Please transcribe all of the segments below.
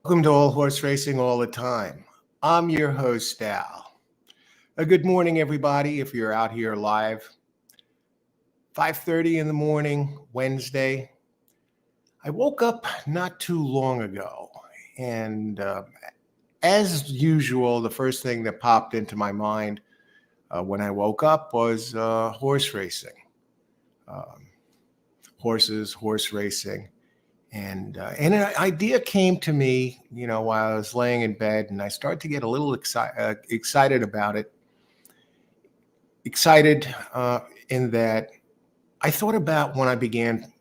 Welcome to All Horse Racing All the Time. I'm your host, Al. A good morning, everybody, if you're out here live. 5:30 in the morning, Wednesday. I woke up not too long ago, and as usual, the first thing that popped into my mind when I woke up was horse racing. Um, Horses, horse racing. And an idea came to me, while I was laying in bed, and I started to get a little excited about it. Excited in that I thought about when I began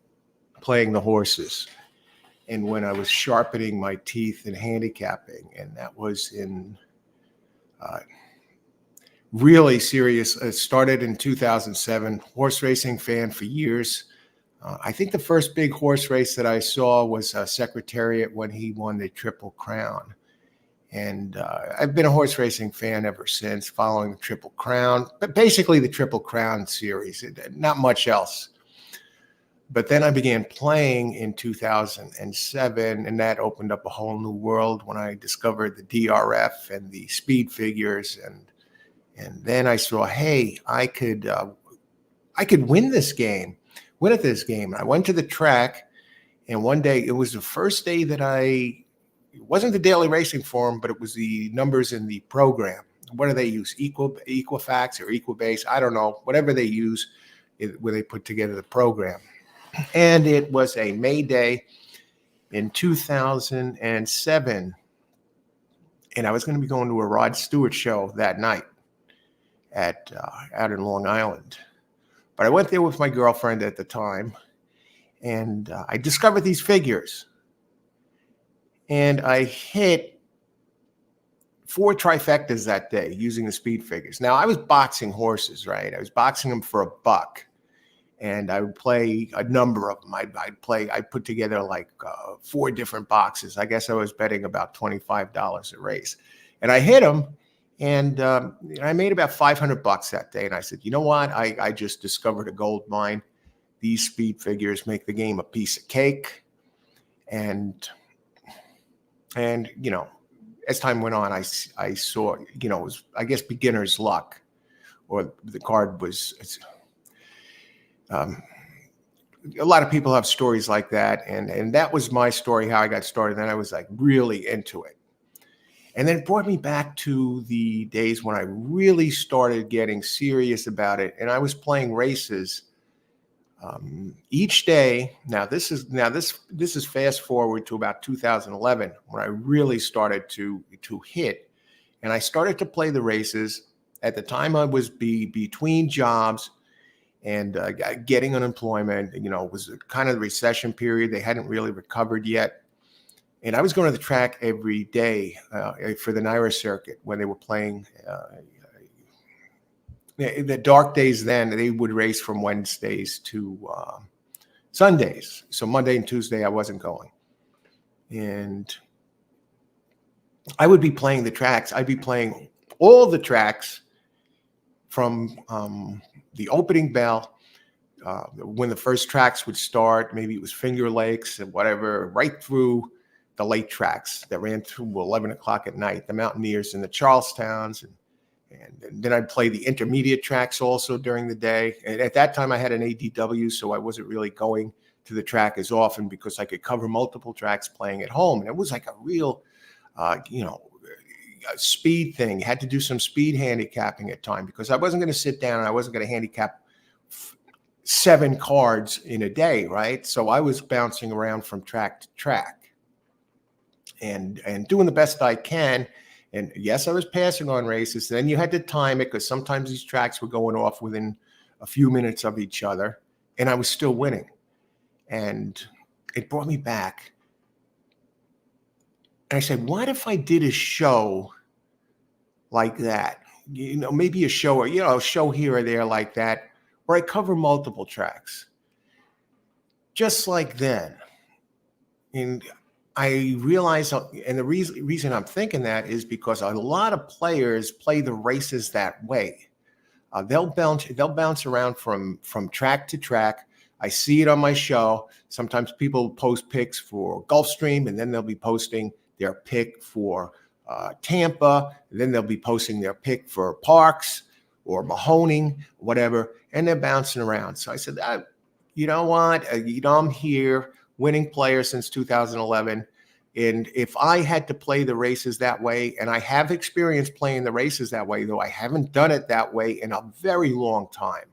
playing the horses and when I was sharpening my teeth in handicapping, and that was in uh, really serious. It started in 2007. Horse racing fan for years. I think the first big horse race that I saw was Secretariat when he won the Triple Crown. And I've been a horse racing fan ever since, following the Triple Crown, but basically the Triple Crown series, not much else. But then I began playing in 2007, and that opened up a whole new world when I discovered the DRF and the speed figures. And then I saw, hey, I could win this game. Win at this game. I went to the track, and one day, it was the first day that it wasn't the daily racing form, but it was the numbers in the program. What do they use? Equifax or Equibase? I don't know. Whatever they use where they put together the program. And it was a May day in 2007. And I was going to be going to a Rod Stewart show that night out in Long Island. But I went there with my girlfriend at the time, and I discovered these figures. And I hit 4 trifectas that day using the speed figures. Now, I was boxing horses, right? I was boxing them for $1, and I would play a number of them. I'd put together like 4 different boxes. I guess I was betting about $25 a race. And I hit them. And I made about $500 that day. And I said, you know what? I just discovered a gold mine. These speed figures make the game a piece of cake. And as time went on, I saw, it was, I guess, beginner's luck. Or the card was, a lot of people have stories like that. And that was my story, how I got started. Then I was like really into it. And then it brought me back to the days when I really started getting serious about it. And I was playing races each day. Now this is fast forward to about 2011 when I really started to hit. And I started to play the races. At the time, I was between jobs and getting unemployment. It was kind of the recession period. They hadn't really recovered yet. And I was going to the track every day for the NYRA circuit when they were playing. The dark days then, they would race from Wednesdays to Sundays. So Monday and Tuesday, I wasn't going. And I would be playing the tracks. I'd be playing all the tracks from the opening bell, when the first tracks would start. Maybe it was Finger Lakes and whatever, right through the late tracks that ran through 11 o'clock at night, the Mountaineers and the Charlestowns. And then I'd play the intermediate tracks also during the day. And at that time I had an ADW, so I wasn't really going to the track as often because I could cover multiple tracks playing at home. And it was like a real, a speed thing. Had to do some speed handicapping at time because I wasn't going to sit down and I wasn't going to handicap 7 cards in a day, right? So I was bouncing around from track to track. And doing the best I can. And yes, I was passing on races. Then you had to time it because sometimes these tracks were going off within a few minutes of each other. And I was still winning. And it brought me back. And I said, what if I did a show like that? Maybe a show or, a show here or there like that, where I cover multiple tracks. Just like then. And I realize, and the reason I'm thinking that is because a lot of players play the races that way. They'll bounce around from track to track. I see it on my show. Sometimes people post pics for Gulfstream, and then they'll be posting their pick for Tampa, and then they'll be posting their pick for Parks or Mahoning, whatever, and they're bouncing around. So I said, you know what? I'm here, winning player since 2011. And if I had to play the races that way, and I have experience playing the races that way, though I haven't done it that way in a very long time,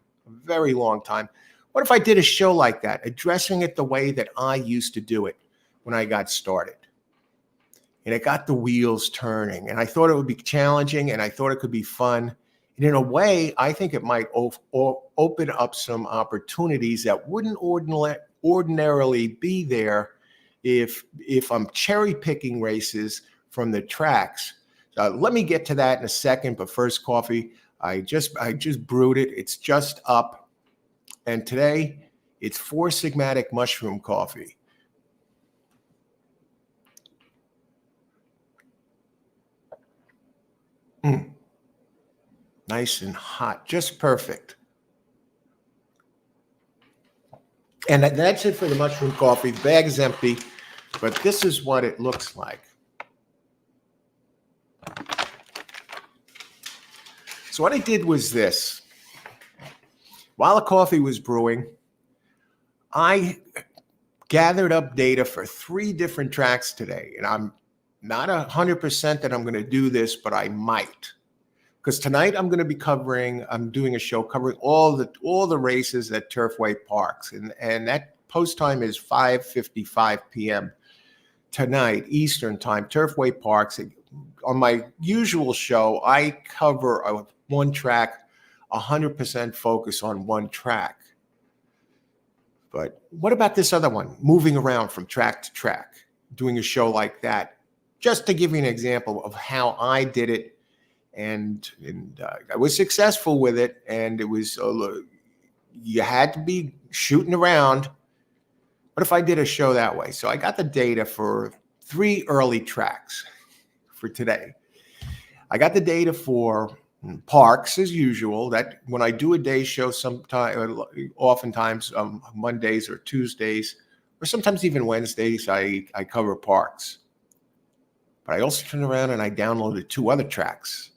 what if I did a show like that, addressing it the way that I used to do it when I got started? And it got the wheels turning. And I thought it would be challenging, and I thought it could be fun. And in a way, I think it might open up some opportunities that wouldn't ordinarily be there if I'm cherry picking races from the tracks. Let me get to that in a second. But first, coffee. I just brewed it. It's just up. And today, it's Four Sigmatic mushroom coffee. Nice and hot, just perfect. And that's it for the mushroom coffee. The bag is empty, but this is what it looks like. So what I did was this. While the coffee was brewing, I gathered up data for 3 different tracks today. And I'm not 100% that I'm going to do this, but I might. Because tonight I'm doing a show covering all the races at Turfway Parks. And that post time is 5:55 p.m. tonight, Eastern time, Turfway Parks. On my usual show, I cover one track, 100% focus on one track. But what about this other one, moving around from track to track, doing a show like that? Just to give you an example of how I did it. And I was successful with it, and it was you had to be shooting around. What if I did a show that way? So I got the data for 3 early tracks for today. I got the data for Parks as usual. That when I do a day show, oftentimes Mondays or Tuesdays, or sometimes even Wednesdays, I cover Parks. But I also turned around and I downloaded 2 other tracks.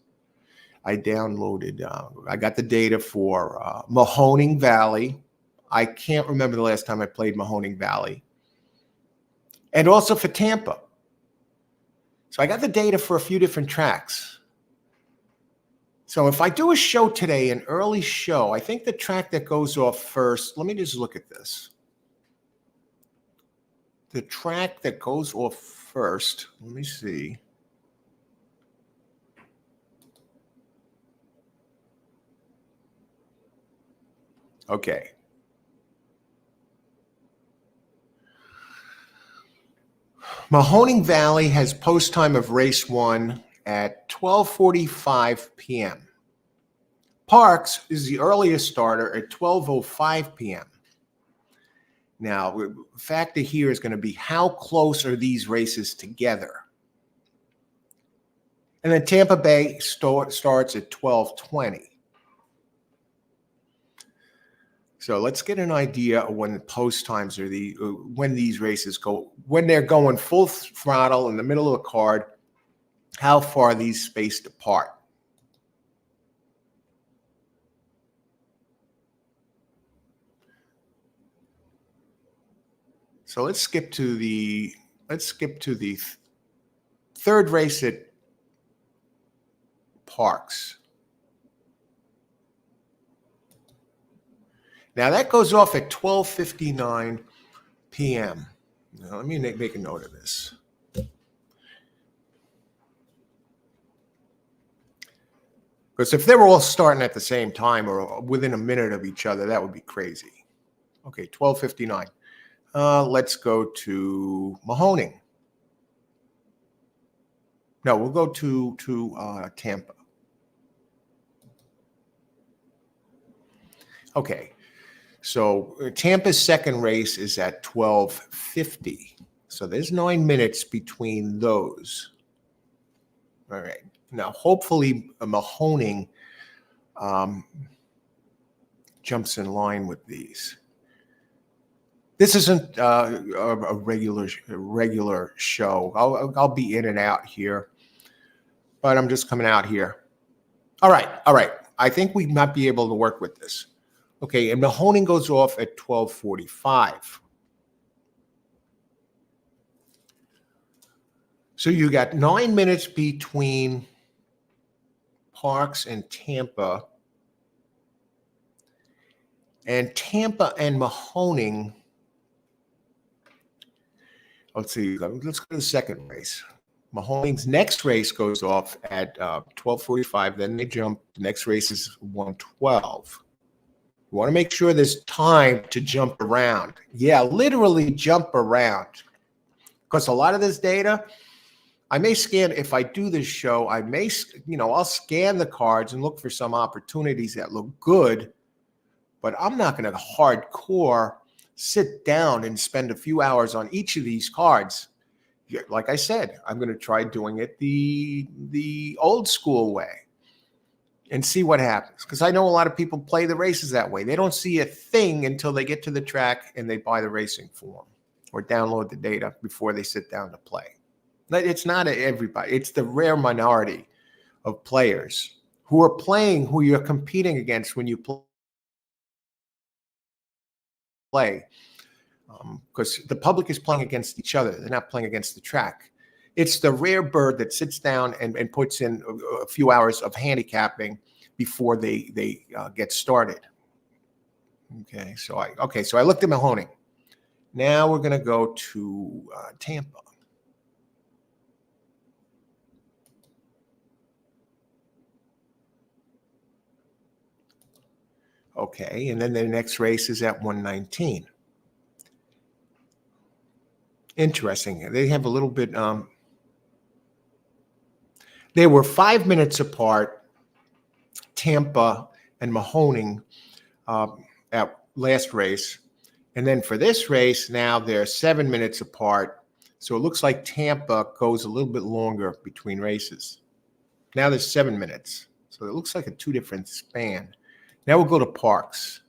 I got the data for Mahoning Valley. I can't remember the last time I played Mahoning Valley. And also for Tampa. So I got the data for a few different tracks. So if I do a show today, an early show, I think the track that goes off first, let me just look at this. The track that goes off first, let me see. Okay. Mahoning Valley has post time of race 1 at 12:45 p.m. Parks is the earliest starter at 12:05 p.m. Now, the factor here is going to be how close are these races together? And then Tampa Bay starts at 12:20. So let's get an idea of when the post times are when these races go, when they're going full throttle in the middle of the card, how far these spaced apart. So let's skip to the third race at Parks. Now that goes off at 12:59 p.m. Now let me make a note of this. Because if they were all starting at the same time or within a minute of each other, that would be crazy. Okay, 12:59. Let's go to Mahoning. No, we'll go to Tampa. Okay. So Tampa's second race is at 12:50. So there's 9 minutes between those. All right. Now, hopefully, Mahoning jumps in line with these. This isn't a regular show. I'll be in and out here, but I'm just coming out here. All right, all right. I think we might be able to work with this. Okay, and Mahoning goes off at 12:45. So you got 9 minutes between Parks and Tampa. And Tampa and Mahoning. Let's see. Let's go to the second race. Mahoning's next race goes off at 12:45. Then they jump. The next race is 1:12. You want to make sure there's time to jump around. Yeah, literally jump around. Because a lot of this data, I may scan, if I do this show, I may, I'll scan the cards and look for some opportunities that look good, but I'm not going to hardcore sit down and spend a few hours on each of these cards. Like I said, I'm going to try doing it the old school way and see what happens. Because I know a lot of people play the races that way. They don't see a thing until they get to the track and they buy the racing form or download the data before they sit down to play. It's not everybody. It's the rare minority of players who are playing, who you're competing against when you play. Because the public is playing against each other. They're not playing against the track. It's the rare bird that sits down and puts in a few hours of handicapping before they get started. Okay, so I looked at Mahoning. Now we're going to go to Tampa. Okay, and then the next race is at 119. Interesting. They have a little bit. They were 5 minutes apart, Tampa and Mahoning, at last race. And then for this race, now they're 7 minutes apart. So it looks like Tampa goes a little bit longer between races. Now there's 7 minutes. So it looks like a 2 different span. Now we'll go to Parks.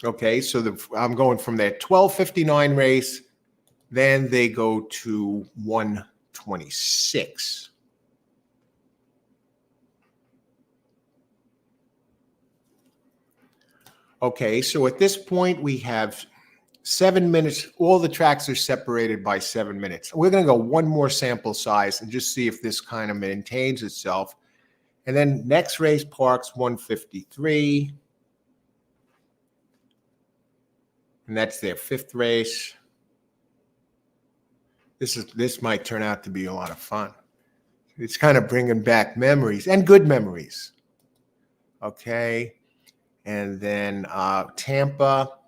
Okay, so I'm going from their 12:59 race, then they go to 1:26. Okay, so at this point we have 7 minutes. All the tracks are separated by 7 minutes. We're going to go one more sample size and just see if this kind of maintains itself. And then next race, Parks 1:53. And that's their 5th race. This might turn out to be a lot of fun. It's kind of bringing back memories and good memories. Okay. And then Tampa,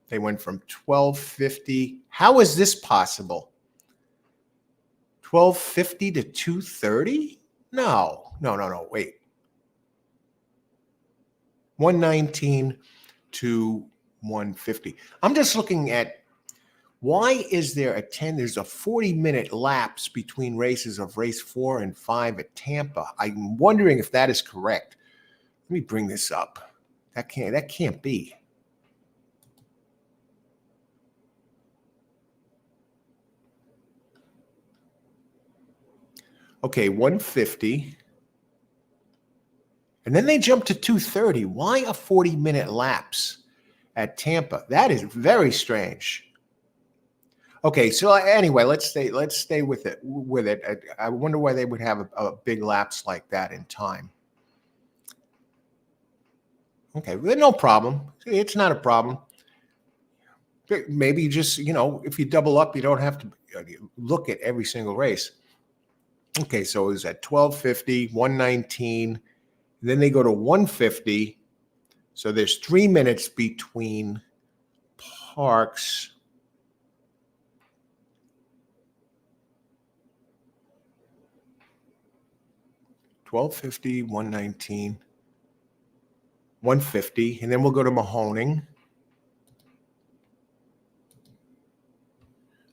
they went from 12:50. How is this possible? 12:50 to 2:30? No. Wait. 119 to 150. I'm just looking at why is there there's a 40-minute lapse between races of race 4 and 5 at Tampa. I'm wondering if that is correct. Let me bring this up. That can't be. Okay, 150. And then they jump to 2:30. Why a 40-minute lapse at Tampa? That is very strange. Okay, so anyway, let's stay with it. I wonder why they would have a big lapse like that in time. Okay, no problem. It's not a problem. Maybe you just, if you double up, you don't have to look at every single race. Okay, so it was at 12:50, 119. Then they go to 150. So there's 3 minutes between Parks. $12.50, 119, 150, and then we'll go to Mahoning.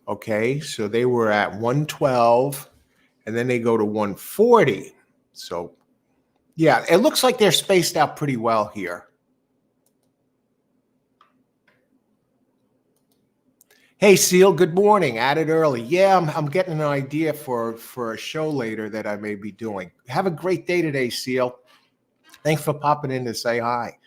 Okay, so they were at 112, and then they go to 140. So Yeah, it looks like they're spaced out pretty well here. Hey, Seal, good morning. At it early. Yeah, I'm getting an idea for a show later that I may be doing. Have a great day today, Seal. Thanks for popping in to say hi.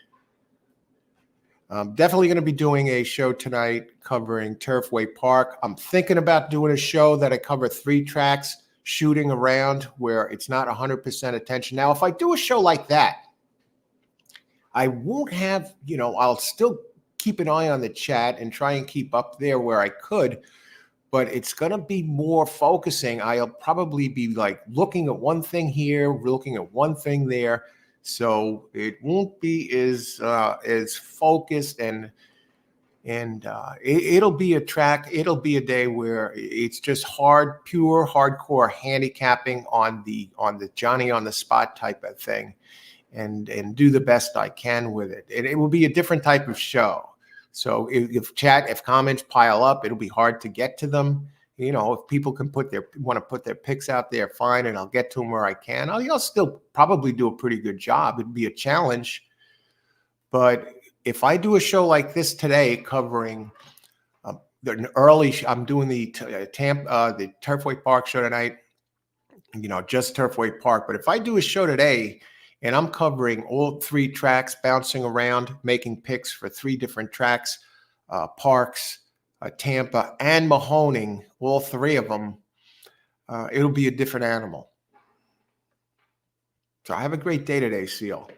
I'm definitely going to be doing a show tonight covering Turfway Park. I'm thinking about doing a show that I cover 3 tracks, shooting around where it's not 100% attention. Now, if I do a show like that, I won't have, I'll still keep an eye on the chat and try and keep up there where I could, but it's going to be more focusing. I'll probably be like looking at one thing here, looking at one thing there. So it won't be as focused, and it'll be a track. It'll be a day where it's just pure hardcore handicapping on the Johnny on the spot type of thing, and do the best I can with it. And it will be a different type of show. So if comments pile up, it'll be hard to get to them. If people can want to put their picks out there, fine, and I'll get to them where I can. I'll still probably do a pretty good job. It'd be a challenge. But if I do a show like this today, covering I'm doing the the Turfway Park show tonight, just Turfway Park. But if I do a show today and I'm covering all 3 tracks, bouncing around, making picks for 3 different tracks, Parks, Tampa, and Mahoning, all 3 of them, it'll be a different animal. So have a great day today, Seal.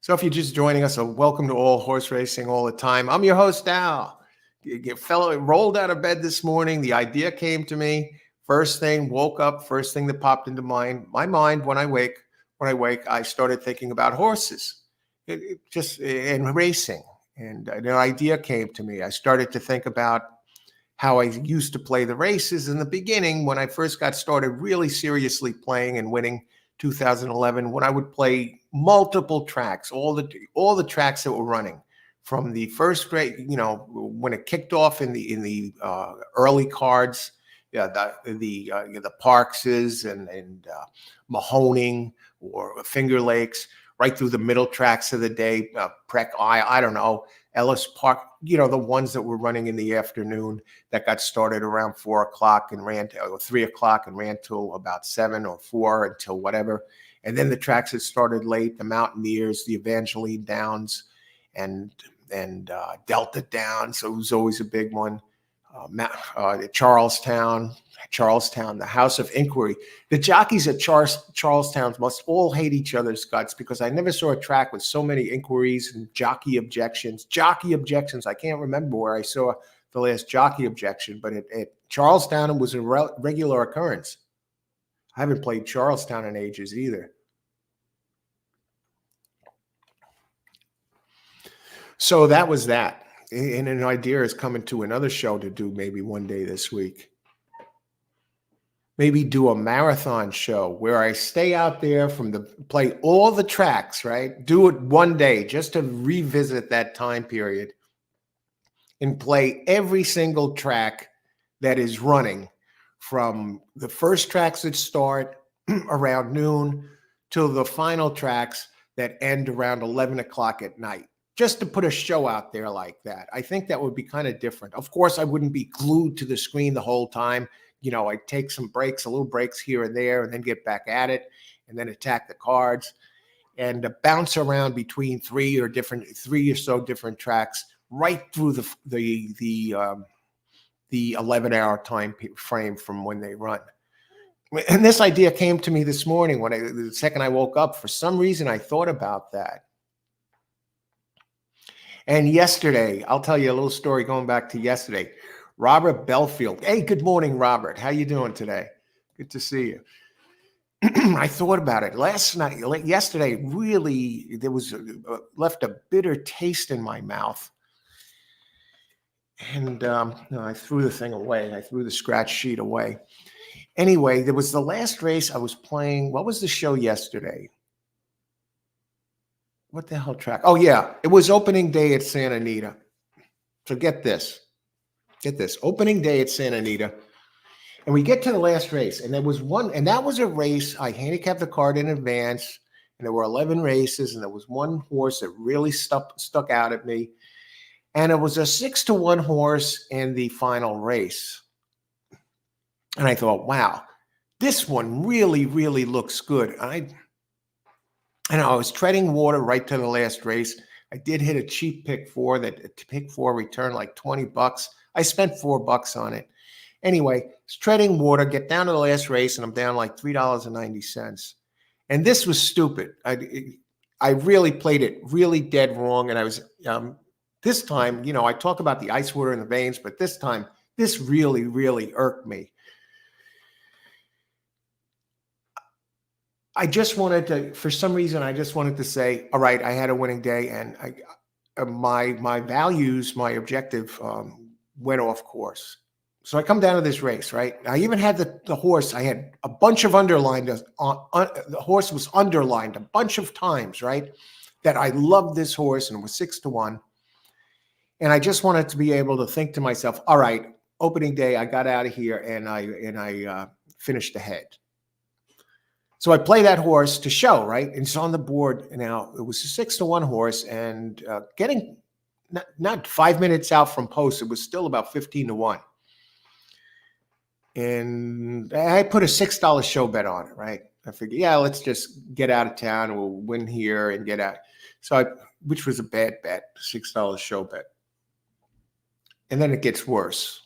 So if you're just joining us, welcome to All Horse Racing All the Time. I'm your host, Al. Fellow rolled out of bed this morning. The idea came to me. First thing, woke up, first thing that popped into my mind when I wake, I started thinking about horses, and racing. And an idea came to me. I started to think about how I used to play the races in the beginning when I first got started really seriously playing and winning 2011, when I would play multiple tracks, all the tracks that were running from the first grade, when it kicked off in the early cards, the Parkses and Mahoning or Finger Lakes, right through the middle tracks of the day, Prek I don't know, Ellis Park, the ones that were running in the afternoon that got started around 4 o'clock and ran to 3 o'clock and ran till about 7 or 4 until whatever. And then the tracks that started late, the Mountaineers, the Evangeline Downs, and Delta Downs. So it was always a big one. Charlestown, the House of Inquiry. The jockeys at Charlestown must all hate each other's guts, because I never saw a track with so many inquiries and jockey objections. I can't remember where I saw the last jockey objection, but at Charlestown, it was a regular occurrence. I haven't played Charlestown in ages either. So that was that. And an idea is coming to another show to do maybe one day this week. Maybe do a marathon show where I stay out there play all the tracks, right? Do it one day just to revisit that time period and play every single track that is running, from the first tracks that start around noon till the final tracks that end around 11 o'clock at night. Just to put a show out there like that. I think that would be kind of different. Of course, I wouldn't be glued to the screen the whole time. I'd take some breaks, little breaks here and there, and then get back at it, and then attack the cards, and bounce around between 3 or so different tracks, right through the 11-hour time frame from when they run. And this idea came to me this morning the second I woke up. For some reason, I thought about that. And yesterday, I'll tell you a little story going back to yesterday. Robert Belfield. Hey, good morning, Robert. How you doing today? Good to see you. I thought about it yesterday. Really, there was left a bitter taste in my mouth, and I threw the thing away. I threw the scratch sheet away. Anyway, there was the last race I was playing. What was the show yesterday? What the hell track? Oh, yeah. It was opening day at Santa Anita. So get this. Opening day at Santa Anita. And we get to the last race. And there was one. And that was a race. I handicapped the card in advance. And there were 11 races, and there was one horse that really stuck out at me. And it was a 6-1 horse in the final race. And I thought, wow, this one really, really looks good. And I was treading water right to the last race. I did hit a cheap pick four. That pick four returned like $20. I spent $4 on it. Anyway, it's treading water, get down to the last race, and I'm down like $3.90. And this was stupid. I really played it really dead wrong. And I was, this time, you know, I talk about the ice water in the veins, but this time, this really, really irked me. I just wanted to, for some reason, I just wanted to say, all right, I had a winning day, and my values, my objective went off course. So I come down to this race, right? I even had the horse. I had a bunch of underlined. The horse was underlined a bunch of times, right? That I loved this horse, and it was 6-1. And I just wanted to be able to think to myself, all right, opening day, I got out of here, and I finished ahead. So I play that horse to show, right? And it's on the board now. It was a 6-1 horse, and getting not 5 minutes out from post, it was still about 15-1. And I put a $6 show bet on it, right? I figured, yeah, let's just get out of town. We'll win here and get out. So which was a bad bet, $6 show bet. And then it gets worse.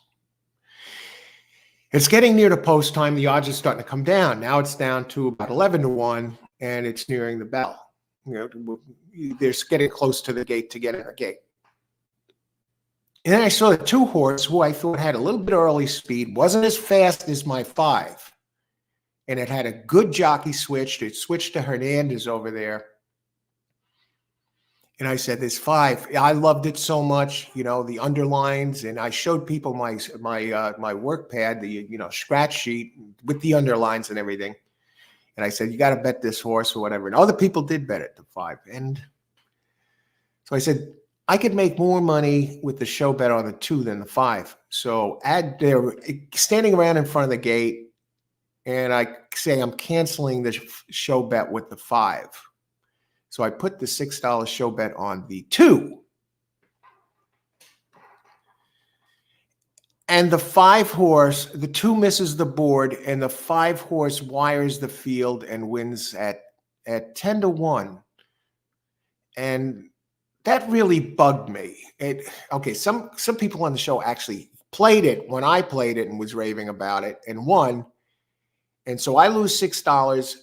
It's getting near the post time. The odds are starting to come down. Now it's down to about 11-1, and it's nearing the bell. You know, they're getting close to the gate to get in the gate. And then I saw the 2 horse, who I thought had a little bit early speed, wasn't as fast as my 5. And it had a good jockey switch. It switched to Hernandez over there. And I said, this 5, I loved it so much, you know, the underlines. And I showed people my work pad, the, you know, scratch sheet with the underlines and everything. And I said, you got to bet this horse or whatever. And other people did bet it, the 5. And so I said, I could make more money with the show bet on the 2 than the 5. So they're standing around in front of the gate, and I say I'm canceling the show bet with the 5. So I put the $6 show bet on the 2. And the 5 horse, the 2 misses the board, and the 5 horse wires the field and wins at 10-1. And that really bugged me. Okay, some people on the show actually played it when I played it and was raving about it and won. And so I lose $6.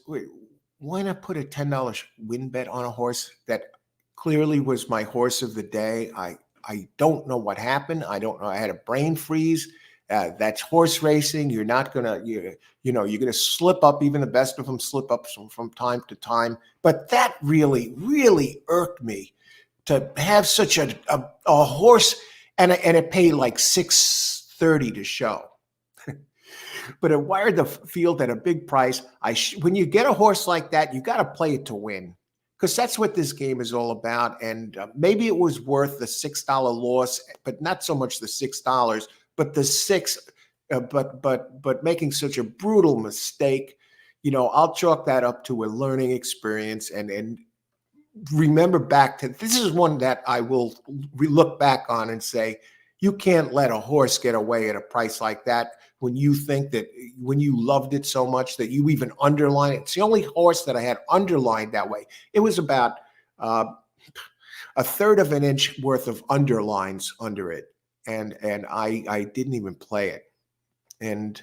Why not put a $10 win bet on a horse that clearly was my horse of the day? I don't know what happened. I don't know. I had a brain freeze. That's horse racing. You're not gonna, you're gonna slip up. Even the best of them slip up from time to time. But that really, really irked me, to have such a horse, and it paid like $6.30 to show. But it wired the field at a big price. When you get a horse like that, you got to play it to win, because that's what this game is all about. And maybe it was worth the $6 loss, but not so much the $6, but the 6. But making such a brutal mistake, you know, I'll chalk that up to a learning experience, and remember back to, this is one that I will look back on and say, you can't let a horse get away at a price like that when you think that, when you loved it so much that you even underline it. It's the only horse that I had underlined that way. It was about a third of an inch worth of underlines under it. And I didn't even play it. And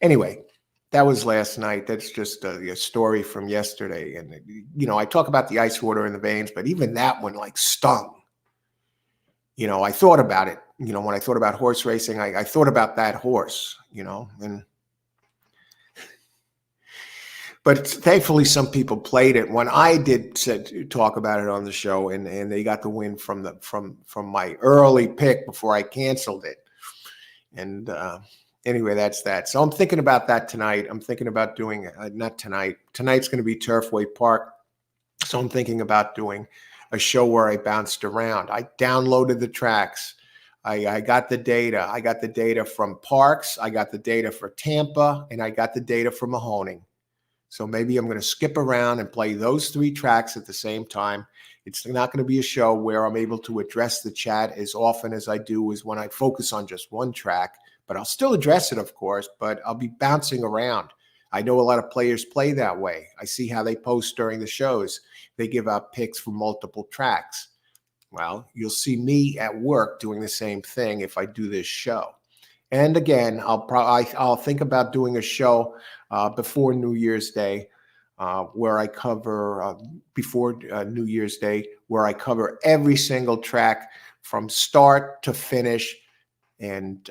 anyway, that was last night. That's just a story from yesterday. And, you know, I talk about the ice water in the veins, but even that one like stung. You know, I thought about it. You know, when I thought about horse racing, I thought about that horse, you know, but thankfully some people played it. When I did talk about it on the show, and they got the win from my early pick before I canceled it. And anyway, that's that. So I'm thinking about that tonight. I'm thinking about doing, not tonight. Tonight's going to be Turfway Park. So I'm thinking about doing a show where I bounced around. I downloaded the tracks. I got the data. I got the data from Parks. I got the data for Tampa, and I got the data for Mahoning. So maybe I'm going to skip around and play those 3 tracks at the same time. It's not going to be a show where I'm able to address the chat as often as I do is when I focus on just one track, but I'll still address it, of course, but I'll be bouncing around. I know a lot of players play that way. I see how they post during the shows. They give out picks for multiple tracks. Well, you'll see me at work doing the same thing if I do this show. And again, I'll think about doing a show before New Year's Day, where I cover before New Year's Day, where I cover every single track from start to finish, and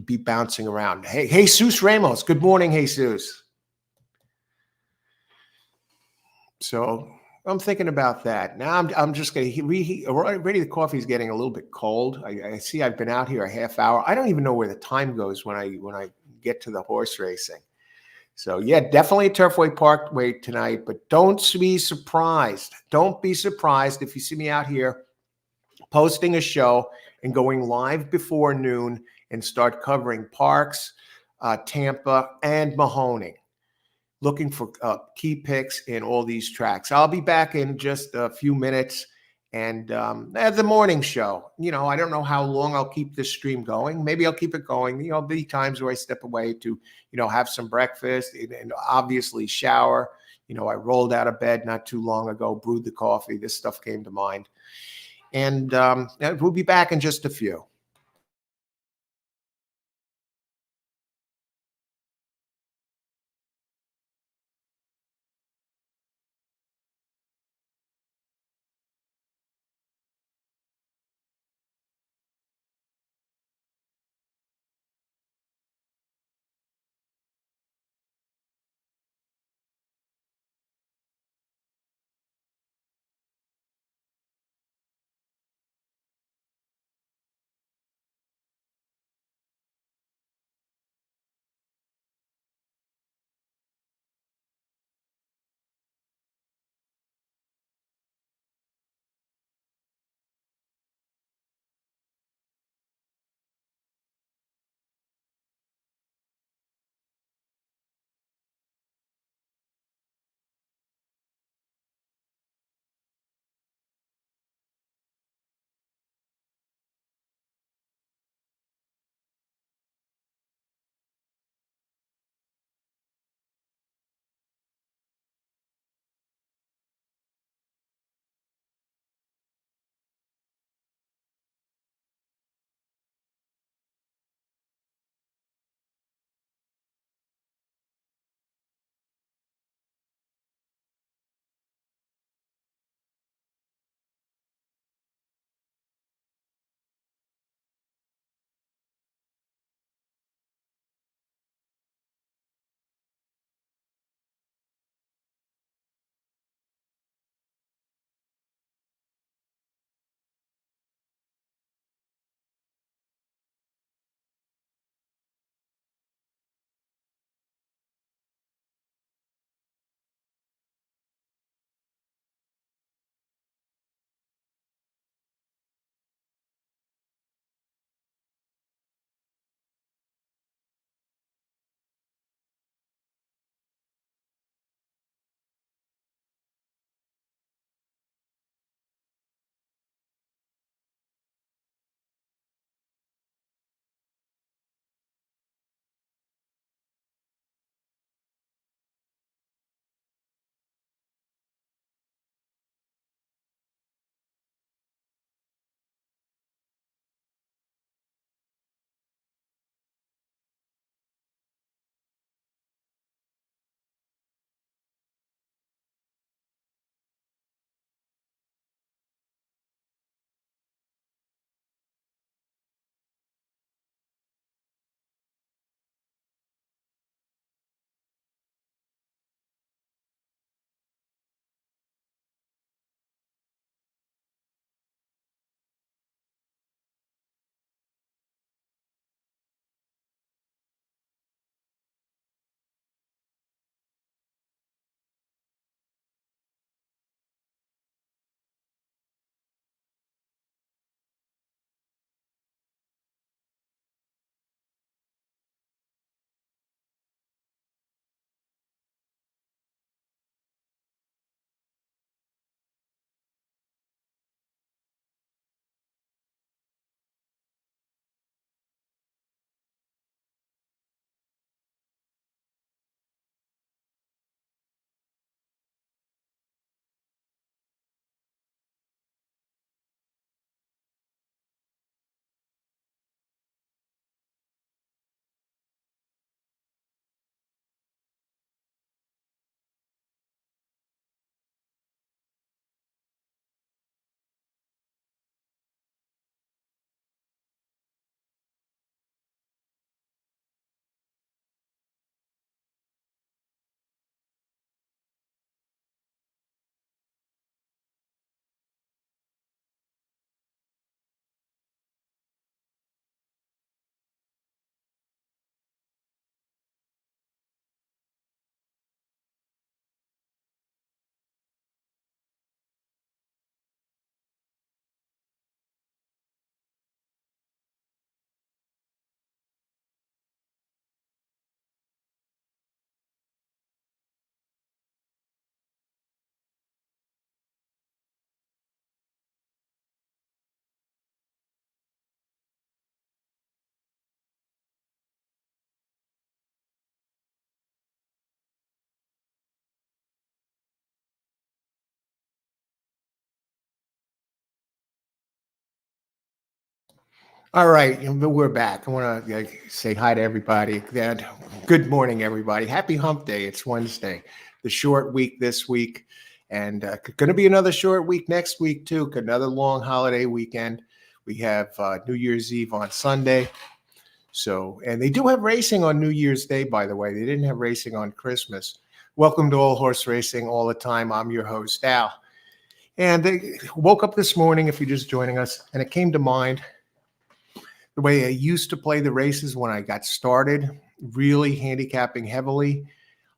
be bouncing around. Hey, Jesus Ramos. Good morning, Jesus. So I'm thinking about that. Now I'm just going to reheat. Already the coffee is getting a little bit cold. I see I've been out here a half hour. I don't even know where the time goes when I get to the horse racing. So yeah, definitely Turfway Parkway tonight, but don't be surprised. Don't be surprised if you see me out here posting a show and going live before noon and start covering Parks, Tampa, and Mahoning, looking for key picks in all these tracks. I'll be back in just a few minutes. And at the morning show, I don't know how long I'll keep this stream going. Maybe I'll keep it going. There'll be times where I step away to, have some breakfast and obviously shower. I rolled out of bed not too long ago, brewed the coffee. This stuff came to mind. And we'll be back in just a few. All right, we're back. I want to say hi to everybody. Good morning, everybody. Happy Hump Day. It's Wednesday, the short week this week, and going to be another short week next week too. Another long holiday weekend. We have New Year's Eve on Sunday. So, and they do have racing on New Year's Day, by the way. They didn't have racing on Christmas. Welcome to All Horse Racing all the time. I'm your host, Al. And I woke up this morning, if you're just joining us, and it came to mind the way I used to play the races when I got started, really handicapping heavily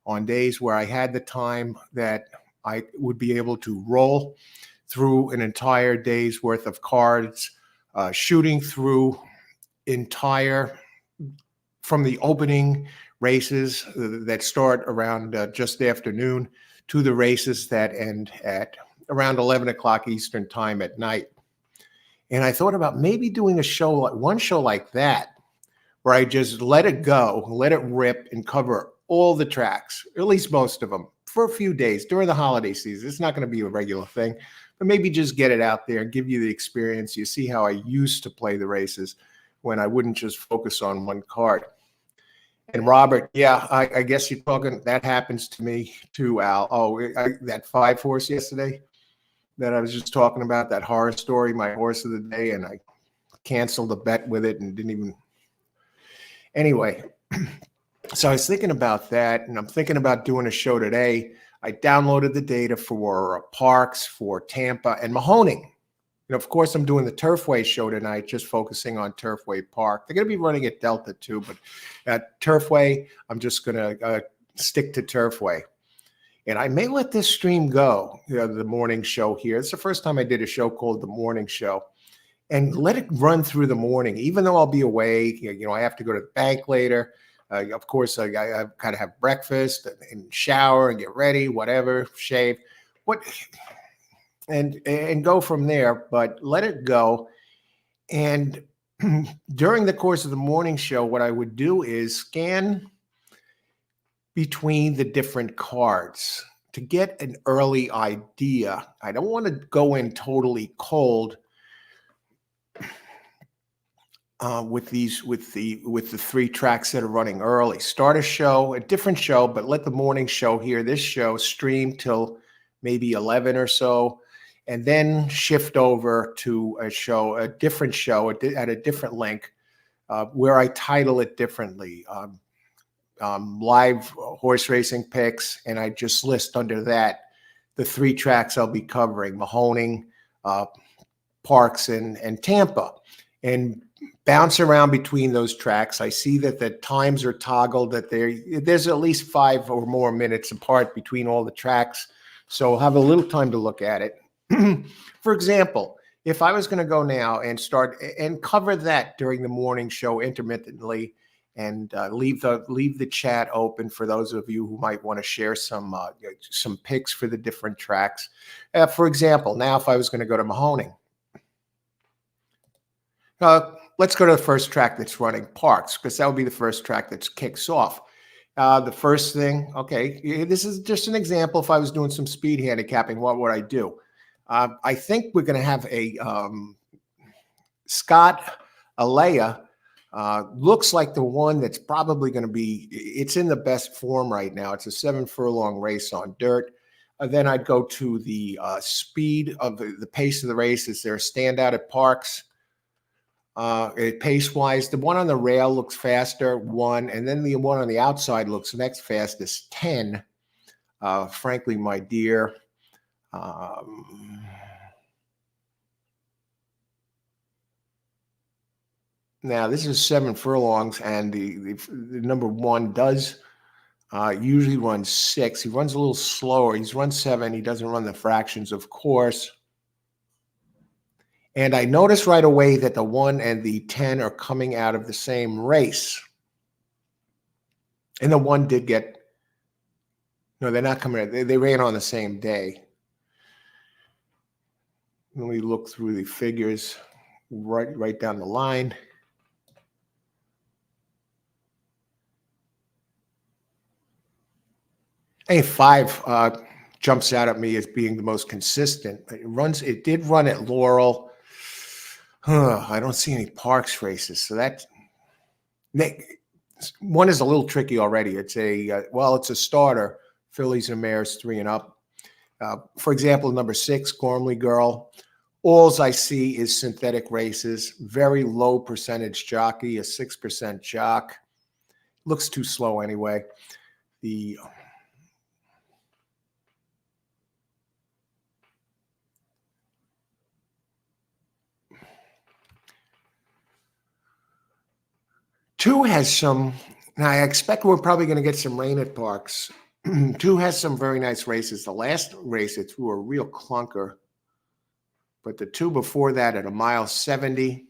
on days where I had the time that I would be able to roll through an entire day's worth of cards, shooting through entire from the opening races that start around just after noon to the races that end at around 11 o'clock Eastern time at night. And I thought about maybe doing one show like that, where I just let it go, let it rip, and cover all the tracks, or at least most of them, for a few days during the holiday season. It's not going to be a regular thing, but maybe just get it out there and give you the experience. You see how I used to play the races when I wouldn't just focus on one card. And Robert, yeah, I guess you're talking, that happens to me too, Al. Oh, that 5-horse yesterday that I was just talking about, that horror story, my horse of the day, and I canceled a bet with it and didn't even. Anyway, so I was thinking about that, and I'm thinking about doing a show today. I downloaded the data for Parx, for Tampa, and Mahoning. Of course, I'm doing the Turfway show tonight, just focusing on Turfway Park. They're going to be running at Delta too, but at Turfway, I'm just going to stick to Turfway. And I may let this stream go, the morning show here. It's the first time I did a show called The Morning Show. And let it run through the morning, even though I'll be away. I have to go to the bank later. Of course, I kind of have breakfast and shower and get ready, whatever, shave. And go from there, but let it go. And during the course of the morning show, what I would do is scan between the different cards to get an early idea. I don't want to go in totally cold with the three tracks that are running early. Start a different show, but let the morning show here, this show, stream till maybe 11 or so, and then shift over to a different show at a different link where I title it differently. Live horse racing picks, and I just list under that the three tracks I'll be covering: Mahoning, Parx, and Tampa, and bounce around between those tracks. I see that the times are toggled, that there's at least 5 or more minutes apart between all the tracks, so I'll have a little time to look at it. For example, if I was going to go now and start and cover that during the morning show intermittently, and leave the chat open for those of you who might want to share some picks for the different tracks. For example, now if I was going to go to Mahoning, let's go to the first track that's running, Parx, because that would be the first track that kicks off. The first thing, okay, this is just an example. If I was doing some speed handicapping, what would I do? I think we're going to have a Scott Alea. Looks like the one that's probably going to be, it's in the best form right now. It's a 7-furlong race on dirt. Then I'd go to the speed of the pace of the race. Is there a standout at Parx? Pace-wise, the one on the rail looks faster, 1, and then the one on the outside looks next fastest, 10. Frankly, my dear. Now, this is 7 furlongs, and the number 1 does usually run 6. He runs a little slower. He's run 7. He doesn't run the fractions, of course. And I noticed right away that the 1 and the 10 are coming out of the same race. And the 1 did get, no, they're not coming out. They ran on the same day. Let me look through the figures right down the line. A5 jumps out at me as being the most consistent. It did run at Laurel. I don't see any Parks races. So one is a little tricky already. It's it's a starter. Fillies and mares 3 and up. For example, number 6, Gormley Girl. Alls I see is synthetic races. Very low percentage jockey, a 6% jock. Looks too slow anyway. The 2 has some. Now I expect we're probably going to get some rain at Parks. 2 has some very nice races. The last race it threw a real clunker, but the 2 before that at a mile 70,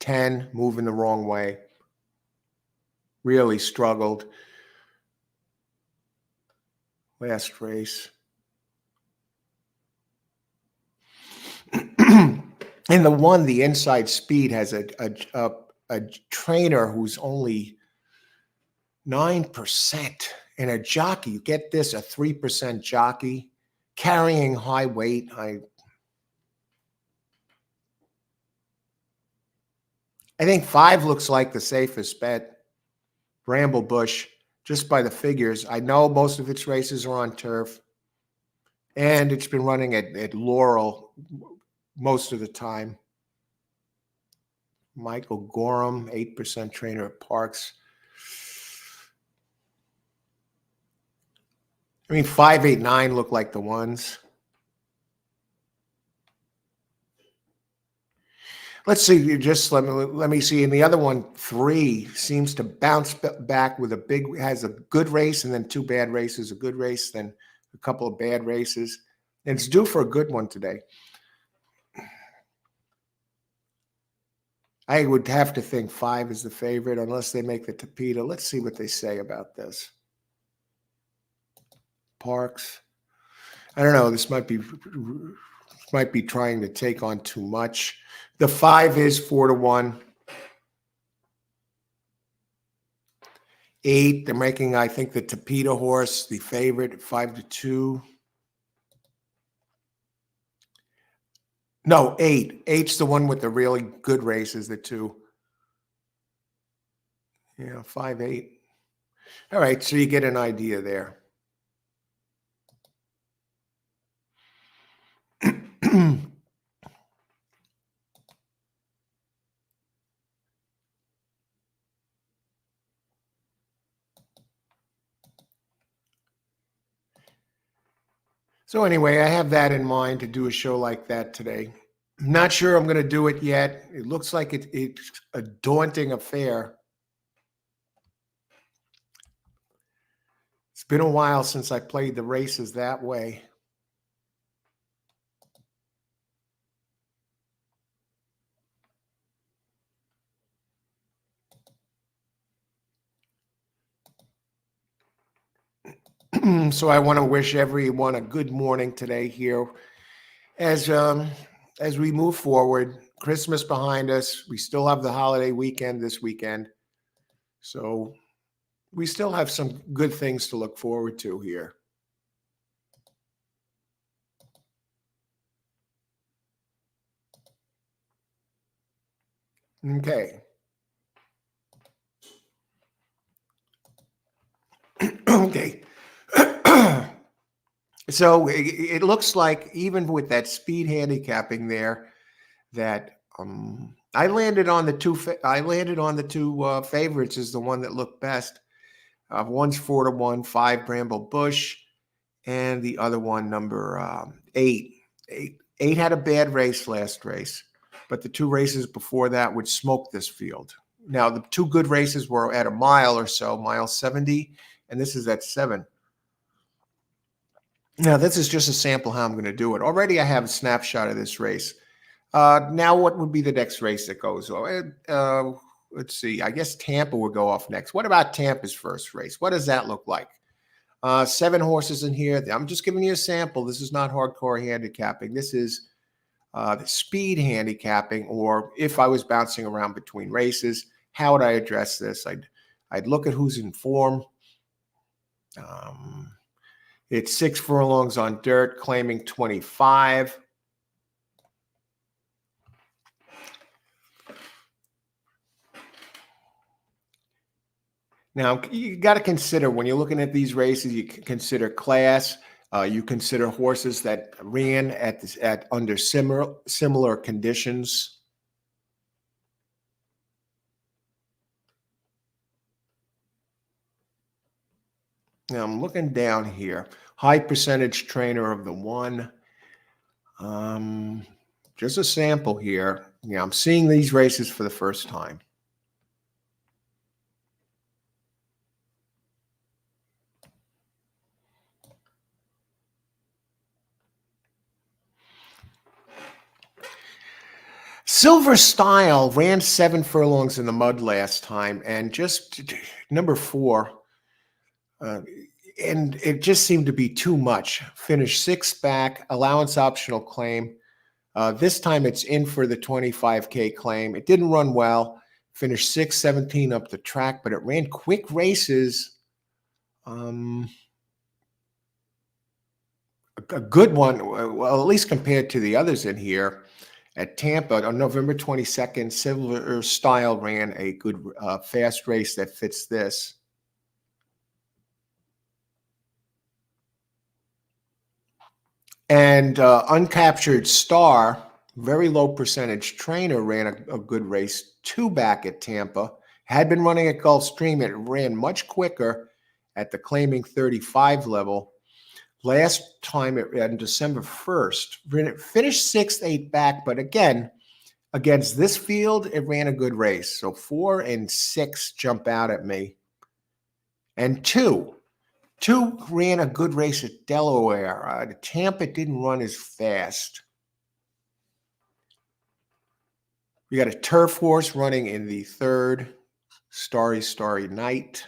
10, moving the wrong way, really struggled. Last race. And the 1, the Inside Speed, has a trainer who's only 9%, and a jockey. You get this, a 3% jockey carrying high weight. I think 5 looks like the safest bet. Bramble Bush, just by the figures. I know most of its races are on turf, and it's been running at Laurel most of the time. Michael Gorham, 8% trainer at Parks. I mean, 5, 8, 9 look like the ones. Let's see. Just let me see. And the other one, 3, seems to bounce back with has a good race, and then 2 bad races, a good race, then a couple of bad races. And it's due for a good one today. I would have to think 5 is the favorite unless they make the Tapeta. Let's see what they say about this. Parks. I don't know. This might be trying to take on too much. The 5 is 4-1. 8, they're making, I think, the Tapeta horse the favorite at 5-2. No, 8. 8's the one with the really good races, the 2. Yeah, 5, 8. All right, so you get an idea there. So anyway, I have that in mind to do a show like that today. I'm not sure I'm going to do it yet. It looks like it's a daunting affair. It's been a while since I played the races that way. So I want to wish everyone a good morning today here as we move forward. Christmas behind us. We still have the holiday weekend this weekend. So we still have some good things to look forward to here. Okay. Okay. So it looks like even with that speed handicapping there, that I landed on the 2. I landed on the 2 favorites as the one that looked best. One's 4-1, 5 Bramble Bush, and the other one, number 8. 8 had a bad race last race, but the 2 races before that would smoke this field. Now the 2 good races were at a mile or so, mile 70, and this is at 7. Now, this is just a sample how I'm going to do it. Already I have a snapshot of this race. Now, what would be the next race that goes? Let's see. I guess Tampa would go off next. What about Tampa's first race? What does that look like? 7 horses in here. I'm just giving you a sample. This is not hardcore handicapping. This is the speed handicapping, or if I was bouncing around between races, how would I address this? I'd look at who's in form. It's 6 furlongs on dirt, claiming 25. Now, you got to consider when you're looking at these races, you consider class. You consider horses that ran at under similar conditions. Now I'm looking down here. High percentage trainer of the one. Just a sample here. I'm seeing these races for the first time. Silver Style ran 7 furlongs in the mud last time, and just number 4. And it just seemed to be too much. Finished 6th back, allowance optional claim. This time it's in for the 25K claim. It didn't run well. Finished 6:17 up the track, but it ran quick races. A good one, well, at least compared to the others in here. At Tampa on November 22nd, Silver Style ran a good fast race that fits this. And Uncaptured Star, very low percentage trainer, ran a good race 2 back at Tampa. Had been running at Gulfstream. It ran much quicker at the claiming 35 level. Last time it ran December 1st. It finished 6th, 8 back, but again, against this field, it ran a good race. So 4 and 6 jump out at me. And 2 ran a good race at Delaware. The Tampa didn't run as fast. We got a turf horse running in the 3rd, Starry Night.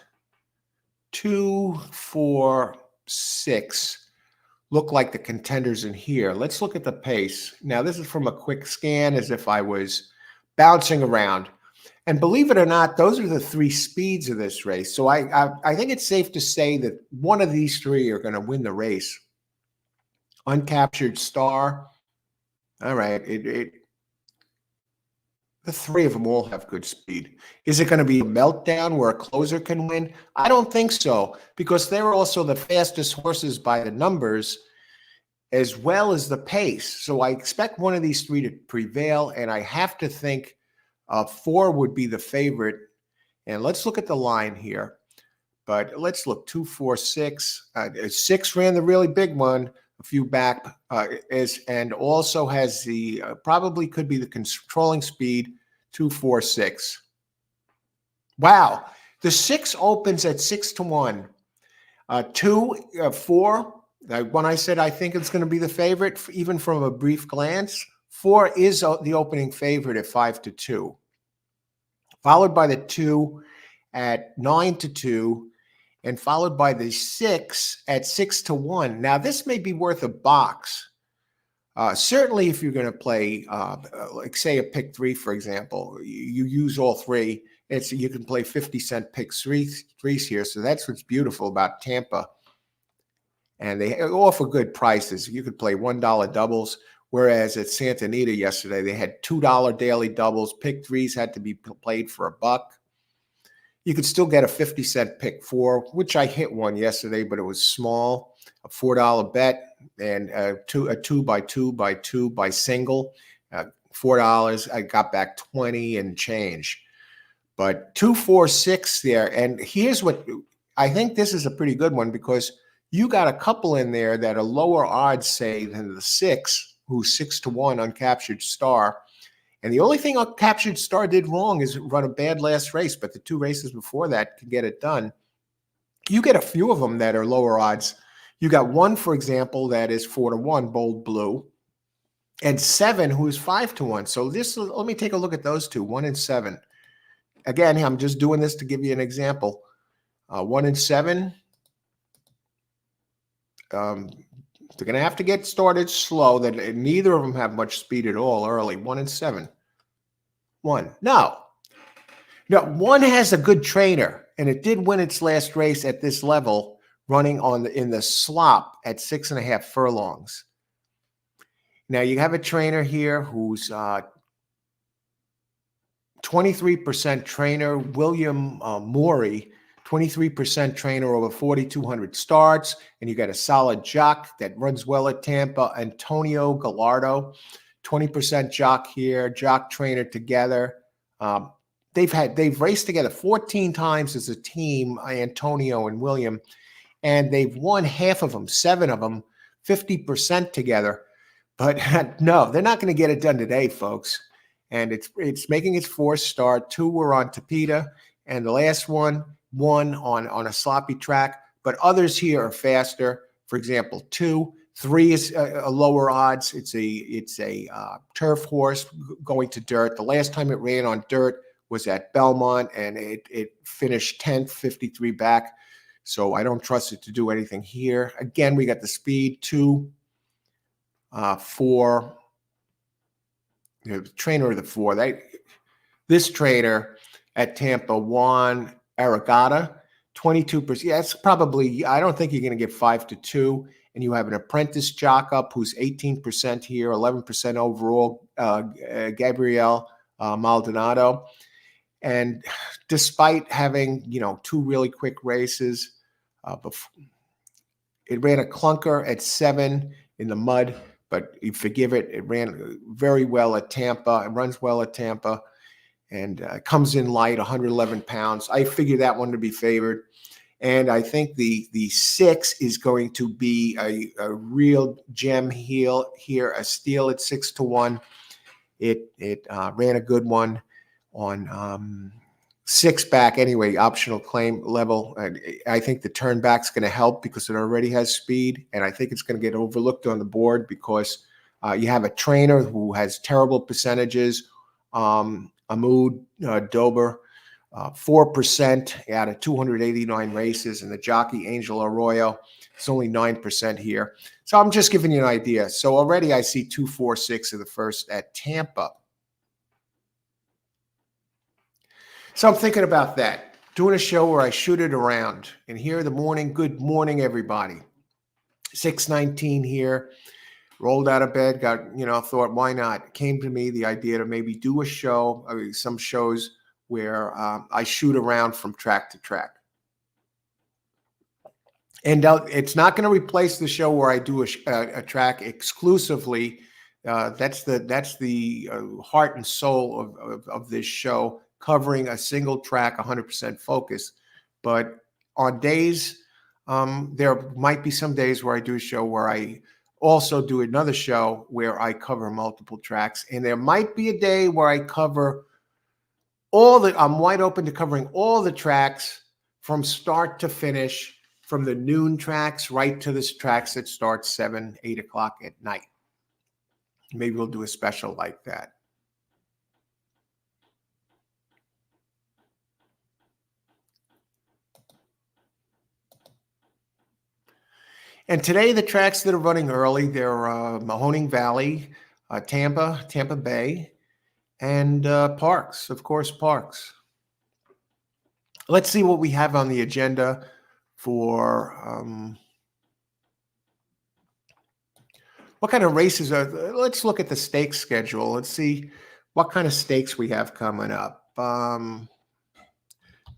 2, 4, 6 look like the contenders in here. Let's look at the pace. Now, this is from a quick scan as if I was bouncing around. And believe it or not, those are the 3 speeds of this race. So I think it's safe to say that one of these 3 are going to win the race. Uncaptured Star. All right. The 3 of them all have good speed. Is it going to be a meltdown where a closer can win? I don't think so, because they're also the fastest horses by the numbers as well as the pace. So I expect one of these 3 to prevail, and I have to think 4 would be the favorite. And let's look at the line here. But let's look 2, 4, 6. 6 ran the really big one, a few back, and also has the probably could be the controlling speed. 2, 4, 6. Wow, the 6 opens at 6-1. 2, 4. When I said I think it's going to be the favorite, even from a brief glance, 4 is the opening favorite at 5-2, followed by the 2 at 9-2. And followed by the 6 at 6-1. Now, this may be worth a box. Certainly, if you're going to play, like say a pick 3, for example, you use all 3. You can play 50-cent pick threes here. So that's what's beautiful about Tampa. And they offer good prices. You could play $1 doubles, whereas at Santa Anita yesterday they had $2 daily doubles. Pick 3s had to be played for $1. You could still get a 50-cent pick 4, which I hit one yesterday, but it was small, a $4 bet, and a 2 by 2 by 2 by single, $4. I got back 20 and change. But 2, 4, 6 there. And here's what I think this is a pretty good one, because you got a couple in there that are lower odds, say, than the 6, who's 6-1 Uncaptured Star. And the only thing Uncaptured Star did wrong is run a bad last race, but the 2 races before that can get it done. You get a few of them that are lower odds. You got 1, for example, that is 4-1, Bold Blue, and 7, who is 5-1. So let me take a look at those 2, 1 and 7. Again, I'm just doing this to give you an example. 1 and 7. They're going to have to get started slow. That neither of them have much speed at all early. 1 and 7. 1. No, 1 has a good trainer, and it did win its last race at this level, running in the slop at 6.5 furlongs. Now you have a trainer here who's 23% trainer, William Morey, 23% trainer over 4,200 starts. And you got a solid jock that runs well at Tampa, Antonio Gallardo, 20% jock here, jock trainer together. They've raced together 14 times as a team, Antonio and William, and they've won half of them, 7 of them, 50% together. But no, they're not going to get it done today, folks. And it's making its 4th start. 2 were on Tapeta, and the last one won on a sloppy track. But others here are faster. For example, 2, 3 is a lower odds. It's a turf horse going to dirt. The last time it ran on dirt was at Belmont, and it finished 10th, 53 back. So I don't trust it to do anything here. Again, we got the speed, 2, 4. The trainer of the 4. This trainer at Tampa won Aragata, 22%. Yeah, it's probably, I don't think you're going to get 5-2. And you have an apprentice jock up who's 18% here, 11% overall, Gabriel Maldonado. And despite having, 2 really quick races, it ran a clunker at 7 in the mud, but you forgive it. It ran very well at Tampa. It runs well at Tampa, and comes in light, 111 pounds. I figure that one to be favored. And I think the 6 is going to be a real gem here, a steal at 6-1. It ran a good one on 6 back anyway, optional claim level. And I think the turn back's going to help because it already has speed, and I think it's going to get overlooked on the board because you have a trainer who has terrible percentages, Ahmed Dober, 4% out of 289 races, and the jockey Angel Arroyo is only 9% here. So I'm just giving you an idea. So already I see 2, 4, 6 of the first at Tampa. So I'm thinking about that, doing a show where I shoot it around. And here the morning, good morning, everybody. 6:19 here, rolled out of bed, got, thought, why not? It came to me the idea to maybe do a show, some shows where I shoot around from track to track. And it's not going to replace the show where I do a track exclusively. That's the heart and soul of this show, covering a single track, 100% focus. But on days, there might be some days where I do a show where I also do another show where I cover multiple tracks. And there might be a day where I cover I'm wide open to covering all the tracks from start to finish, from the noon tracks right to the tracks that start 7, 8 o'clock at night. Maybe we'll do a special like that. And today, the tracks that are running early, they're Mahoning Valley, Tampa Bay, and Parks, of course, Parks. Let's see what we have on the agenda for what kind of races are. Let's look at the stakes schedule. Let's see what kind of stakes we have coming up.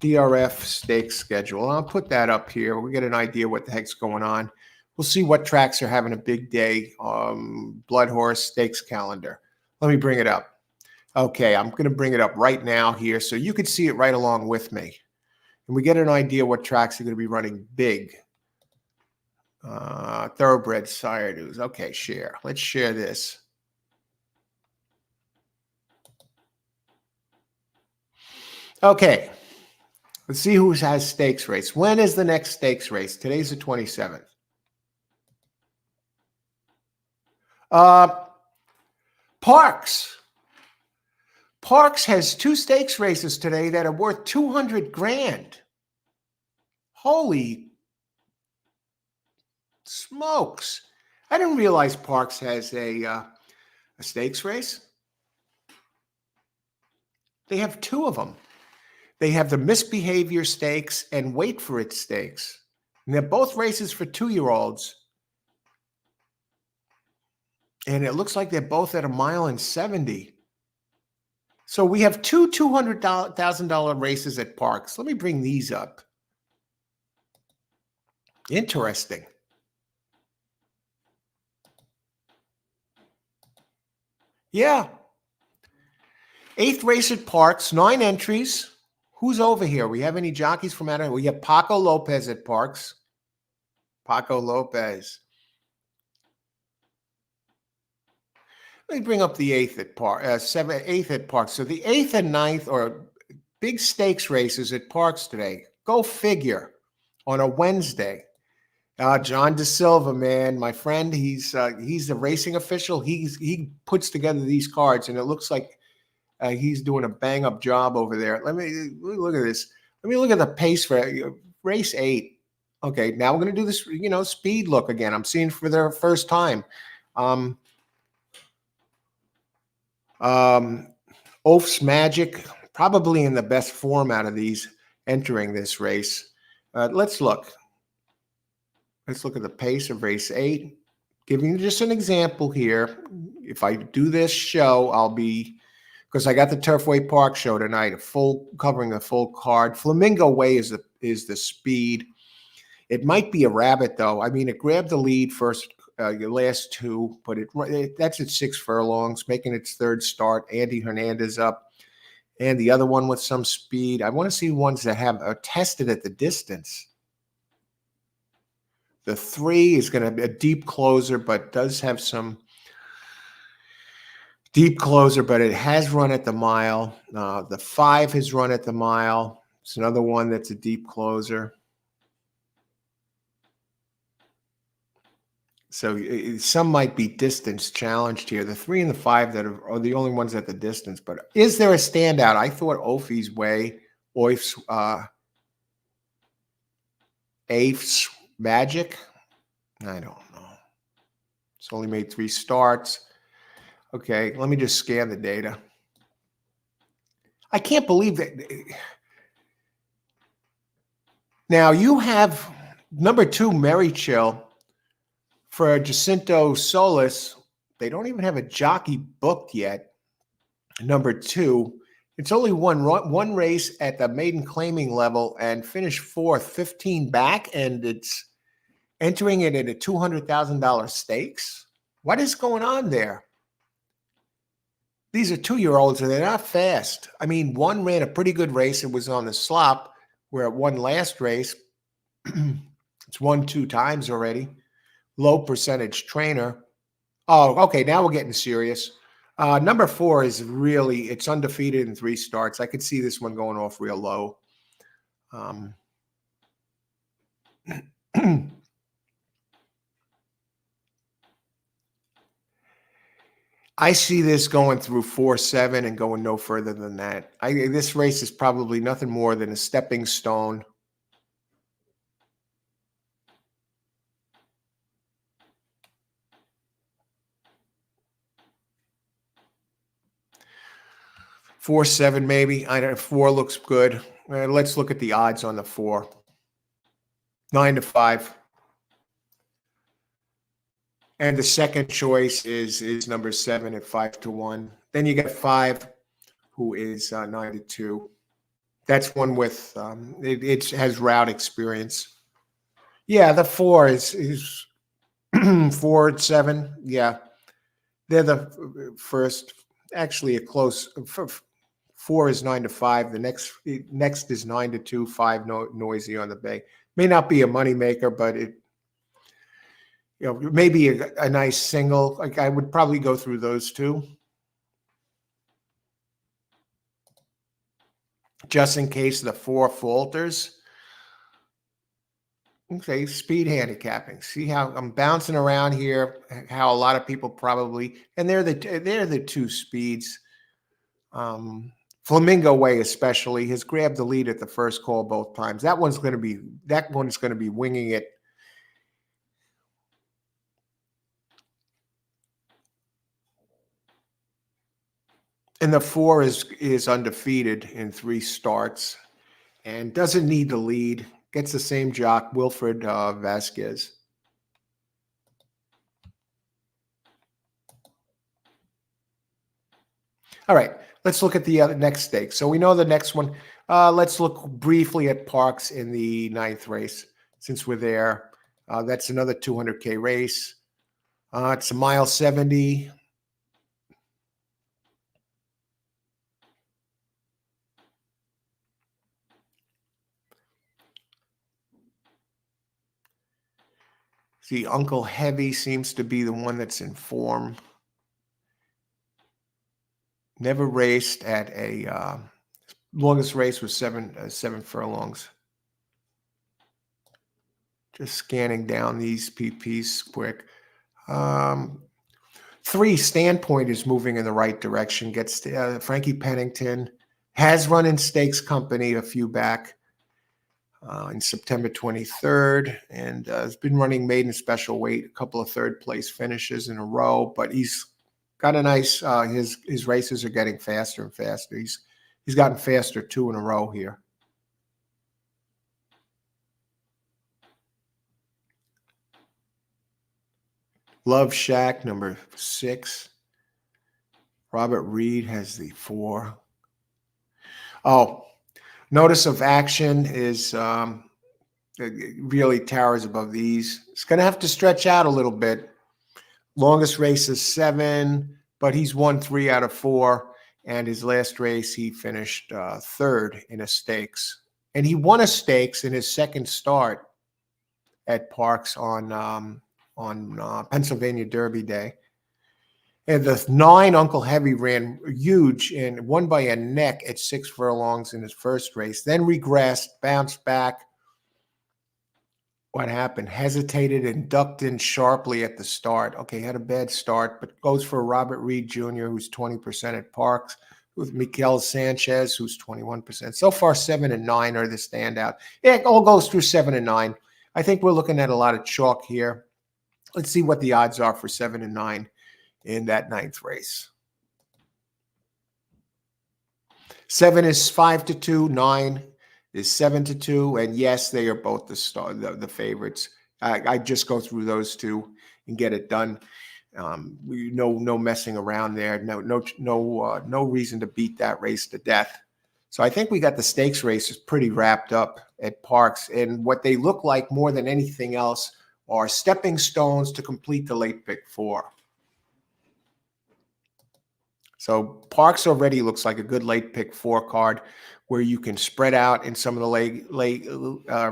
DRF stakes schedule. I'll put that up here. We get an idea what the heck's going on. We'll see what tracks are having a big day. Blood Horse stakes calendar. Let me bring it up. Okay, I'm going to bring it up right now here so you can see it right along with me. And we get an idea what tracks are going to be running big. Thoroughbred sire dues. Okay, share. Let's share this. Okay, let's see who has stakes race. When is the next stakes race? Today's the 27th. Parks. Parks has 2 stakes races today that are worth $200,000. Holy smokes. I didn't realize Parks has a stakes race. They have 2 of them. They have the Misbehavior Stakes and Wait for It Stakes. And they're both races for 2-year-olds. And it looks like they're both at 1.70 miles. So we have 2 $200,000 races at Parks. Let me bring these up. Interesting. Yeah. 8th race at Parks, 9 entries. Who's over here? We have any jockeys from out of here? We have Paco Lopez at Parks. Paco Lopez. Let me bring up the 8th at Park, 8th at Parks. So the 8th and 9th are big stakes races at Parks today. Go figure. On a Wednesday. John De Silva, man, my friend, he's the racing official. He puts together these cards, and it looks like he's doing a bang up job over there. Let me look at this. Let me look at the pace for race 8. Okay, now we're going to do this, speed look again. I'm seeing for the first time. Oaf's Magic, probably in the best form out of these entering this race. Let's look. Let's look at the pace of race 8. Giving you just an example here. If I do this show, I'll be, because I got the Turfway Park show tonight, covering the full card. Flamingo Way is the speed. It might be a rabbit though. I mean, it grabbed the lead first, your last 2, but that's at 6 furlongs, making its 3rd start. Andy Hernandez up, and the other one with some speed. I want to see ones that are tested at the distance. The 3 is going to be a deep closer, but does have some deep closer, but it has run at the mile. The 5 has run at the mile. It's another one that's a deep closer. So some might be distance challenged here. The 3 and the 5 that are the only ones at the distance. But is there a standout? I thought Oaf's Magic. I don't know. It's only made 3 starts. Okay, let me just scan the data. I can't believe that. Now you have number 2, Merry Chill. For Jacinto Solis, they don't even have a jockey booked yet. Number 2, it's only one race at the maiden claiming level and finished 4th, 15 back, and it's entering it at a $200,000 stakes. What is going on there? These are 2-year-olds, and they're not fast. I mean, one ran a pretty good race. It was on the slop, where it won last race. It's won 2 times already. Low percentage trainer. Oh, okay. Now we're getting serious. Number 4 is really, it's undefeated in 3 starts. I could see this one going off real low. I see this going through 4-7 and going no further than that. This race is probably nothing more than a stepping stone. Four, 7, maybe. I don't know. 4 looks good. Let's look at the odds on the 4. 9-5. And the second choice is number 7 at 5-1. Then you got 5, who is 9-2. That's one with it has route experience. Yeah, the 4 is 4-7. Yeah, they're the first. Actually, a close. 4 is 9-5. The next is 9-2. 5 noisy on the bay. May not be a moneymaker, but it. Maybe a nice single. Like I would probably go through those 2. Just in case the 4 falters. Okay, speed handicapping. See how I'm bouncing around here, how a lot of people probably, and they're the 2 speeds. Flamingo Way especially has grabbed the lead at the first call both times. That one's going to be winging it. And the 4 is undefeated in 3 starts and doesn't need the lead. Gets the same jock, Wilfred Vasquez. All right, let's look at the next stake. So we know the next one. Let's look briefly at Parks in the 9th race, since we're there. That's another 200K race. It's a mile 70. See, Uncle Heavy seems to be the one that's in form. Never raced at a longest race was seven furlongs. Just scanning down these PPs quick. 3 Standpoint is moving in the right direction. Gets Frankie Pennington has run in Stakes Company a few back in September 23rd, and has been running maiden special weight, a couple of third place finishes in a row. But he's got a nice. His races are getting faster and faster. He's gotten faster 2 in a row here. Love Shack, number 6. Robert Reed has the 4. Oh, Notice of Action is it really towers above these. It's going to have to stretch out a little bit. Longest race is 7, but he's won 3 out of 4. And his last race, he finished 3rd in a stakes. And he won a stakes in his second start at Parx on Pennsylvania Derby Day. And the 9 Uncle Heavy ran huge and won by a neck at 6 furlongs in his first race, then regressed, bounced back. What happened? Hesitated and ducked in sharply at the start. Okay, had a bad start, but goes for Robert Reed Jr., who's 20% at Parx, with Mikel Sanchez, who's 21%. So far, 7 and 9 are the standout. It all goes through 7 and 9. I think we're looking at a lot of chalk here. Let's see what the odds are for 7 and 9 in that 9th race. 7 is 5-2, 9 is 7-2, and yes, they are both the favorites. I just go through those 2 and get it done. No messing around there. No reason to beat that race to death. So I think we got the stakes races pretty wrapped up at Parx, and what they look like more than anything else are stepping stones to complete the late pick 4. So Parx already looks like a good late pick 4 card where you can spread out in some of the late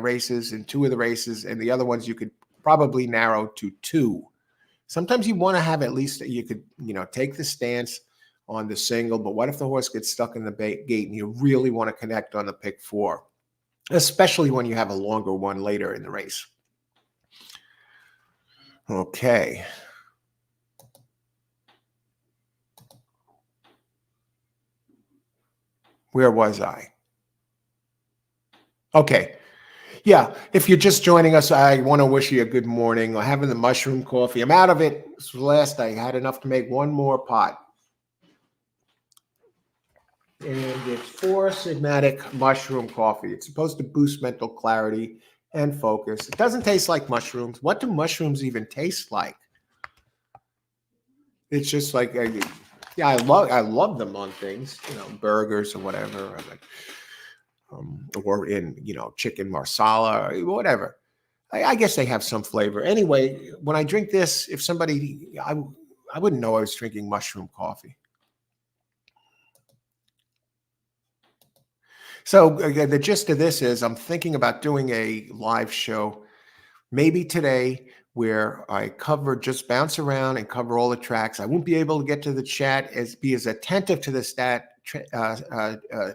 races, in 2 of the races, and the other ones you could probably narrow to 2. Sometimes you want to have at least, you could, take the stance on the single, but what if the horse gets stuck in the gate and you really want to connect on the pick 4, especially when you have a longer one later in the race. Okay. Where was I? Okay. Yeah, if you're just joining us, I want to wish you a good morning. I'm having the mushroom coffee. I'm out of it. This was last. I had enough to make one more pot. And it's 4 Sigmatic mushroom coffee. It's supposed to boost mental clarity and focus. It doesn't taste like mushrooms. What do mushrooms even taste like? It's just like, I love them on things, burgers or whatever, or in, chicken marsala or whatever. I guess they have some flavor. Anyway, when I drink this, if somebody, I wouldn't know I was drinking mushroom coffee. So the gist of this is I'm thinking about doing a live show, maybe today, where I just bounce around and cover all the tracks. I won't be able to get to the chat, be as attentive to the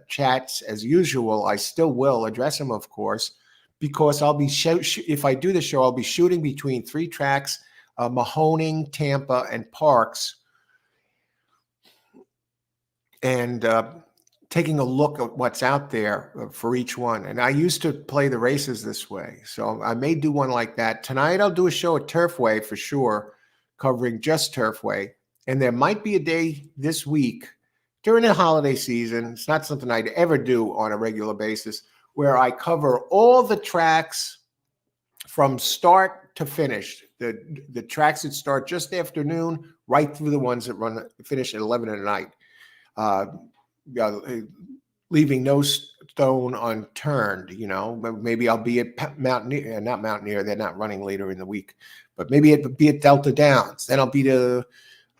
chats as usual. I still will address them, of course, because I'll be if I do the show, I'll be shooting between 3 tracks, Mahoning, Tampa, and Parx, and taking a look at what's out there for each one. And I used to play the races this way, so I may do one like that. Tonight I'll do a show at Turfway for sure, covering just Turfway. And there might be a day this week during the holiday season, it's not something I'd ever do on a regular basis, where I cover all the tracks from start to finish. The tracks that start just after noon, right through the ones that finish at 11 at night. Leaving no stone unturned. Maybe I'll be at Mountaineer, not Mountaineer. They're not running later in the week, but maybe it'll be at Delta Downs. Then I'll be to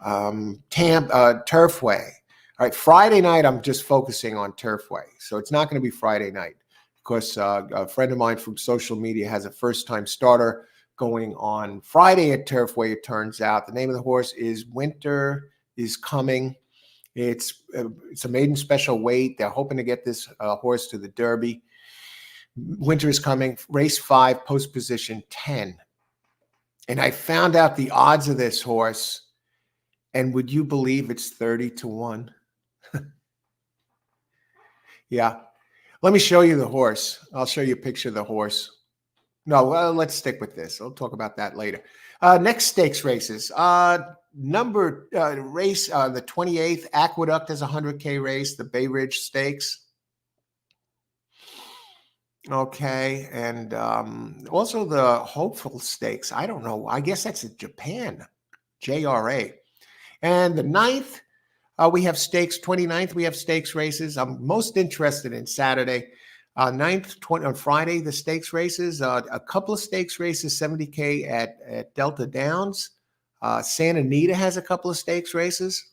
Turfway. All right, Friday night, I'm just focusing on Turfway. So it's not going to be Friday night because a friend of mine from social media has a first-time starter going on Friday at Turfway, it turns out. The name of the horse is Winter is Coming. It's a maiden special weight. They're hoping to get this horse to the Derby. Winter is Coming, race 5, post position 10. And I found out the odds of this horse, and would you believe it's 30-1? Yeah. Let me show you the horse. I'll show you a picture of the horse. No, well, let's stick with this. I'll talk about that later. Next stakes races. Race, the 28th, Aqueduct is a 100K race, the Bay Ridge Stakes. Okay, and also the Hopeful Stakes. I don't know. I guess that's in Japan, JRA. And the 9th, we have stakes. 29th, we have stakes races. I'm most interested in Saturday. 9th, on Friday, the stakes races. A couple of stakes races, 70K at Delta Downs. Santa Anita has a couple of stakes races.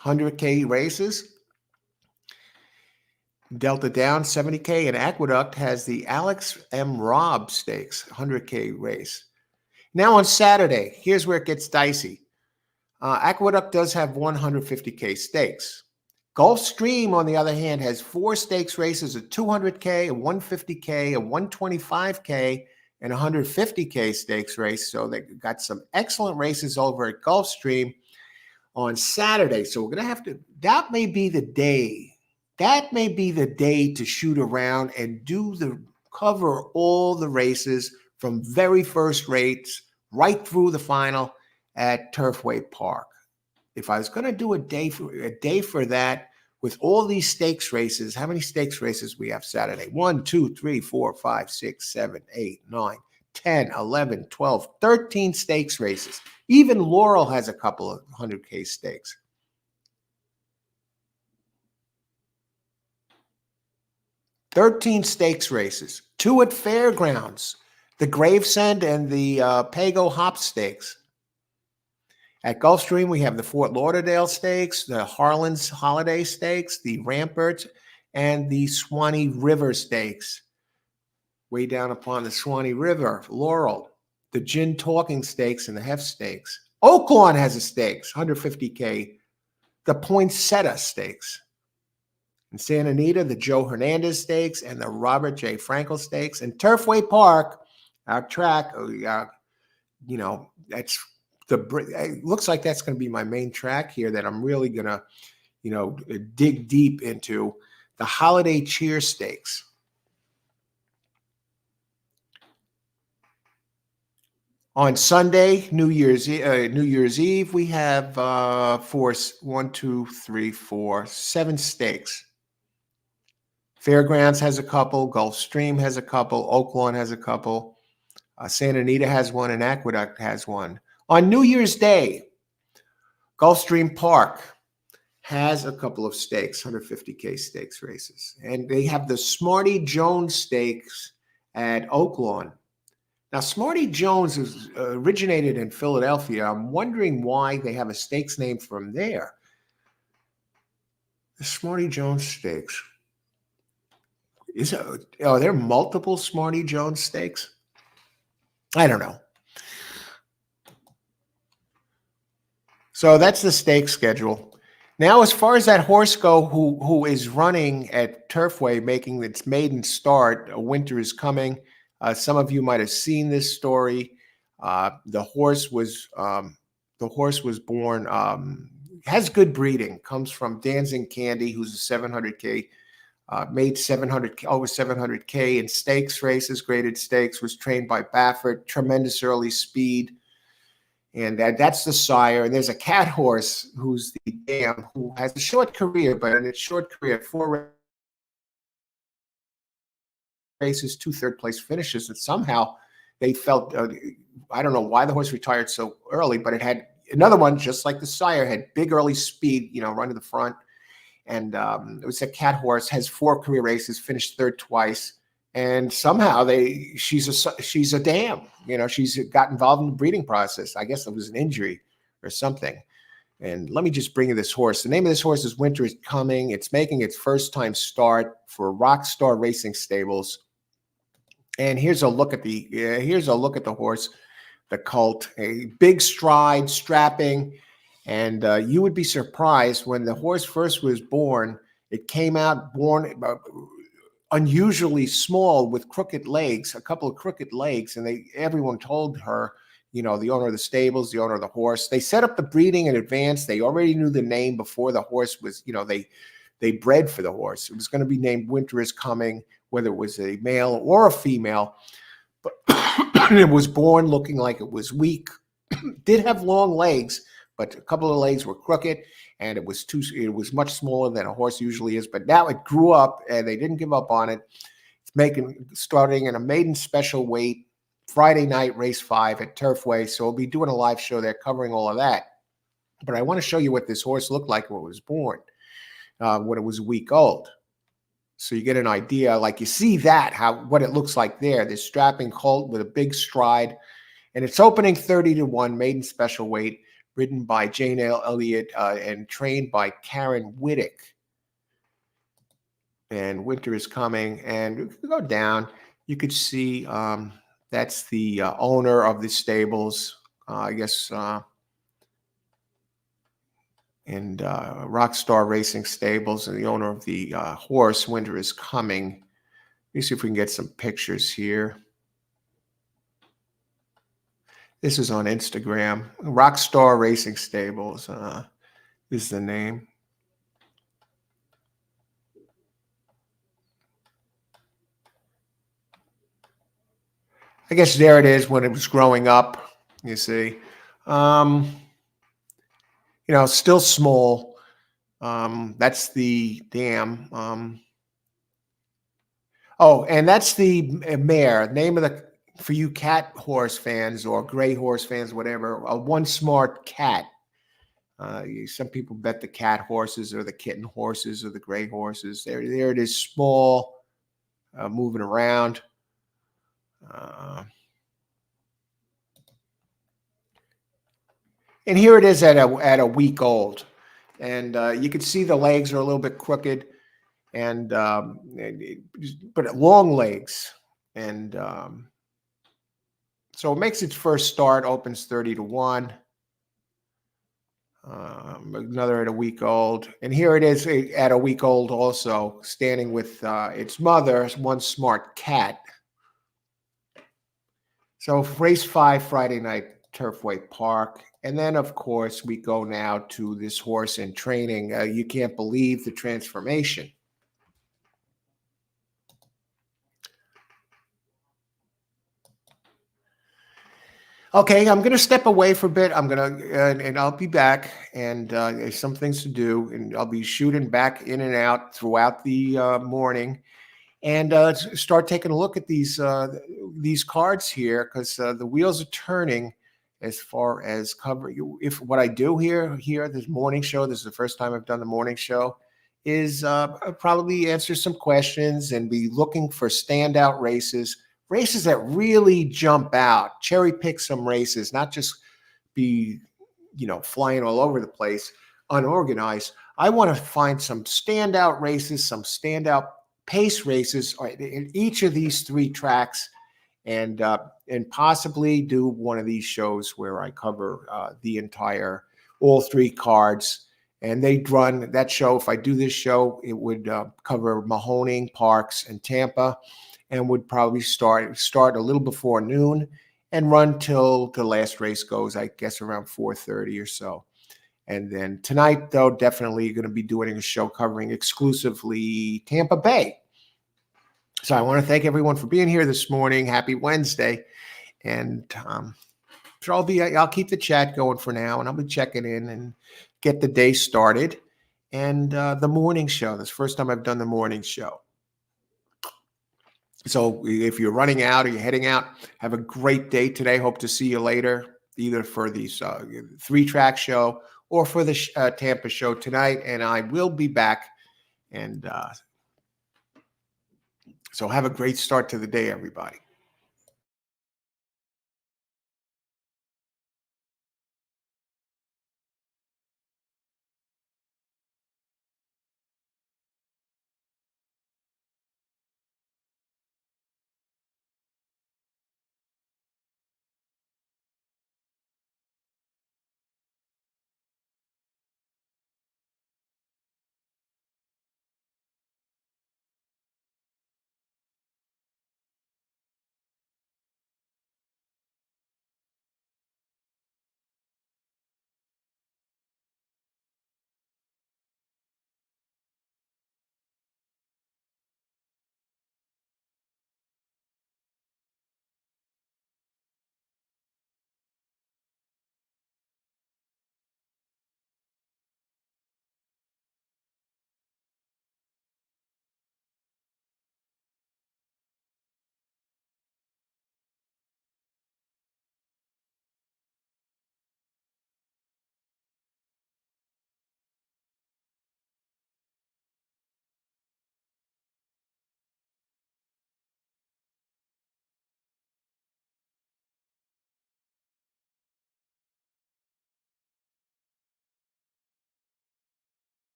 100K races. Delta Downs, 70K. And Aqueduct has the Alex M. Robb Stakes, 100K race. Now on Saturday, here's where it gets dicey. Aqueduct does have 150K stakes. Gulfstream, on the other hand, has 4 stakes races, a 200K, a 150K, a 125K, and 150K stakes race. So they got some excellent races over at Gulfstream on Saturday. So we're going to have to, that may be the day to shoot around and cover all the races from very first race right through the final at Turfway Park. If I was going to do a day for that with all these stakes races, how many stakes races we have Saturday? 1, 2, 3, 4, 5, 6, 7, 8, 9, 10, 11, 12, 13 stakes races. Even Laurel has a couple of 100K stakes. "13 stakes races, 2 at Fairgrounds, the Gravesend and the Pago Hop Stakes. At Gulfstream, we have the Fort Lauderdale Stakes, the Harlan's Holiday Stakes, the Rampart, and the Swanee River Stakes. Way down upon the Swanee River, Laurel, the Gin Talking Stakes, and the Hef Stakes. Oaklawn has a stakes, 150K, the Poinsettia Stakes. In Santa Anita, the Joe Hernandez Stakes and the Robert J. Frankel Stakes. And Turfway Park, our track, that's it looks like that's going to be my main track here that I'm really going to, dig deep into, the Holiday Cheer Stakes. On Sunday, New Year's Eve, we have 7 stakes. Fairgrounds has a couple, Gulfstream has a couple, Oaklawn has a couple, Santa Anita has one, and Aqueduct has one. On New Year's Day, Gulfstream Park has a couple of stakes, 150K stakes races. And they have the Smarty Jones Stakes at Oaklawn. Now, Smarty Jones is originated in Philadelphia. I'm wondering why they have a stakes name from there. The Smarty Jones Stakes. Are there multiple Smarty Jones Stakes? I don't know. So that's the stake schedule. Now, as far as that horse who is running at Turfway, making its maiden start, Winter is Coming. Some of you might have seen this story. The horse was born, has good breeding, comes from Dancing Candy, who's a 700K, made over 700K in stakes races, graded stakes, was trained by Baffert, tremendous early speed. And that's the sire. And there's a cat horse who's the dam, who has a short career, but in its short career, 4 races, 2 third-place finishes, and somehow they felt, I don't know why the horse retired so early, but it had another one, just like the sire, had big early speed, run to the front. And it was a cat horse, has 4 career races, finished third twice. And somehow she's a dam. She's got involved in the breeding process. I guess it was an injury or something. And let me just bring you this horse. The name of this horse is Winter is Coming. It's making its first time start for Rockstar Racing Stables. And here's a look at the horse, the colt. A big stride, strapping, and you would be surprised when the horse first was born. It came out born unusually small with crooked legs, a couple of crooked legs, and everyone told her, the owner of the stables, the owner of the horse, they set up the breeding in advance. They already knew the name before the horse was, they bred for the horse. It was going to be named Winter is Coming, whether it was a male or a female, but it was born looking like it was weak. Did have long legs, but a couple of legs were crooked, and it was much smaller than a horse usually is. But now it grew up, and they didn't give up on it. It's starting in a maiden special weight Friday night, race 5 at Turfway. So we'll be doing a live show there covering all of that. But I want to show you what this horse looked like when it was born, when it was a week old. So you get an idea, like you see what it looks like there, this strapping colt with a big stride. And it's opening 30-1, maiden special weight, ridden by Jane Elliott and trained by Karen Whittick. And Winter is Coming. And if you go down, you could see that's the owner of the stables, I guess, and Rockstar Racing Stables, and the owner of the horse, Winter is Coming. Let me see if we can get some pictures here. This is on Instagram. Rockstar Racing Stables is the name. I guess there it is when it was growing up, you see. Still small. That's the dam. And that's the mare. Name of for you cat horse fans or gray horse fans, whatever, One Smart Cat. Some people bet the cat horses or the kitten horses or the gray horses. There it is, small, moving around. And here it is at a week old, and you can see the legs are a little bit crooked, and but long legs, and so it makes its first start, opens 30-1. Another at a week old, and here it is at a week old also, standing with its mother, One Smart Cat. So race 5 Friday night, Turfway Park. And then, of course, we go now to this horse in training. You can't believe the transformation. Okay, I'm going to step away for a bit. And I'll be back, and there's some things to do, and I'll be shooting back in and out throughout the morning, and start taking a look at these cards here, because the wheels are turning as far as covering. If what I do here, this morning show, this is the first time I've done the morning show, is probably answer some questions and be looking for standout races that really jump out, cherry pick some races, not just be, flying all over the place, unorganized. I want to find some standout races, some standout pace races in each of these 3 tracks, and possibly do one of these shows where I cover all 3 cards. And they'd run that show. If I do this show, it would cover Mahoning, Parks, and Tampa, and would probably start a little before noon and run till the last race goes, I guess, around 4:30 or so. And then tonight, though, definitely going to be doing a show covering exclusively Tampa Bay. So I want to thank everyone for being here this morning. Happy Wednesday. And so I'll keep the chat going for now, and I'll be checking in and get the day started. And the morning show, this is the first time I've done the morning show. So if you're running out or you're heading out, have a great day today. Hope to see you later, either for these 3-track show or for the Tampa show tonight. And I will be back And so have a great start to the day, everybody.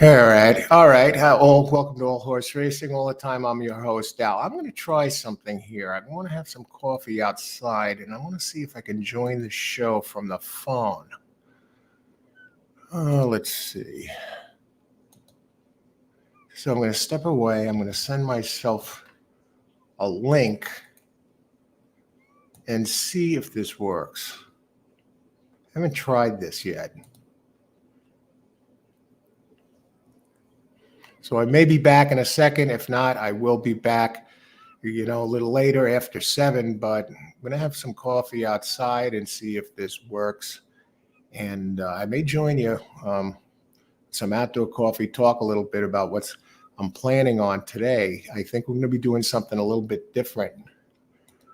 All right. Welcome to All Horse Racing. All the time, I'm your host, Al. I'm going to try something here. I want to have some coffee outside, and I want to see if I can join the show from the phone. Let's see. So I'm going to step away. I'm going to send myself a link and see if this works. I haven't tried this yet. So I may be back in a second. If not, I will be back, a little later after 7, but I'm going to have some coffee outside and see if this works. And I may join you, some outdoor coffee, talk a little bit about what's I'm planning on today. I think we're going to be doing something a little bit different.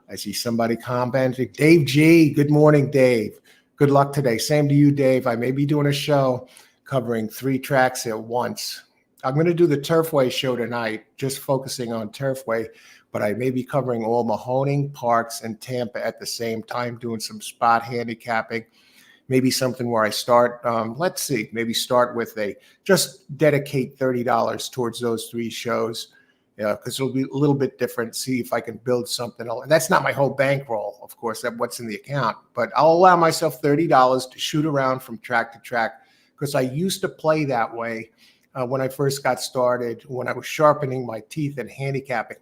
I see somebody commenting. Dave G, good morning, Dave. Good luck today. Same to you, Dave. I may be doing a show covering 3 tracks at once. I'm going to do the Turfway show tonight, just focusing on Turfway, but I may be covering all Mahoning, Parks, and Tampa at the same time, doing some spot handicapping. Maybe something where I start, let's see, maybe start with just dedicate $30 towards those 3 shows, because it'll be a little bit different. See if I can build something. And that's not my whole bankroll, of course, that's what's in the account, but I'll allow myself $30 to shoot around from track to track, because I used to play that way when I first got started, when I was sharpening my teeth and handicapping.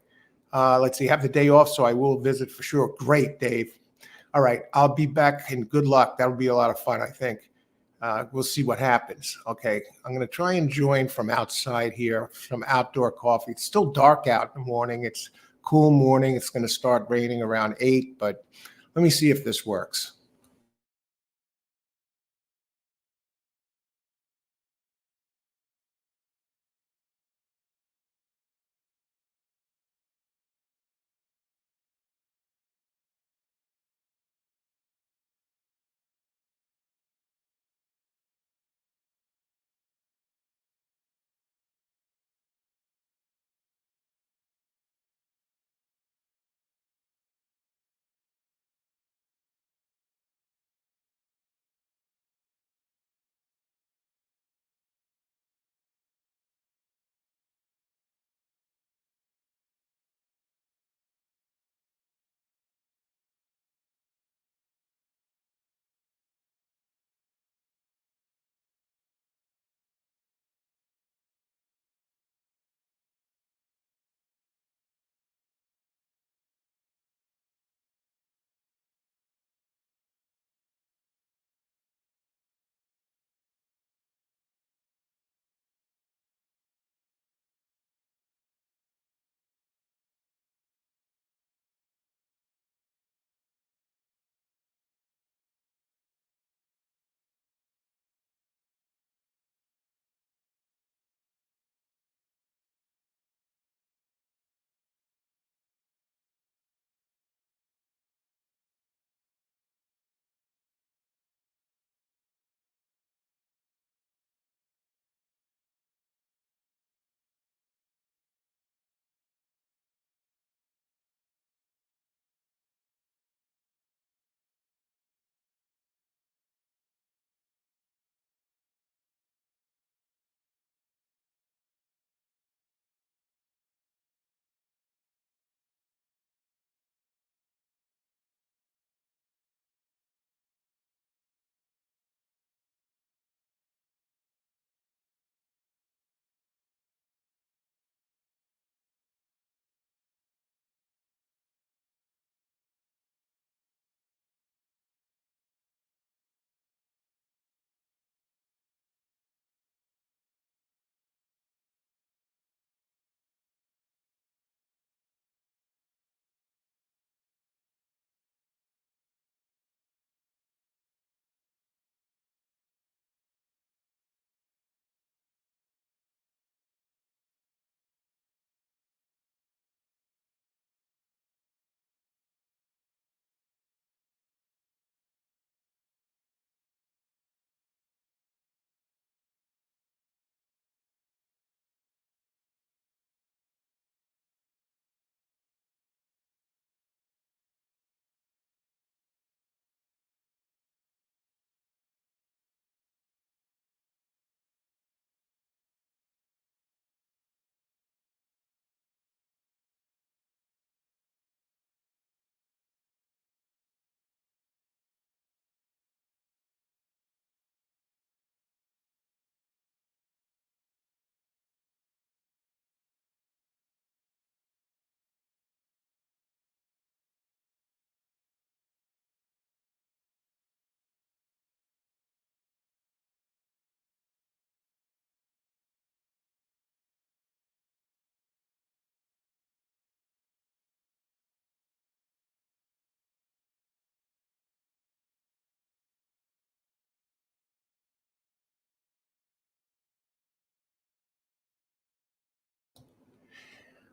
Let's see, have the day off, so I will visit for sure. Great, Dave. All right, I'll be back and good luck. That'll be a lot of fun, I think. We'll see what happens. Okay, I'm going to try and join from outside here, some outdoor coffee. It's still dark out in the morning. It's cool morning. It's going to start raining around 8, but let me see if this works.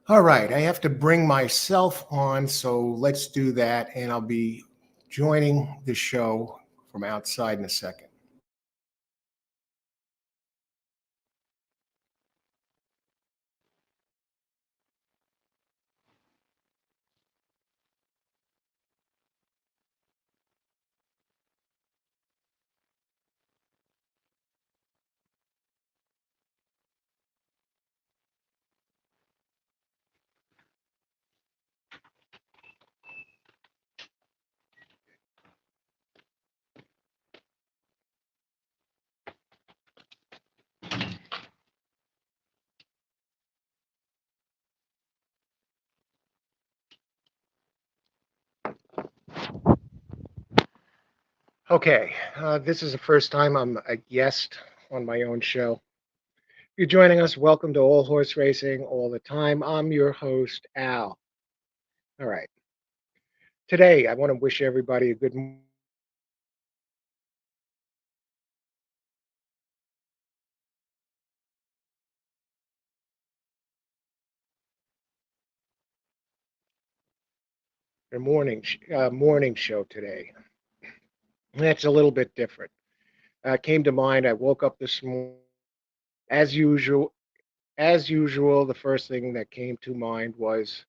All right, I have to bring myself on, so let's do that, and I'll be joining the show from outside in a second. Okay, this is the first time I'm a guest on my own show. If you're joining us, welcome to All Horse Racing All the Time. I'm your host, Al. All right, today I want to wish everybody a morning show today. That's a little bit different. Came to mind. I woke up this morning as usual. As usual, the first thing that came to mind was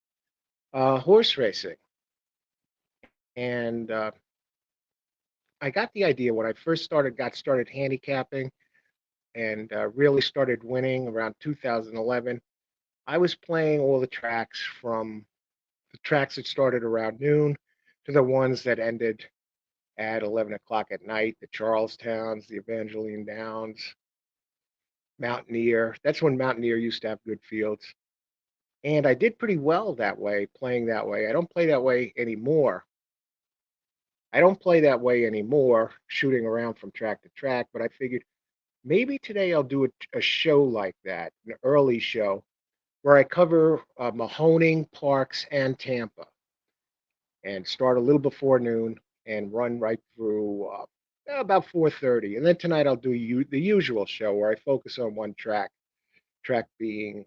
horse racing, and I got the idea when I first got started handicapping, and really started winning around 2011. I was playing all the tracks from the tracks that started around noon to the ones that ended at 11 o'clock at night, the Charlestowns, the Evangeline Downs, Mountaineer. That's when Mountaineer used to have good fields. And I did pretty well that way, playing that way. I don't play that way anymore. I don't play that way anymore, shooting around from track to track, but I figured maybe today I'll do a show like that, an early show where I cover Mahoning, Parks, and Tampa, and start a little before noon and run right through about 4:30. And then tonight I'll do the usual show where I focus on one track being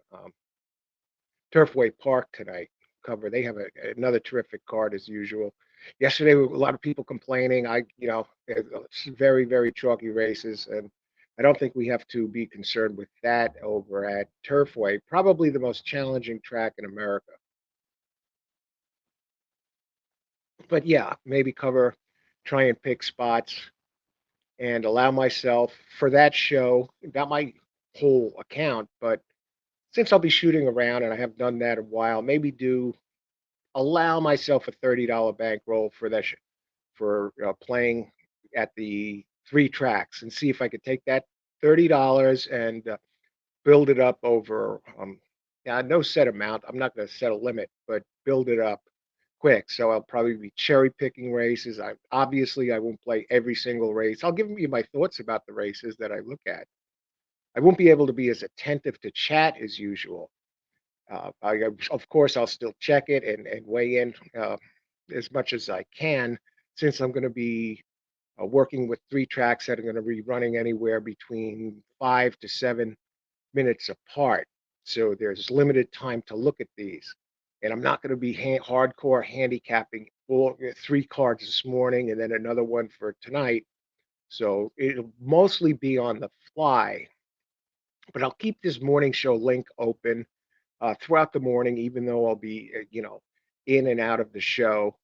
Turfway Park tonight. Cover. They have another terrific card as usual. Yesterday, a lot of people complaining. It's very chalky races, and I don't think we have to be concerned with that over at Turfway, probably the most challenging track in America. But yeah, maybe try and pick spots and allow myself for that show, not my whole account, but since I'll be shooting around and I have done that a while, maybe do allow myself a $30 bankroll for for playing at the three tracks and see if I could take that $30 and build it up over yeah, no set amount. I'm not going to set a limit, but build it up quick. So I'll probably be cherry picking races. I won't play every single race. I'll give you my thoughts about the races that I look at. I won't be able to be as attentive to chat as usual. Of course, I'll still check it and weigh in as much as I can, since I'm going to be working with three tracks that are going to be running anywhere between 5 to 7 minutes apart. So there's limited time to look at these. And I'm not going to be hardcore handicapping three cards this morning and then another one for tonight. So it'll mostly be on the fly. But I'll keep this morning show link open throughout the morning, even though I'll be, in and out of the show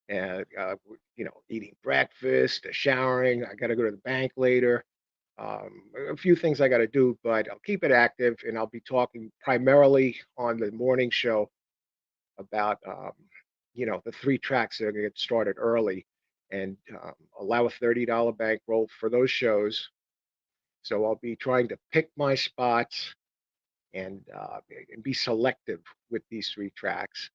and, eating breakfast, showering. I got to go to the bank later. A few things I got to do, but I'll keep it active and I'll be talking primarily on the morning show about, the three tracks that are going to get started early and allow a $30 bankroll for those shows. So I'll be trying to pick my spots and be selective with these three tracks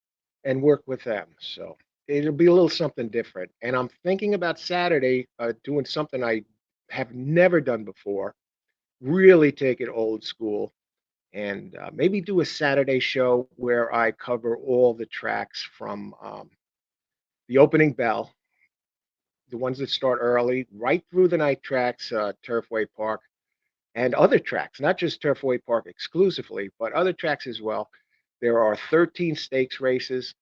and work with them. So it'll be a little something different. And I'm thinking about Saturday doing something I have never done before, really take it old school, and maybe do a Saturday show where I cover all the tracks from the opening bell, the ones that start early, right through the night tracks, Turfway Park, and other tracks, not just Turfway Park exclusively, but other tracks as well. There are 13 stakes races.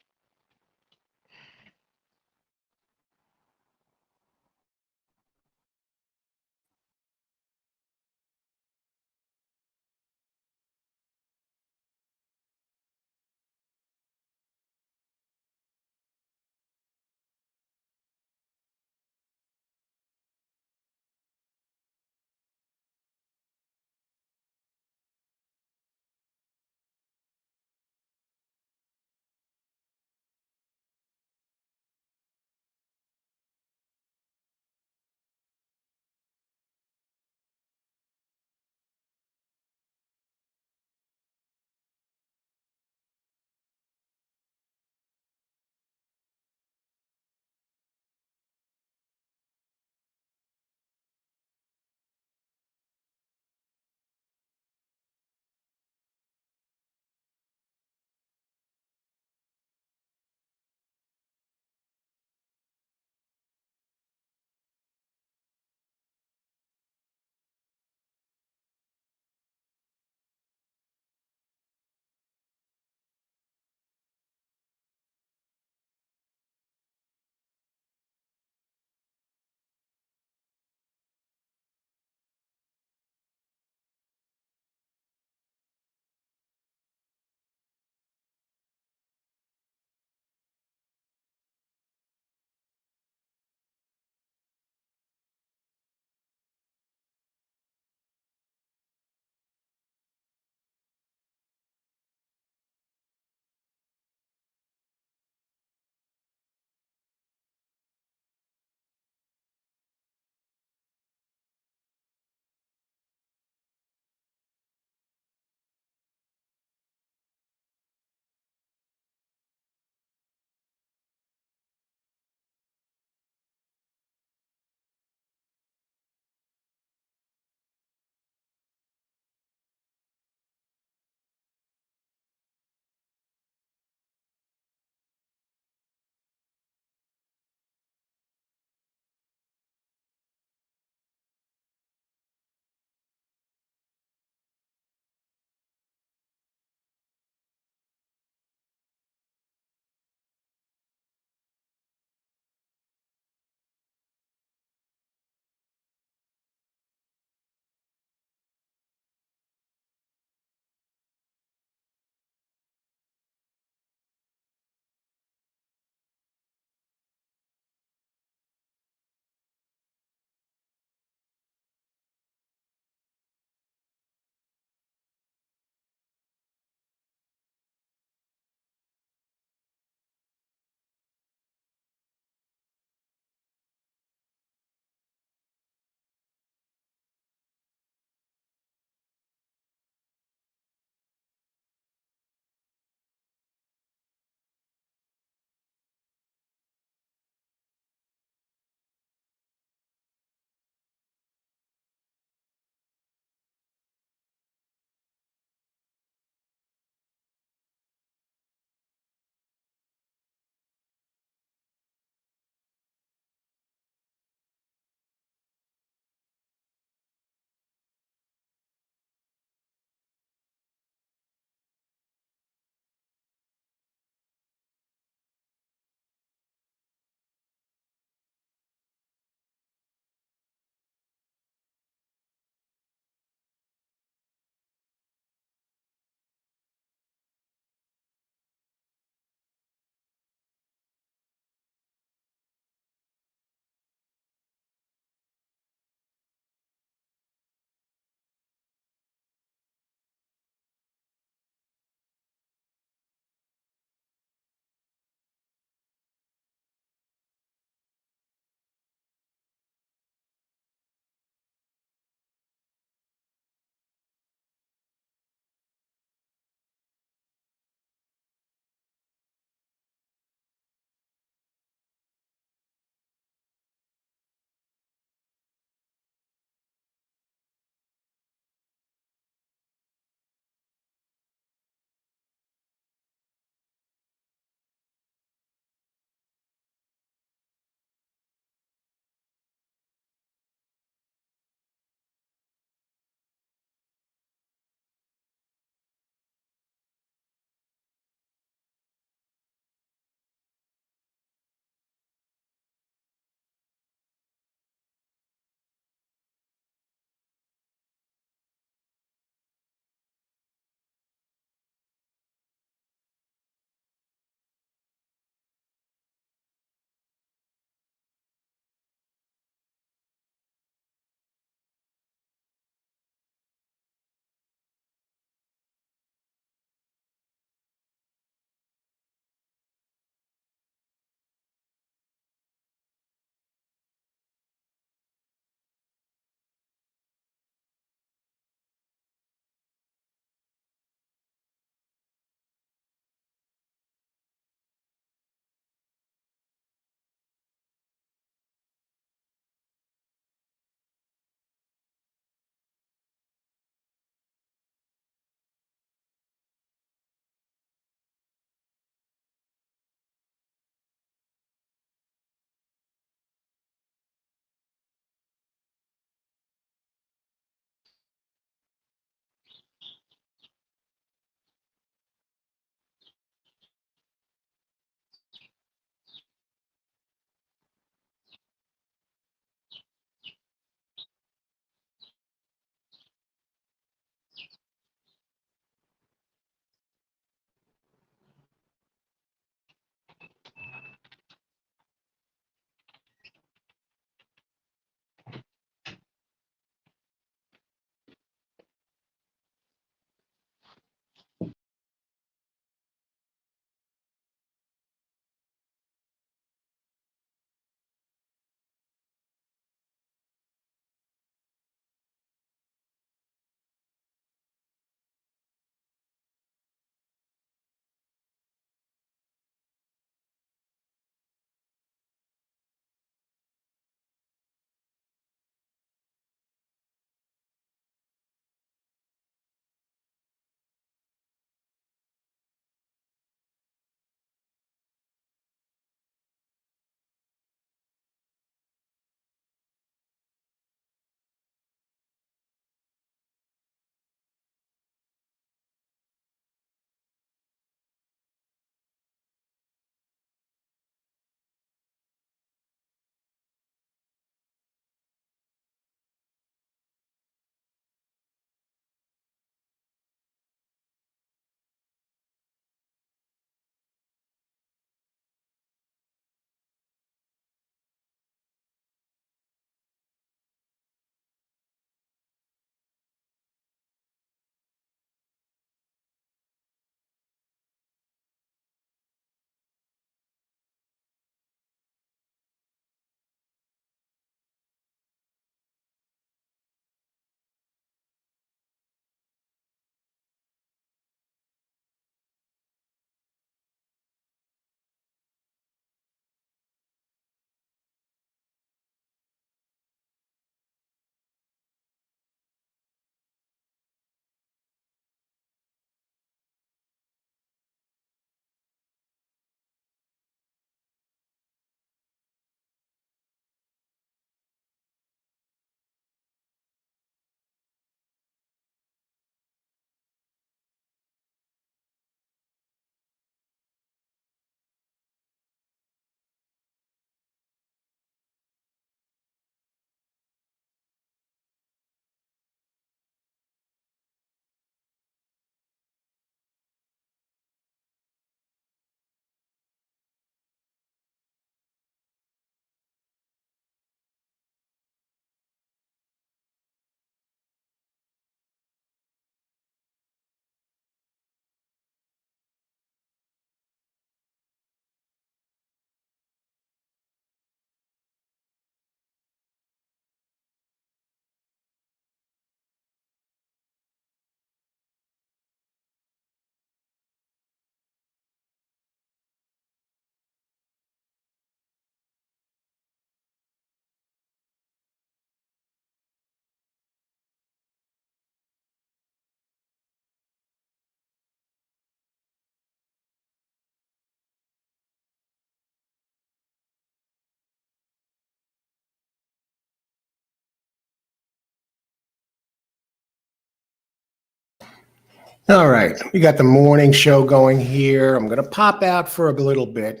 All right, we got the morning show going here. I'm going to pop out for a little bit,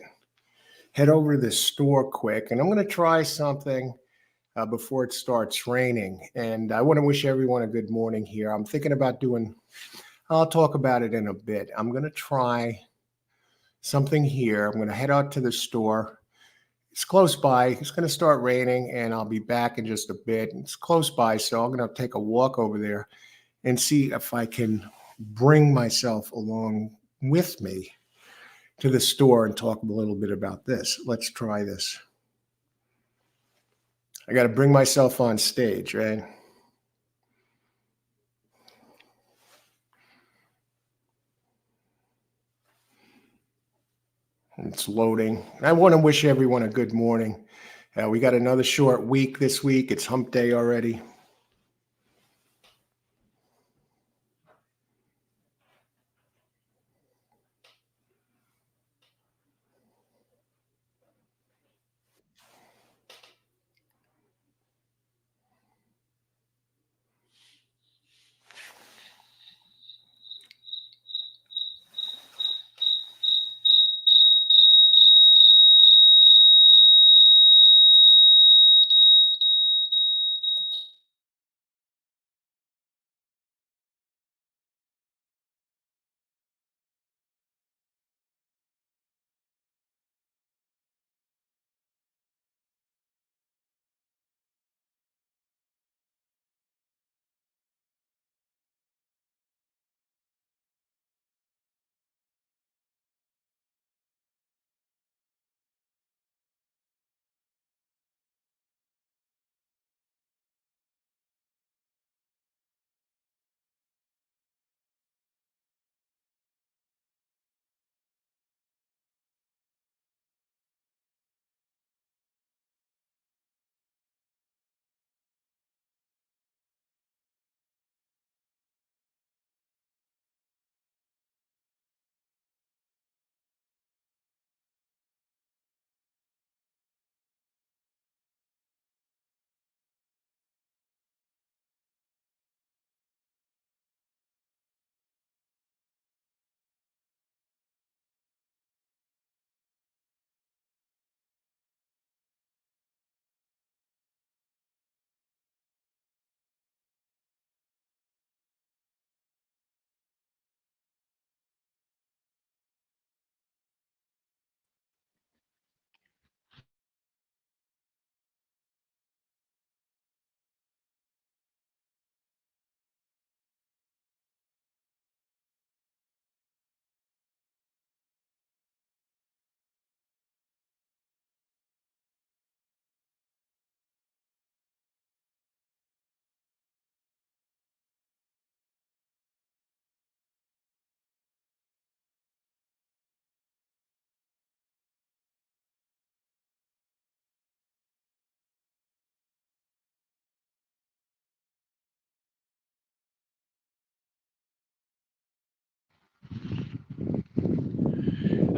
head over to the store quick, and I'm going to try something before it starts raining. And I want to wish everyone a good morning here. I'm thinking about I'll talk about it in a bit. I'm going to try something here. I'm going to head out to the store. It's close by. It's going to start raining, and I'll be back in just a bit. It's close by, so I'm going to take a walk over there and see if I can bring myself along with me to the store and talk a little bit about this. Let's try this. I got to bring myself on stage, right? It's loading. I want to wish everyone a good morning. We got another short week this week. It's hump day already.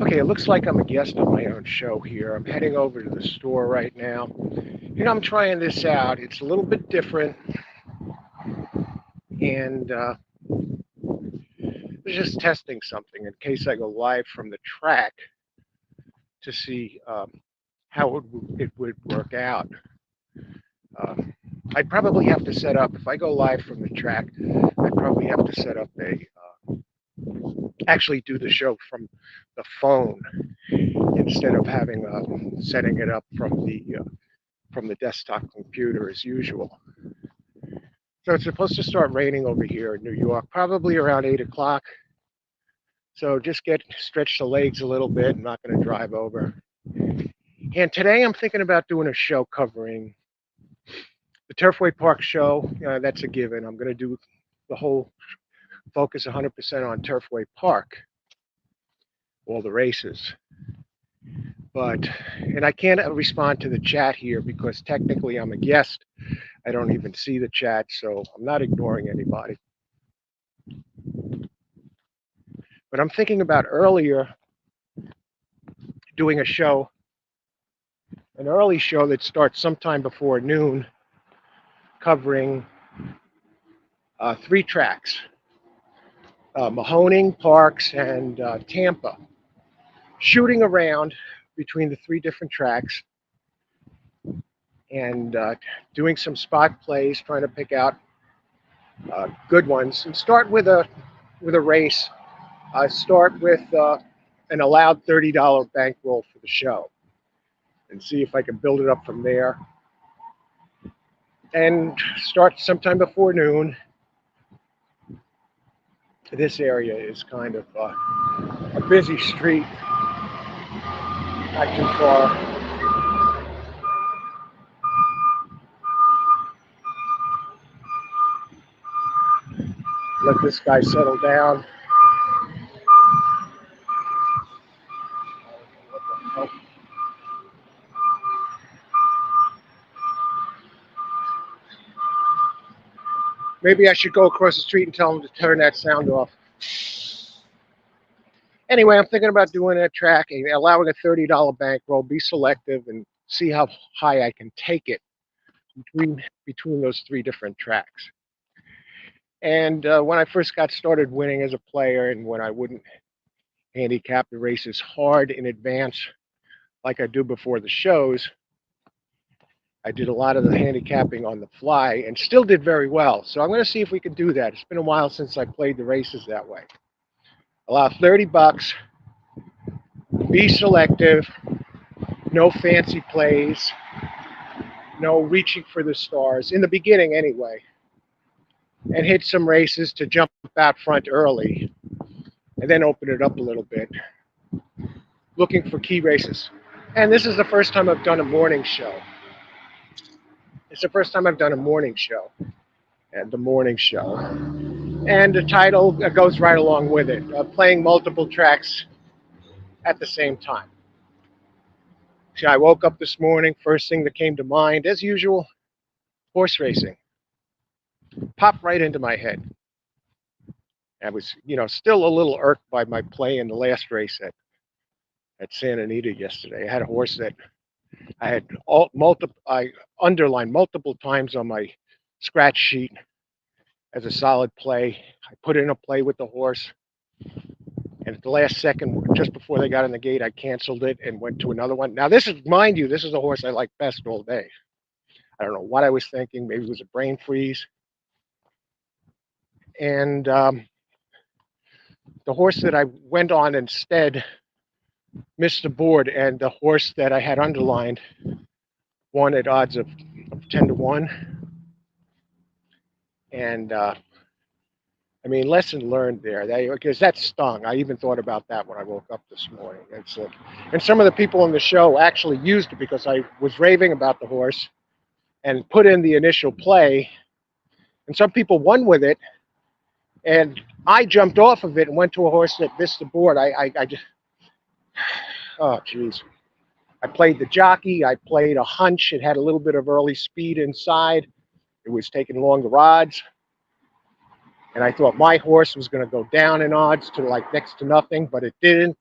Okay, it looks like I'm a guest on my own show here. I'm heading over to the store right now. I'm trying this out. It's a little bit different, and I was just testing something in case I go live from the track to see how it would work out. I'd probably have to set up, if I go live from the track, I'd probably have to set up actually do the show from the phone instead of setting it up from the desktop computer as usual. So it's supposed to start raining over here in New York, probably around 8 o'clock. So just stretch the legs a little bit. I'm not going to drive over. And today I'm thinking about doing a show covering the Turfway Park show. That's a given. I'm going to do the whole focus 100% on Turfway Park, all the races. And I can't respond to the chat here because technically I'm a guest. I don't even see the chat, so I'm not ignoring anybody. But I'm thinking about earlier doing an early show that starts sometime before noon, covering 3 tracks. Mahoning, Parks, and Tampa, shooting around between the three different tracks and doing some spot plays, trying to pick out good ones, and start with a race. I start with an allowed $30 bankroll for the show, and see if I can build it up from there. And start sometime before noon. This area is kind of a busy street, not too far. Let this guy settle down. Maybe I should go across the street and tell him to turn that sound off. Anyway, I'm thinking about doing a track, allowing a $30 bankroll, be selective, and see how high I can take it between those three different tracks. And when I first got started winning as a player, and when I wouldn't handicap the races hard in advance like I do before the shows, I did a lot of the handicapping on the fly and still did very well. So I'm going to see if we can do that. It's been a while since I played the races that way. Allow $30, be selective, no fancy plays, no reaching for the stars, in the beginning anyway, and hit some races to jump out front early and then open it up a little bit, looking for key races. And this is the first time I've done a morning show. It's the first time I've done a morning show, and the morning show. And the title goes right along with it, playing multiple tracks at the same time. See, I woke up this morning, first thing that came to mind, as usual, horse racing. Popped right into my head. I was, still a little irked by my play in the last race at Santa Anita yesterday. I had a horse that I had I underlined multiple times on my scratch sheet as a solid play. I put in a play with the horse, and at the last second, just before they got in the gate, I canceled it and went to another one. Now, this is, mind you, this is a horse I like best all day. I don't know what I was thinking. Maybe it was a brain freeze. And the horse that I went on instead missed the board, and the horse that I had underlined won at odds of 10 to 1. And lesson learned there, because that stung. I even thought about that when I woke up this morning. And some of the people on the show actually used it, because I was raving about the horse and put in the initial play. And some people won with it, and I jumped off of it and went to a horse that missed the board. I just, oh, geez. I played the jockey. I played a hunch. It had a little bit of early speed inside. It was taking longer odds. And I thought my horse was going to go down in odds to like next to nothing, but it didn't.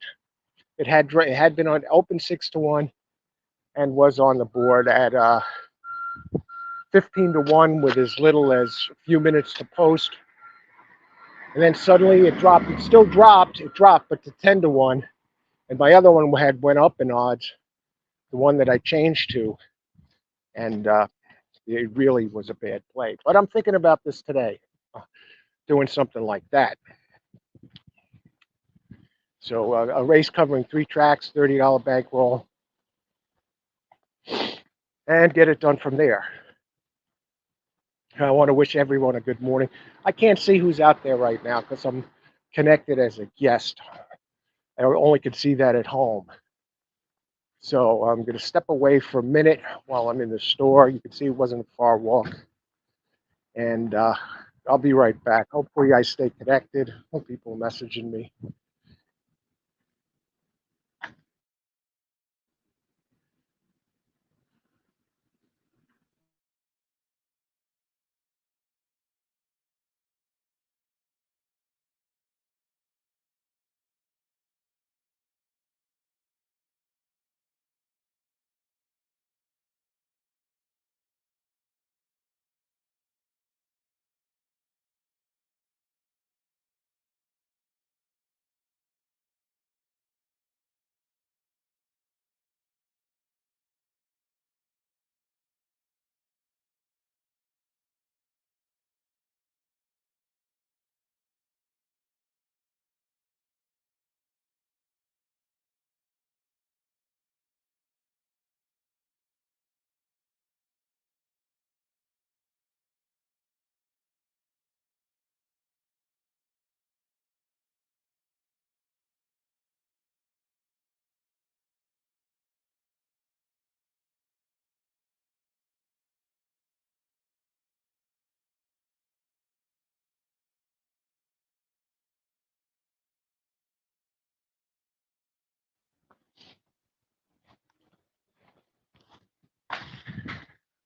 It had been on open 6 to 1 and was on the board at 15 to 1 with as little as a few minutes to post. And then suddenly it dropped. It still dropped. It dropped, but to 10 to 1. And my other one went up in odds, the one that I changed to. And it really was a bad play. But I'm thinking about this today, doing something like that. So a race covering 3 tracks, $30 bankroll, and get it done from there. I want to wish everyone a good morning. I can't see who's out there right now because I'm connected as a guest. I only could see that at home. So I'm going to step away for a minute while I'm in the store. You can see it wasn't a far walk. And I'll be right back. Hopefully I stay connected. Hope people are messaging me.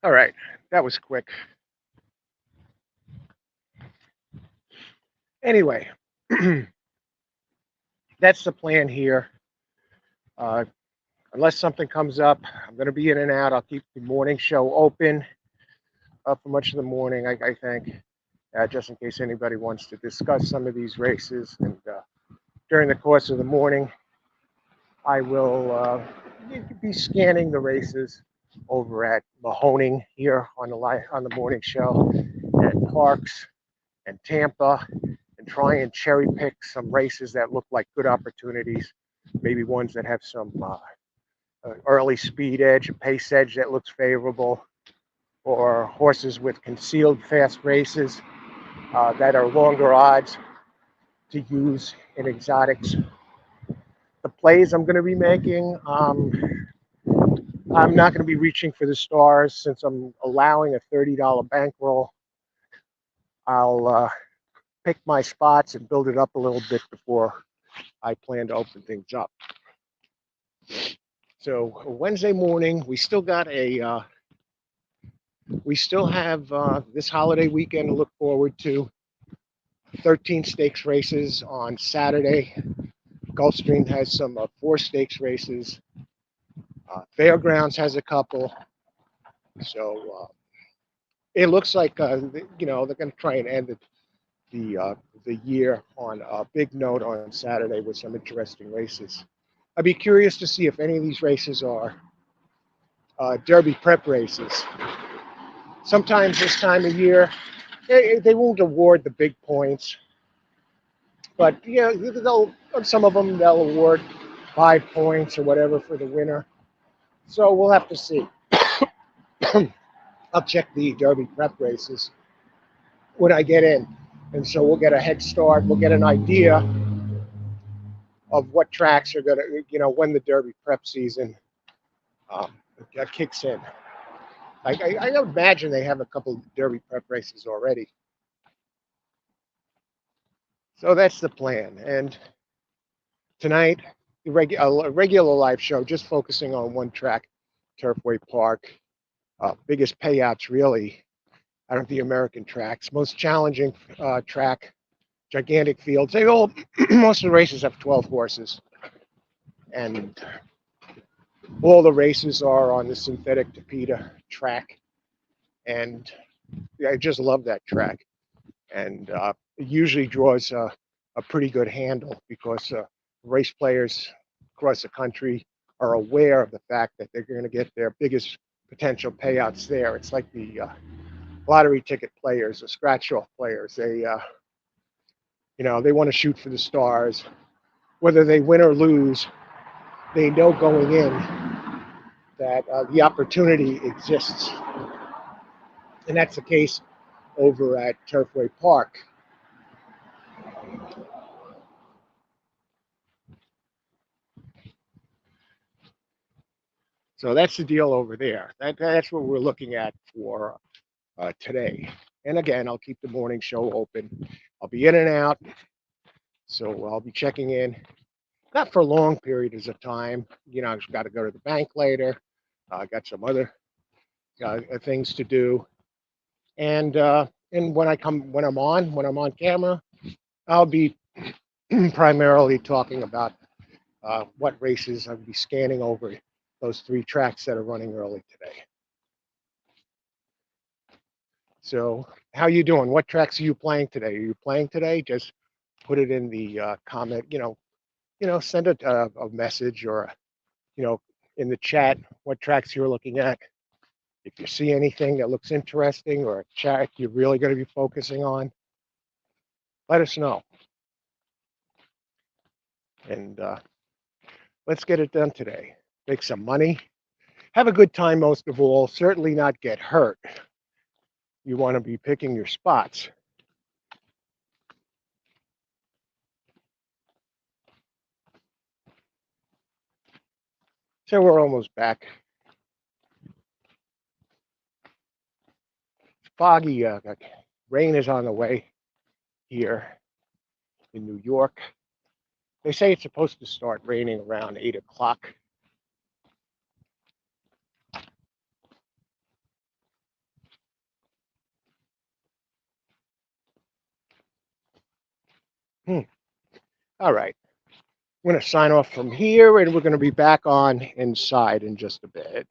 All right, that was quick. Anyway, that's the plan here. Uh, unless something comes up, I'm going to be in and out. I'll keep the morning show open for much of the morning, I think, just in case anybody wants to discuss some of these races. And during the course of the morning, I will be scanning the races over at Mahoning here on the morning show, at Parks and Tampa, and try and cherry pick some races that look like good opportunities, maybe ones that have some early speed edge, a pace edge that looks favorable, or horses with concealed fast races that are longer odds to use in exotics. The plays I'm going to be making, I'm not going to be reaching for the stars since I'm allowing a $30 bankroll. I'll pick my spots and build it up a little bit before I plan to open things up. So Wednesday morning, we still got we still have this holiday weekend to look forward to. 13 stakes races on Saturday. Gulfstream has some 4 stakes races. Fairgrounds has a couple. So it looks like you know, they're going to try and end the year on a big note on Saturday with some interesting races. I'd be curious to see if any of these races are Derby prep races. Sometimes this time of year, they won't award the big points, but yeah, they'll, on some of them they'll award 5 points or whatever for the winner. So we'll have to see. I'll check the Derby prep races when I get in, and so we'll get a head start. We'll get an idea of what tracks are going to, you know, when the Derby prep season kicks in. I imagine they have a couple Derby prep races already. So that's the plan. And tonight, a regular live show, just focusing on one track, Turfway Park. Biggest payouts, really, out of the American tracks. Most challenging track, gigantic fields. They all, most of the races have 12 horses. And all the races are on the synthetic Tapeta track. And I just love that track. And it usually draws a pretty good handle because race players across the country are aware of the fact that they're going to get their biggest potential payouts there. It's like the lottery ticket players, the scratch-off players. They, you know, they want to shoot for the stars. Whether they win or lose, they know going in that the opportunity exists. And that's the case over at Turfway Park. So that's the deal over there. That's what we're looking at for today. And again, I'll keep the morning show open. I'll be in and out. So I'll be checking in, not for long periods of time. You know, I've got to go to the bank later. I got some other things to do. And when I'm on camera, I'll be primarily talking about what races I'll be scanning over those 3 tracks that are running early today. So how you doing? What tracks are you playing today? Are you playing today? Just put it in the comment, you know, send a message or, you know, in the chat what tracks you're looking at. If you see anything that looks interesting or a track you're really going to be focusing on, let us know. And let's get it done today. Make some money. Have a good time most of all. Certainly not get hurt. You want to be picking your spots. So we're almost back. Foggy. Rain is on the way here in New York. They say it's supposed to start raining around 8 o'clock. All right. I'm going to sign off from here and we're going to be back on inside in just a bit.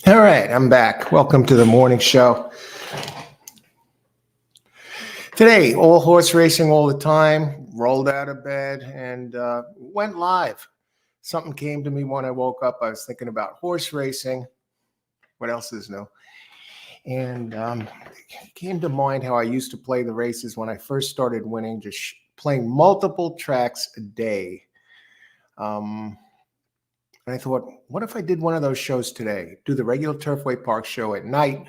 All right, I'm back. Welcome to the morning show. Today, all horse racing all the time, rolled out of bed and went live. Something came to me when I woke up. I was thinking about horse racing. What else is new? And it came to mind how I used to play the races when I first started winning, just playing multiple tracks a day. And I thought, what if I did one of those shows today? Do the regular Turfway Park show at night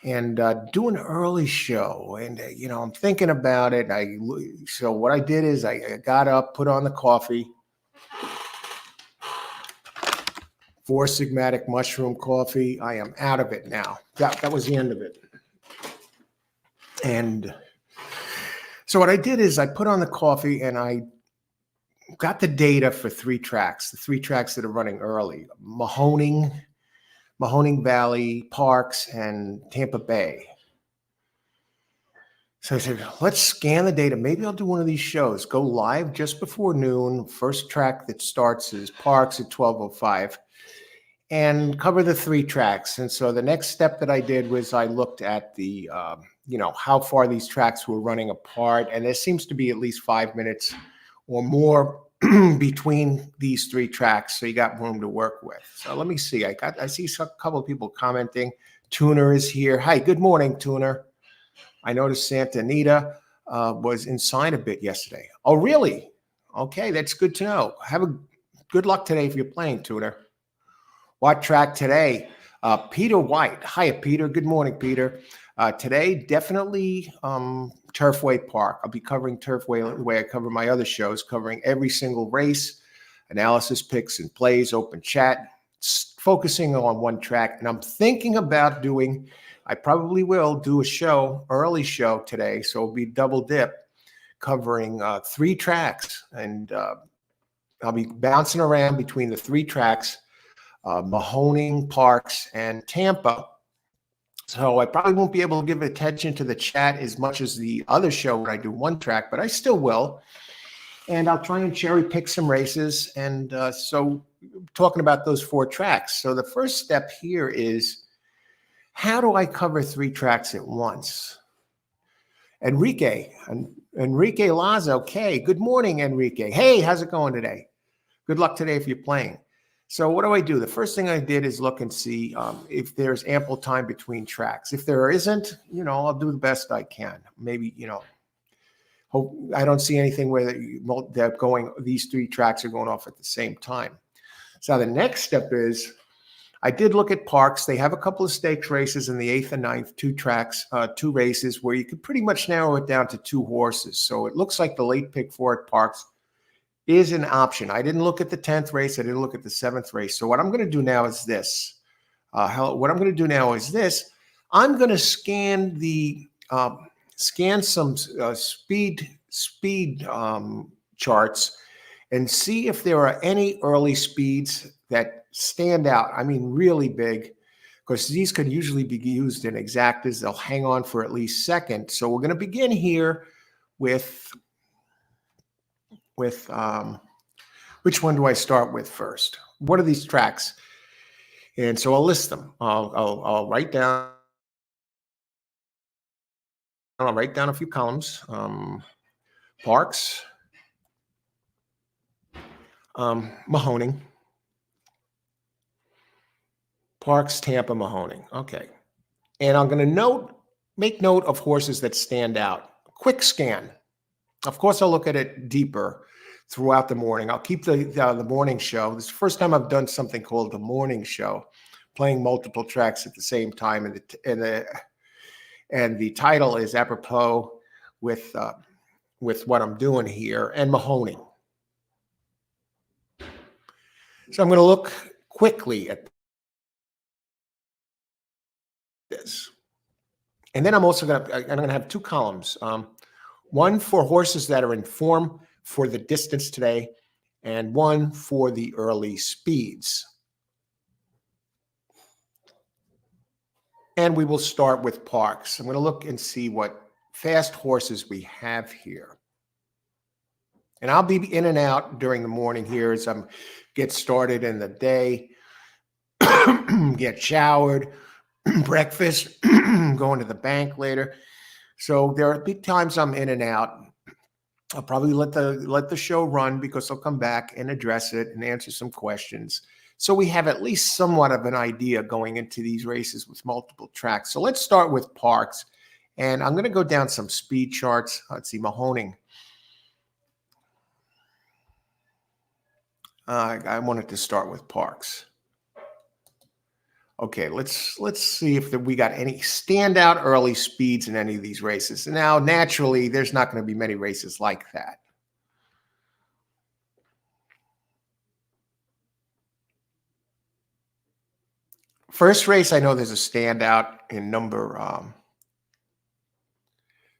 and do an early show. And, I'm thinking about it. So what I did is I got up, put on the coffee, Four Sigmatic mushroom coffee. I am out of it now. That was the end of it. And so what I did is I put on the coffee and I got the data for three tracks, the three tracks that are running early: Mahoning Valley, Parks, and Tampa Bay. So I said, let's scan the data. Maybe I'll do one of these shows, go live just before noon. First track that starts is Parks at 12:05 and cover the three tracks. And so the next step that I did was I looked at the, how far these tracks were running apart. And there seems to be at least 5 minutes or more between these three tracks. So you got room to work with. So let me see. I see a couple of people commenting. Tuner is here. Hi, good morning, Tuner. I noticed Santa Anita was inside a bit yesterday. Oh, really? Okay, that's good to know. Good luck today if you're playing, Tuner. What track today? Peter White. Hi, Peter. Good morning, Peter. Today, definitely Turfway Park. I'll be covering Turfway the way I cover my other shows, covering every single race, analysis, picks, and plays, open chat, focusing on one track. And I'm thinking about I probably will do early show today, so it'll be double dip, covering three tracks. And I'll be bouncing around between the three tracks, Mahoning, Parks, and Tampa. So I probably won't be able to give attention to the chat as much as the other show when I do one track, but I still will. And I'll try and cherry pick some races. And so talking about those four tracks. So the first step here is, how do I cover three tracks at once? Enrique Laza. Okay. Good morning, Enrique. Hey, how's it going today? Good luck today if you're playing. So what do I do? The first thing I did is look and see if there's ample time between tracks. If there isn't, I'll do the best I can. Maybe, hope I don't see anything where these three tracks are going off at the same time. So the next step is, I did look at Parks. They have a couple of stakes races in the 8th and 9th, two races where you could pretty much narrow it down to two horses. So it looks like the late pick for at Parks is an option. I didn't look at the 10th race. I didn't look at the 7th race. So what I'm going to do now is this. I'm going to scan some speed charts and see if there are any early speeds that stand out. I mean, really big, because these could usually be used in exactas. They'll hang on for at least second. So we're going to begin here with which one do I start with first? What are these tracks? And so I'll list them. I'll write down. I'll write down a few columns. Parks, Mahoning, Parks, Tampa, Mahoning. Okay. And I'm going to make note of horses that stand out. Quick scan. Of course, I'll look at it deeper throughout the morning. I'll keep the morning show. This is the first time I've done something called the morning show, playing multiple tracks at the same time. And the title is apropos with what I'm doing here, and Mahoning. So I'm going to look quickly at this. And then I'm going to have two columns. One for horses that are in form for the distance today, and one for the early speeds. And we will start with Parks. I'm going to look and see what fast horses we have here. And I'll be in and out during the morning here as I get started in the day. get showered, breakfast, going to the bank later. So there are big times I'm in and out. I'll probably let the show run because I'll come back and address it and answer some questions. So we have at least somewhat of an idea going into these races with multiple tracks. So let's start with Parx. And I'm going to go down some speed charts. Let's see, Mahoning. I wanted to start with Parx. Okay, let's see if we got any standout early speeds in any of these races. Now, naturally, there's not going to be many races like that. First race, I know there's a standout in number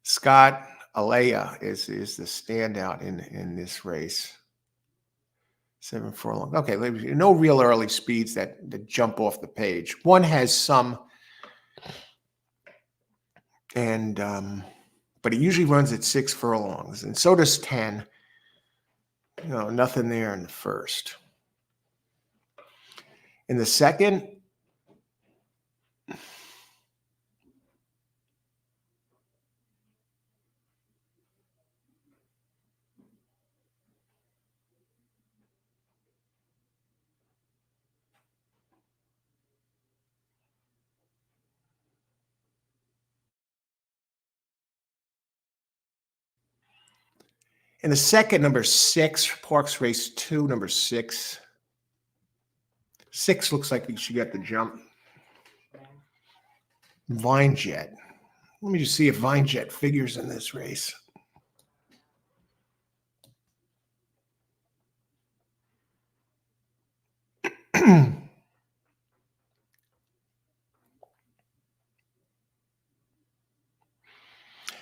Scott Alea is the standout in this race. 7 furlong. Okay, no real early speeds that jump off the page. One has some, and but he usually runs at 6 furlongs, and so does 10. You know, nothing there in the first. In the second, number 6, Parx race 2, number 6. 6 looks like he should get the jump. Vinejet. Let me just see if Vinejet figures in this race.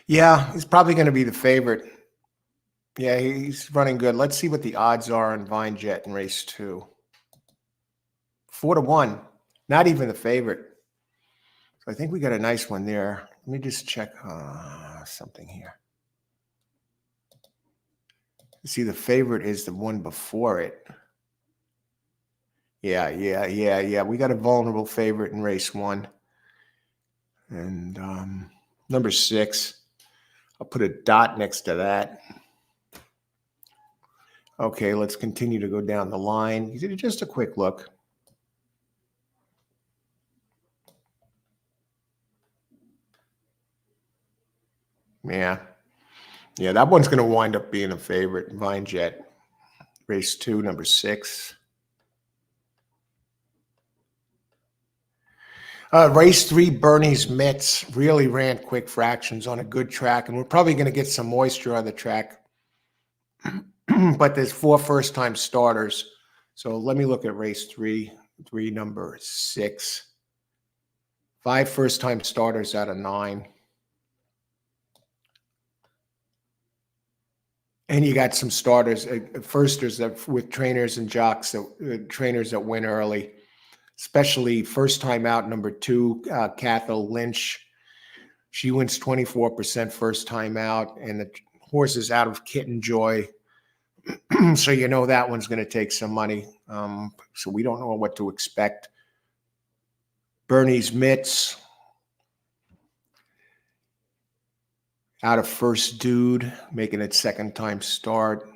Yeah, he's probably going to be the favorite. Yeah, he's running good. Let's see what the odds are on Vinejet in race 2. 4-1. Not even the favorite. So I think we got a nice one there. Let me just check something here. See, the favorite is the one before it. Yeah. We got a vulnerable favorite in race 1. And number 6. I'll put a dot next to that. Okay, let's continue to go down the line. Just a quick look. Yeah, that one's going to wind up being a favorite. Vinejet, race 2, number 6. Race 3, Bernie's Mitts really ran quick fractions on a good track, and we're probably going to get some moisture on the track. But there's 4 first-time starters. So let me look at race 3, number 6. 5 first-time starters out of 9. And you got some starters, firsters with trainers and jocks, trainers that win early, especially first time out, number 2, Cathal Lynch. She wins 24% first time out, and the horse is out of Kitten Joy. So you know that one's going to take some money. So we don't know what to expect. Bernie's Mitts out of First Dude, making it second time start.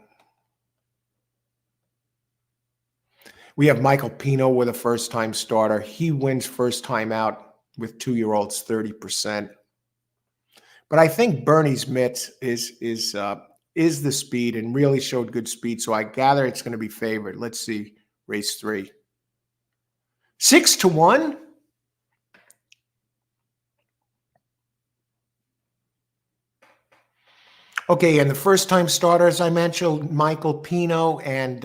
We have Michael Pino with a first time starter. He wins first time out with 2-year-olds 30%. But I think Bernie's Mitts is the speed and really showed good speed. So I gather it's going to be favored. Let's see, race 3. 6-1. Okay, and the first-time starters I mentioned, Michael Pino and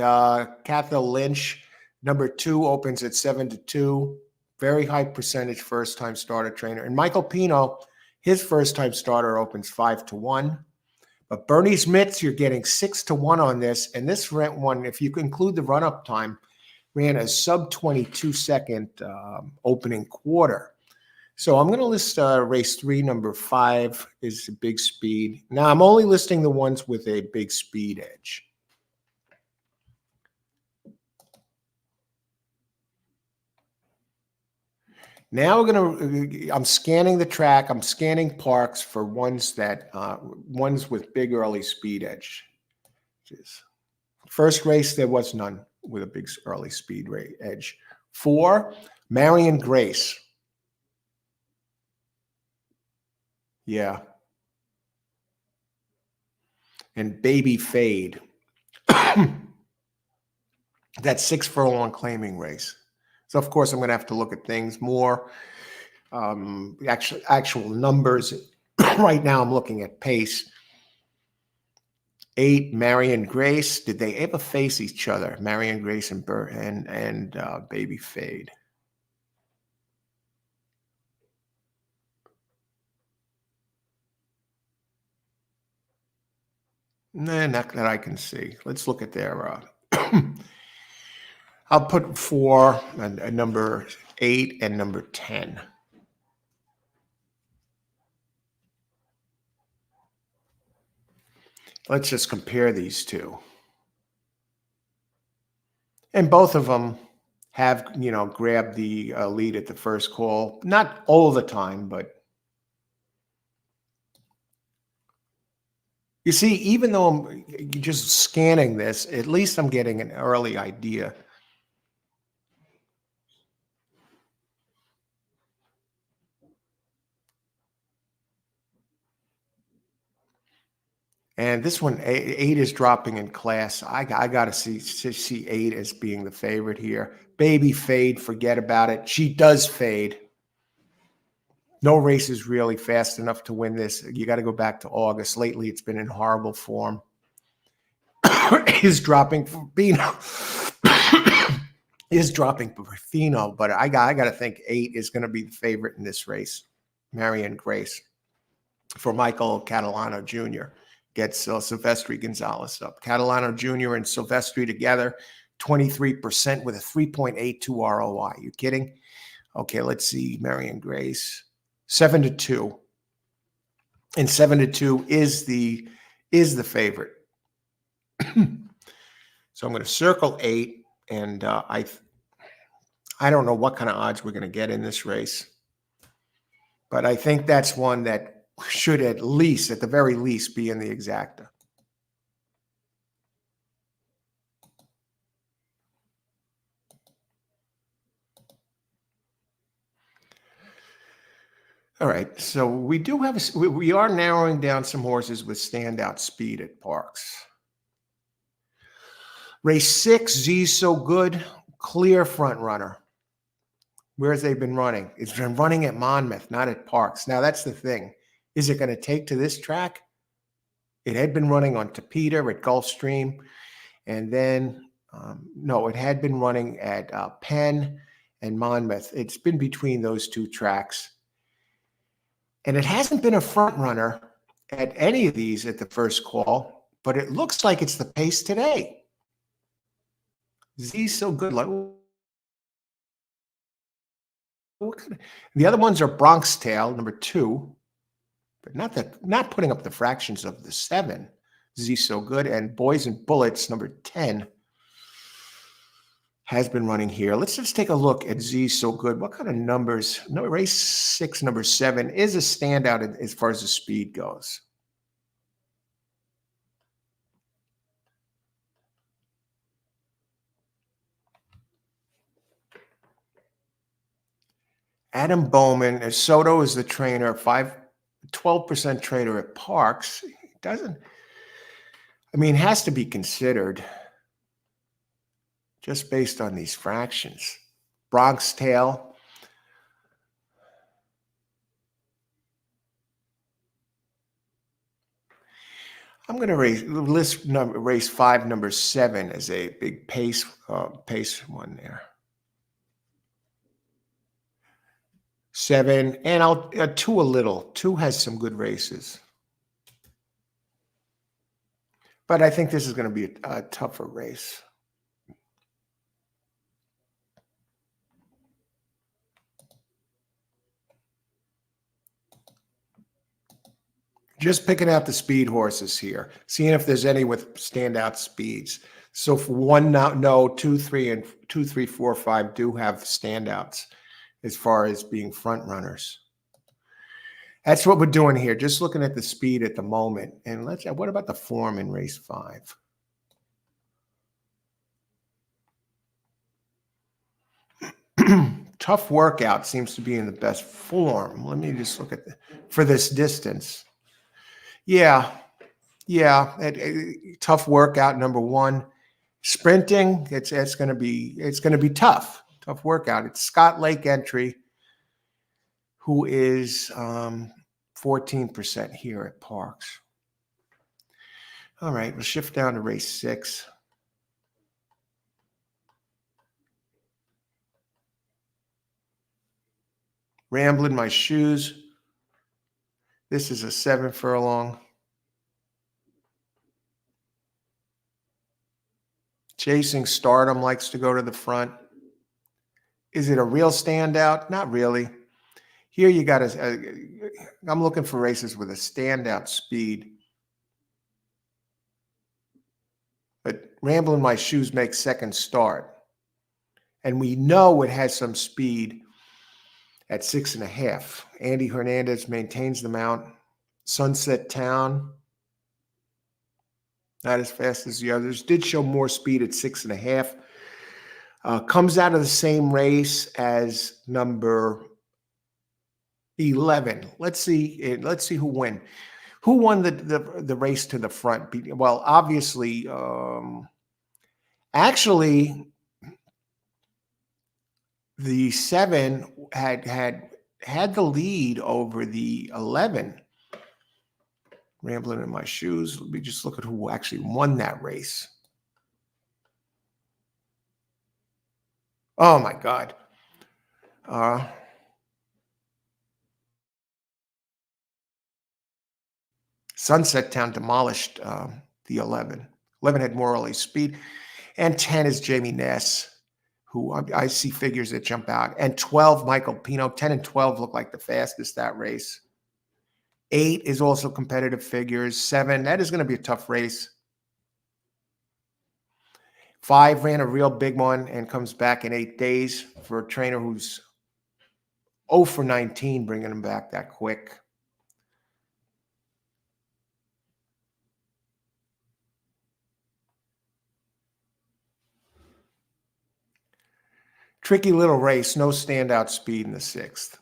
Cathal Lynch. Number 2 opens at 7-2. Very high percentage first-time starter trainer. And Michael Pino, his first-time starter opens 5-1. But Bernie's Mitts, you're getting 6-1 on this. And this one, if you include the run-up time, ran a sub-22-second opening quarter. So I'm going to list race 3, number 5 is a big speed. Now I'm only listing the ones with a big speed edge. Now I'm scanning the track. I'm scanning parks for ones with big early speed edge. First race, there was none with a big early speed edge. 4, Marion Grace. Yeah. And Baby Fade. That 6 furlong claiming race. So of course I'm going to have to look at things more, actual numbers. Right now I'm looking at pace. 8, Marion Grace. Did they ever face each other? Marion Grace and Baby Fade. Nah, not that I can see. Let's look at their. I'll put 4 and number 8 and number 10. Let's just compare these two. And both of them have, grabbed the lead at the first call. Not all the time, but you see, even though I'm just scanning this, at least I'm getting an early idea. And this one, 8 is dropping in class. I got to see 8 as being the favorite here. Baby Fade, forget about it. She does fade. No race is really fast enough to win this. You got to go back to August. Lately, it's been in horrible form. Is dropping for Bino. Is dropping for Fino, but I got to think 8 is going to be the favorite in this race. Marion Grace for Michael Catalano Jr. Gets Silvestri Gonzalez up. Catalano Jr. and Silvestri together, 23% with a 3.82 ROI. You kidding? Okay, let's see. Marion Grace, 7-2, and 7-2 is the favorite. So I'm going to circle 8, and I don't know what kind of odds we're going to get in this race, but I think that's one that should at the very least, be in the exacta. All right, so we are narrowing down some horses with standout speed at parks. Race 6, Z's So Good, clear front runner. Where's they been running? It's been running at Monmouth, not at Parks. Now that's the thing. Is it going to take to this track? It had been running on Tapeta at Gulfstream, and then no, it had been running at Penn and Monmouth. It's been between those two tracks, and it hasn't been a front runner at any of these at the first call, but it looks like it's the pace today. Z's So Good. The other ones are Bronx Tale, number 2, but not putting up the fractions of the 7. Z's So Good, and Boys and Bullets, number 10, has been running here. Let's just take a look at Z's So Good. What kind of numbers? No, race 6, number 7 is a standout as far as the speed goes. Adam Bowman, Soto is the trainer, 12% trainer at Parks. Has to be considered just based on these fractions. Bronx Tale. I'm going to list race 5, number 7 as a big pace one there. 7, and I'll 2 a little. 2 has some good races. But I think this is going to be a tougher race. Just picking out the speed horses here, seeing if there's any with standout speeds. So for 1, no, 2, 3, and 2, 3, 4, 5 do have standouts. as far as being front runners. That's what we're doing here. Just looking at the speed at the moment. And what about the form in race 5? Tough Workout seems to be in the best form. Let me just look at for this distance. Yeah. Tough Workout, number 1. Sprinting, it's going to be tough. Tough Workout. It's Scott Lake entry, who is 14% here at Parx. All right, we'll shift down to race 6. Rambling My Shoes. This is a 7 furlong. Chasing Stardom likes to go to the front. Is it a real standout? Not really. Here you got I'm looking for races with a standout speed. But Rambling My Shoes makes second start. And we know it has some speed at 6.5. Andy Hernandez maintains the mount. Sunset Town, not as fast as the others, did show more speed at 6.5. Comes out of the same race as number 11. Let's see who won. Who won the race to the front? Well, obviously, actually, the 7 had the lead over the 11. Rambling in My Shoes. Let me just look at who actually won that race. Oh my God. Sunset Town demolished the 11. 11 had more early speed. And 10 is Jamie Ness, who I see figures that jump out. And 12, Michael Pino. 10 and 12 look like the fastest that race. 8 is also competitive figures. 7, that is going to be a tough race. 5 ran a real big one and comes back in 8 days for a trainer who's 0 for 19, bringing him back that quick. Tricky little race, no standout speed in the 6th.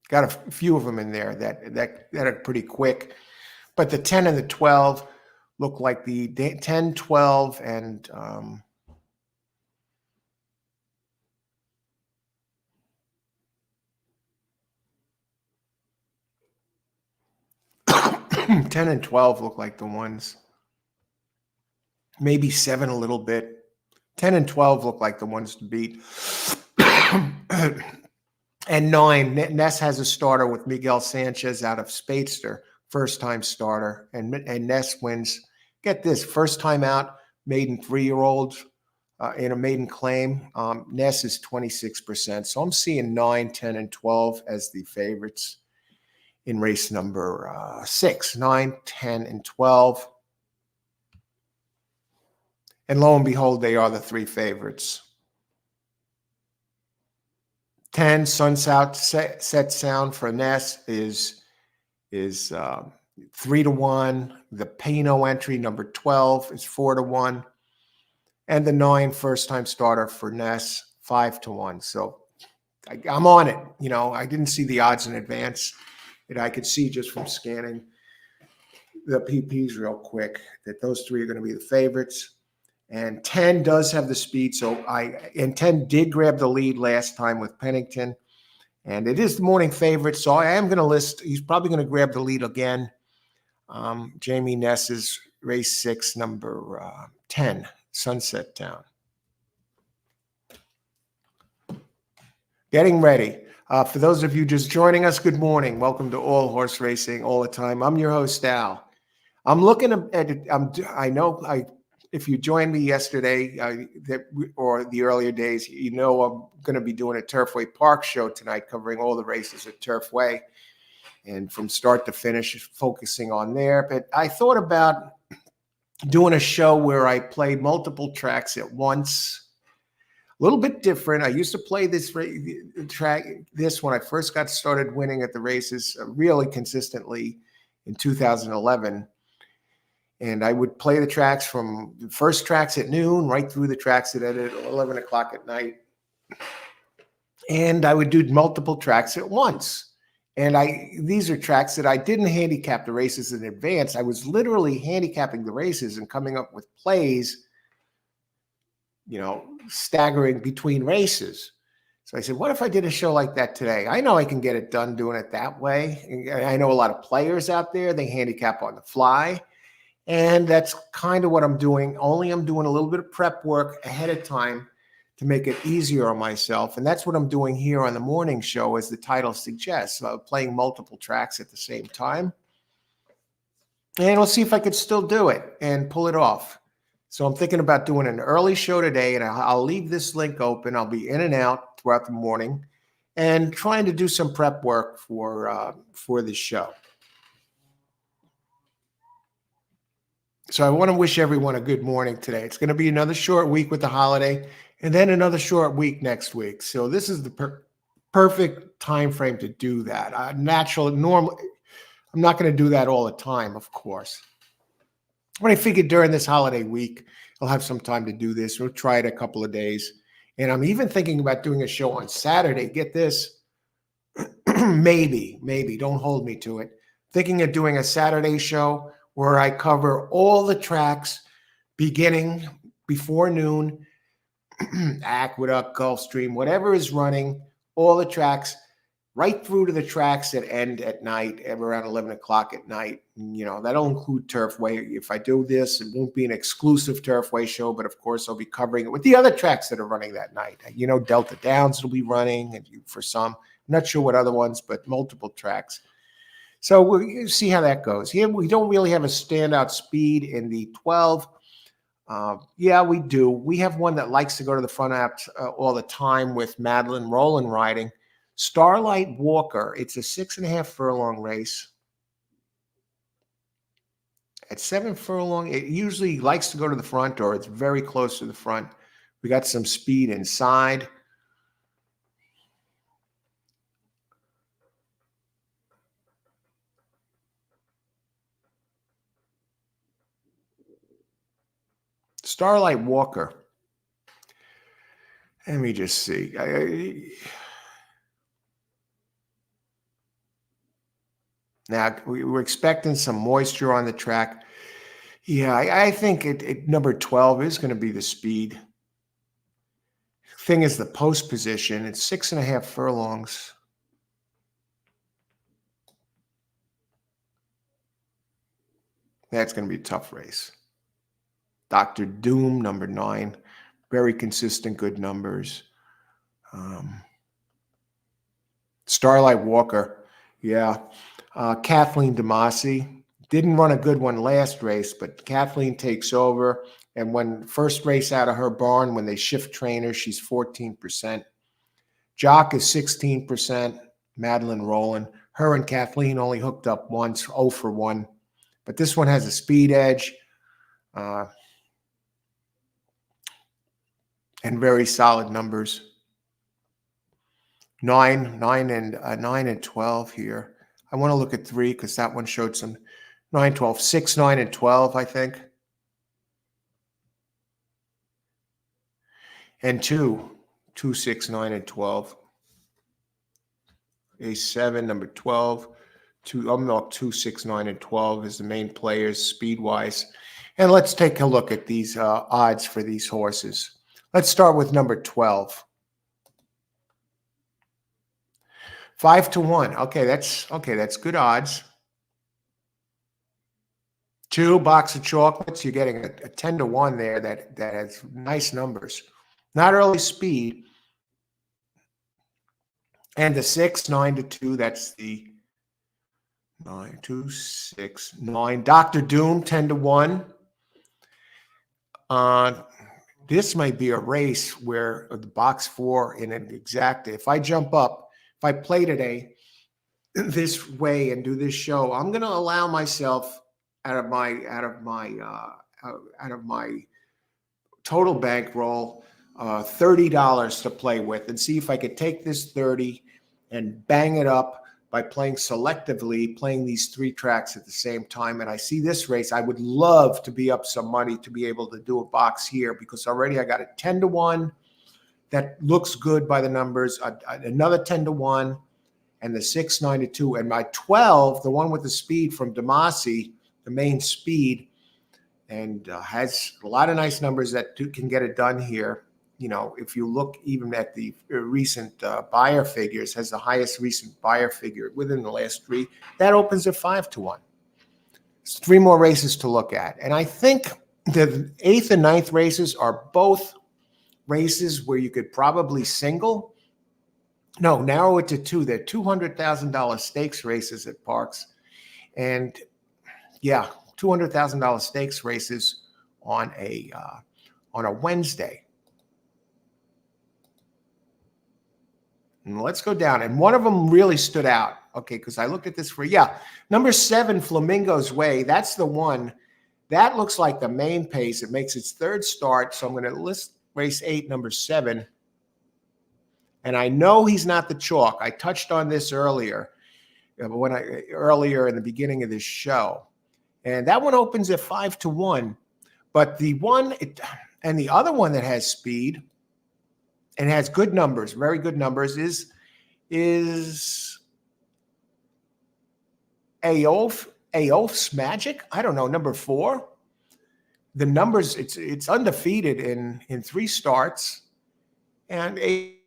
Got a few of them in there that are pretty quick. But the 10 and the 12 look like the 10, 12, and 10 and 12 look like the ones. Maybe 7 a little bit. 10 and 12 look like the ones to beat. And 9, Ness has a starter with Miguel Sanchez out of Spadester, first-time starter. And Ness wins, get this, first time out, maiden 3-year-olds in a maiden claim. Ness is 26%. So I'm seeing 9, 10, and 12 as the favorites in race number 6. 9, 10, and 12. And lo and behold, they are the 3 favorites. 10, Sunset Sound for Ness is 3-1. The Pino entry, number 12, is 4-1. And the 9 first-time starter for Ness, 5-1. So I'm on it. You know, I didn't see the odds in advance. And I could see just from scanning the PPs real quick that those 3 are going to be the favorites. And 10 does have the speed. And 10 did grab the lead last time with Pennington. And it is the morning favorite. So I am going to list, he's probably going to grab the lead again. Jamie Ness's race 6, number 10, Sunset Town. Getting ready. For those of you just joining us, good morning. Welcome to All Horse Racing All the Time. I'm your host, Al. I'm looking at it. If you joined me yesterday or the earlier days, you know I'm going to be doing a Turfway Park show tonight, covering all the races at Turfway and from start to finish, focusing on there. But I thought about doing a show where I play multiple tracks at once. little bit different. I used to play this track, this when I first got started winning at the races really consistently in 2011. And I would play the tracks from the first tracks at noon right through the tracks at 11 o'clock at night. And I would do multiple tracks at once. And these are tracks that I didn't handicap the races in advance. I was literally handicapping the races and coming up with plays, staggering between races. So I said, what if I did a show like that today? I know I can get it done doing it that way. I know a lot of players out there, they handicap on the fly. And that's kind of what I'm doing. Only I'm doing a little bit of prep work ahead of time to make it easier on myself. And that's what I'm doing here on the morning show, as the title suggests, playing multiple tracks at the same time. And we'll see if I could still do it and pull it off. So I'm thinking about doing an early show today, and I'll leave this link open. I'll be in and out throughout the morning and trying to do some prep work for this show. So I want to wish everyone a good morning today. It's going to be another short week with the holiday, and then another short week next week. So this is the perfect time frame to do that. Normal. I'm not going to do that all the time, of course. But I figured during this holiday week, I'll have some time to do this. We'll try it a couple of days. And I'm even thinking about doing a show on Saturday. Get this. maybe, don't hold me to it. Thinking of doing a Saturday show where I cover all the tracks beginning before noon, Aqueduct, Gulfstream, whatever is running, all the tracks, right through to the tracks that end at night, around 11 o'clock at night. That'll include Turfway. If I do this, it won't be an exclusive Turfway show, but of course I'll be covering it with the other tracks that are running that night. Delta Downs will be running, and for some, I'm not sure what other ones, but multiple tracks. So we'll see how that goes. Here, we don't really have a standout speed in the 12. Yeah, we do. We have one that likes to go to the front apps all the time with Madeline Rowland riding. Starlight Walker. It's a 6.5 furlong race. At 7 furlong, it usually likes to go to the front, or it's very close to the front. We got some speed inside. Starlight Walker. Let me just see. Now, we were expecting some moisture on the track. Yeah, I think number 12 is going to be the speed. Thing is the post position. It's 6.5 furlongs. That's going to be a tough race. Dr. Doom, number 9. Very consistent, good numbers. Starlight Walker. Yeah. Kathleen DeMasi didn't run a good one last race, but Kathleen takes over. And when first race out of her barn, when they shift trainers, she's 14%. Jock is 16%. Madeline Rowland. Her and Kathleen only hooked up once, 0 for 1. But this one has a speed edge. And very solid numbers. 9 and 12 here. I want to look at 3 because that one showed some 9, 12, 6, 9, and 12, I think. And 2, 6, 9, and 12. A7, number 12. 2, 6, 9, and 12 is the main players speed-wise. And let's take a look at these odds for these horses. Let's start with number 12. 5 to 1. Okay, that's good odds. 2 box of chocolates. You're getting a 10 to 1 there that has nice numbers. Not early speed. And the 6, 9 to 2. That's the 9, 2, 6, 9. Dr. Doom, 10 to 1. This might be a race where the box 4 in an exact. If I jump up, if I play today this way and do this show, I'm going to allow myself out of my total bankroll $30 to play with and see if I could take this 30 and bang it up by playing selectively, playing these 3 tracks at the same time. And I see this race, I would love to be up some money to be able to do a box here, because already I got a 10-1 that looks good by the numbers, another 10-1, and the 6, 9-2, and my 12, the one with the speed from Demasi, the main speed, and has a lot of nice numbers that can get it done here. You know, if you look even at the recent buyer figures, has the highest recent buyer figure within the last 3. That opens at 5-1. It's 3 more races to look at. And I think the 8th and 9th races are both races where you could probably narrow it to 2. They're $200,000 stakes races at Parx. And yeah, $200,000 stakes races on a Wednesday. And let's go down. And one of them really stood out. Okay, because I looked at this number 7, Flamingo's Way. That's the one. That looks like the main pace. It makes its 3rd start. So I'm going to list race 8, number 7. And I know he's not the chalk. I touched on this earlier in the beginning of this show. And that one opens at 5-1. But the one and the other one that has speed and has good numbers, very good numbers, is Aoph's Magic. I don't know, number 4. The numbers, it's undefeated in 3 starts, and 8.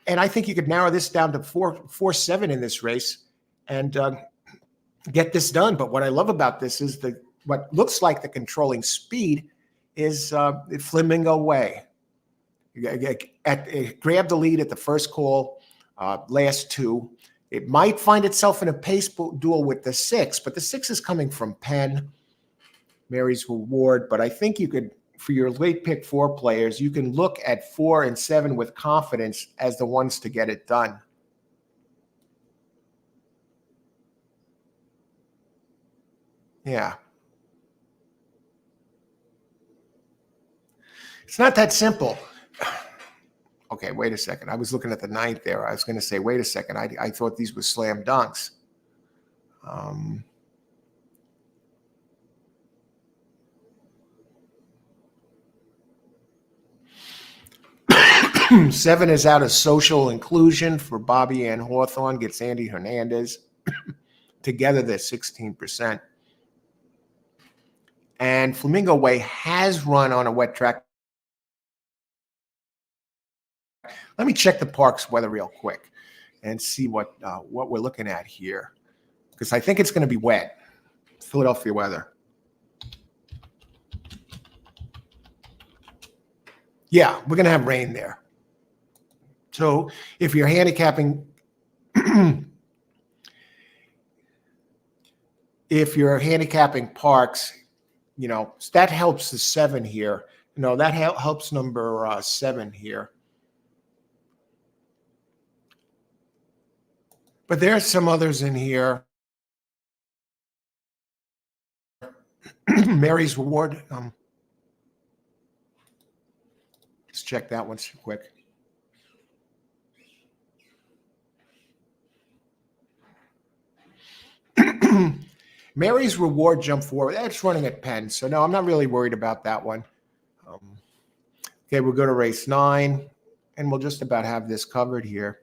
And I think you could narrow this down to 4-7 in this race and get this done. But what I love about this is what looks like the controlling speed is Flamingo Way. It grabbed the lead at the first call, last 2. It might find itself in a pace duel with the 6, but the 6 is coming from Penn, Mary's Reward. But I think you could, for your late pick 4 players, you can look at 4 and 7 with confidence as the ones to get it done. Yeah. It's not that simple. Okay, wait a second. I was looking at the 9th there. I was going to say, wait a second. I thought these were slam dunks. 7 is out of social inclusion for Bobby Ann Hawthorne, gets Andy Hernandez. Together, they're 16%. And Flamingo Way has run on a wet track. Let me check the Parx weather real quick and see what we're looking at here, because I think it's going to be wet. Philadelphia weather. Yeah, we're going to have rain there. So if you're handicapping, Parx, you know, that helps the 7 here. No, that helps number 7 here. But there are some others in here. Mary's Reward. Let's check that one quick. Mary's Reward jump forward. That's running at Penn. So, no, I'm not really worried about that one. Okay, we'll go to race 9, and we'll just about have this covered here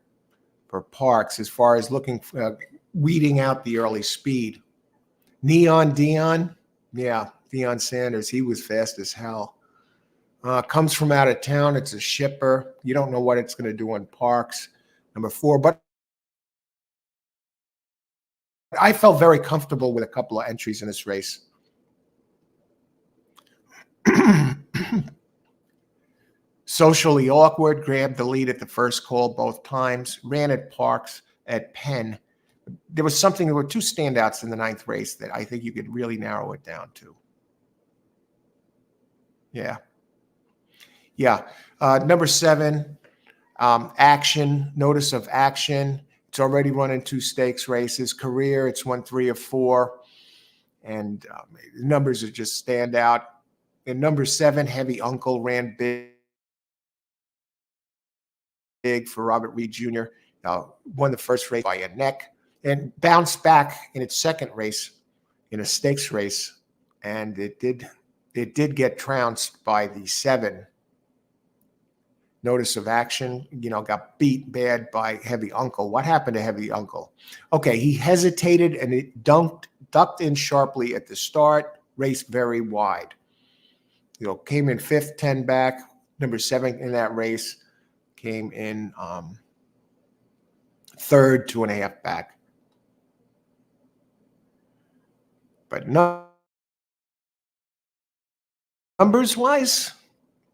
for Parx as far as looking, weeding out the early speed. Neon Dion. Yeah, Deion Sanders. He was fast as hell. Comes from out of town. It's a shipper. You don't know what it's going to do on Parx. Number 4, but I felt very comfortable with a couple of entries in this race. Socially Awkward grabbed the lead at the first call both times, ran at Parx at Penn. There were 2 standouts in the 9th race that I think you could really narrow it down to. Yeah. Number 7, Action, Notice of Action. It's already running 2 stakes races. Career, it's won 3 of 4. And the numbers are just stand out. And number 7, Heavy Uncle, ran big for Robert Reed Jr. Won the first race by a neck and bounced back in its second race in a stakes race, and it did get trounced by the 7, Notice of Action. Got beat bad by Heavy Uncle. What happened to Heavy Uncle? Okay, he hesitated and it ducked in sharply at the start, raced very wide. Came in 5th, 10 back. Number 7 in that race came in 3rd, 2.5 back. But numbers-wise,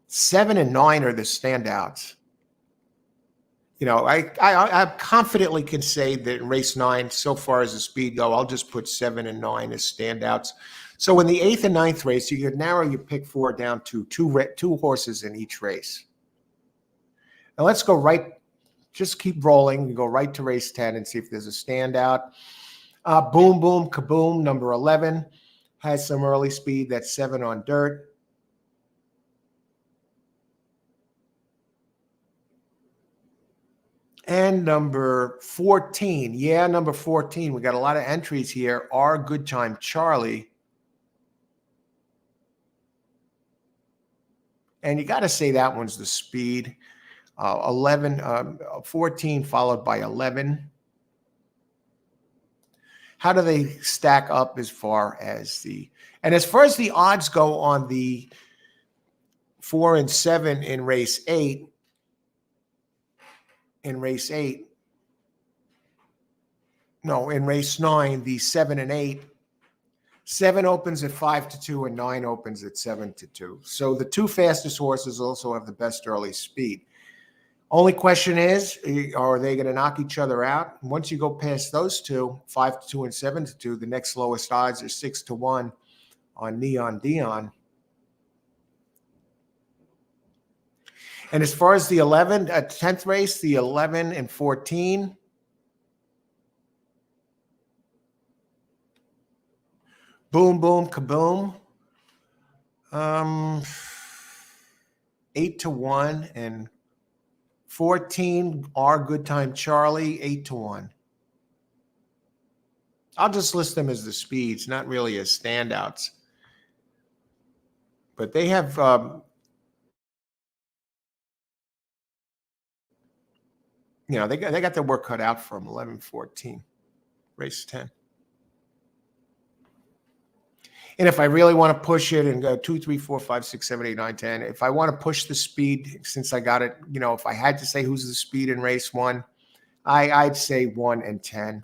7 and 9 are the standouts. I confidently can say that in race 9, so far as the speed go, I'll just put 7 and 9 as standouts. So in the 8th and 9th race, you could narrow your pick 4 down to two horses in each race. Now let's go right, just keep rolling. You go right to race 10 and see if there's a standout. Boom Boom Kaboom, number 11, has some early speed. That's 7 on dirt. And number 14, number 14. We got a lot of entries here. Our Good Time Charlie. And you got to say that one's the speed. 14 followed by 11. How do they stack up as far as the odds go on the 4 and 7 in race 8? In race 9, the 7 and 8. 7 opens at 5-2 and 9 opens at 7-2. So the 2 fastest horses also have the best early speed. Only question is, are they going to knock each other out? Once you go past those 2, 5-2 and 7-2, the next lowest odds are 6-1 on Neon Dion. And as far as the 10th race, the 11 and 14. Boom Boom Kaboom. 8-1 and 14. Our Good Time Charlie, 8-1. I'll just list them as the speeds, not really as standouts. But they have they got their work cut out for them. 11-14, race 10. And if I really want to push it and go 2, 3, 4, 5, 6, 7, 8, 9, 10, if I want to push the speed, since I got it, if I had to say who's the speed in race 1, I'd say 1 and 10.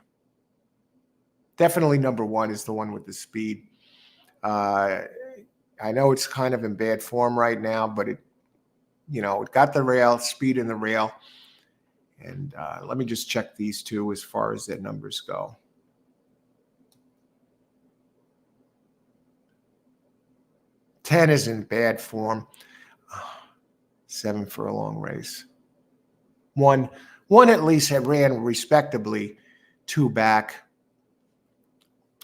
Definitely number 1 is the one with the speed. I know it's kind of in bad form right now, but it got the rail, speed in the rail. And let me just check these 2 as far as their numbers go. Ten is in bad form. 7 for a long race. One at least had ran respectably 2 back.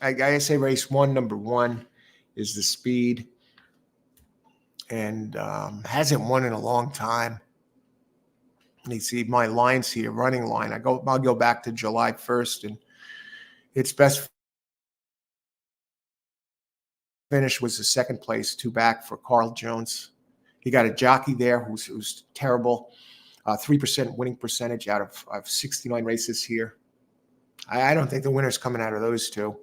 I say race 1, number 1 is the speed, and hasn't won in a long time. You see my lines here, running line. I'll go back to July 1st, and its best finish was the 2nd place, 2 back for Carl Jones. He got a jockey there who's terrible. 3% winning percentage out of 69 races here. I don't think the winner's coming out of those 2.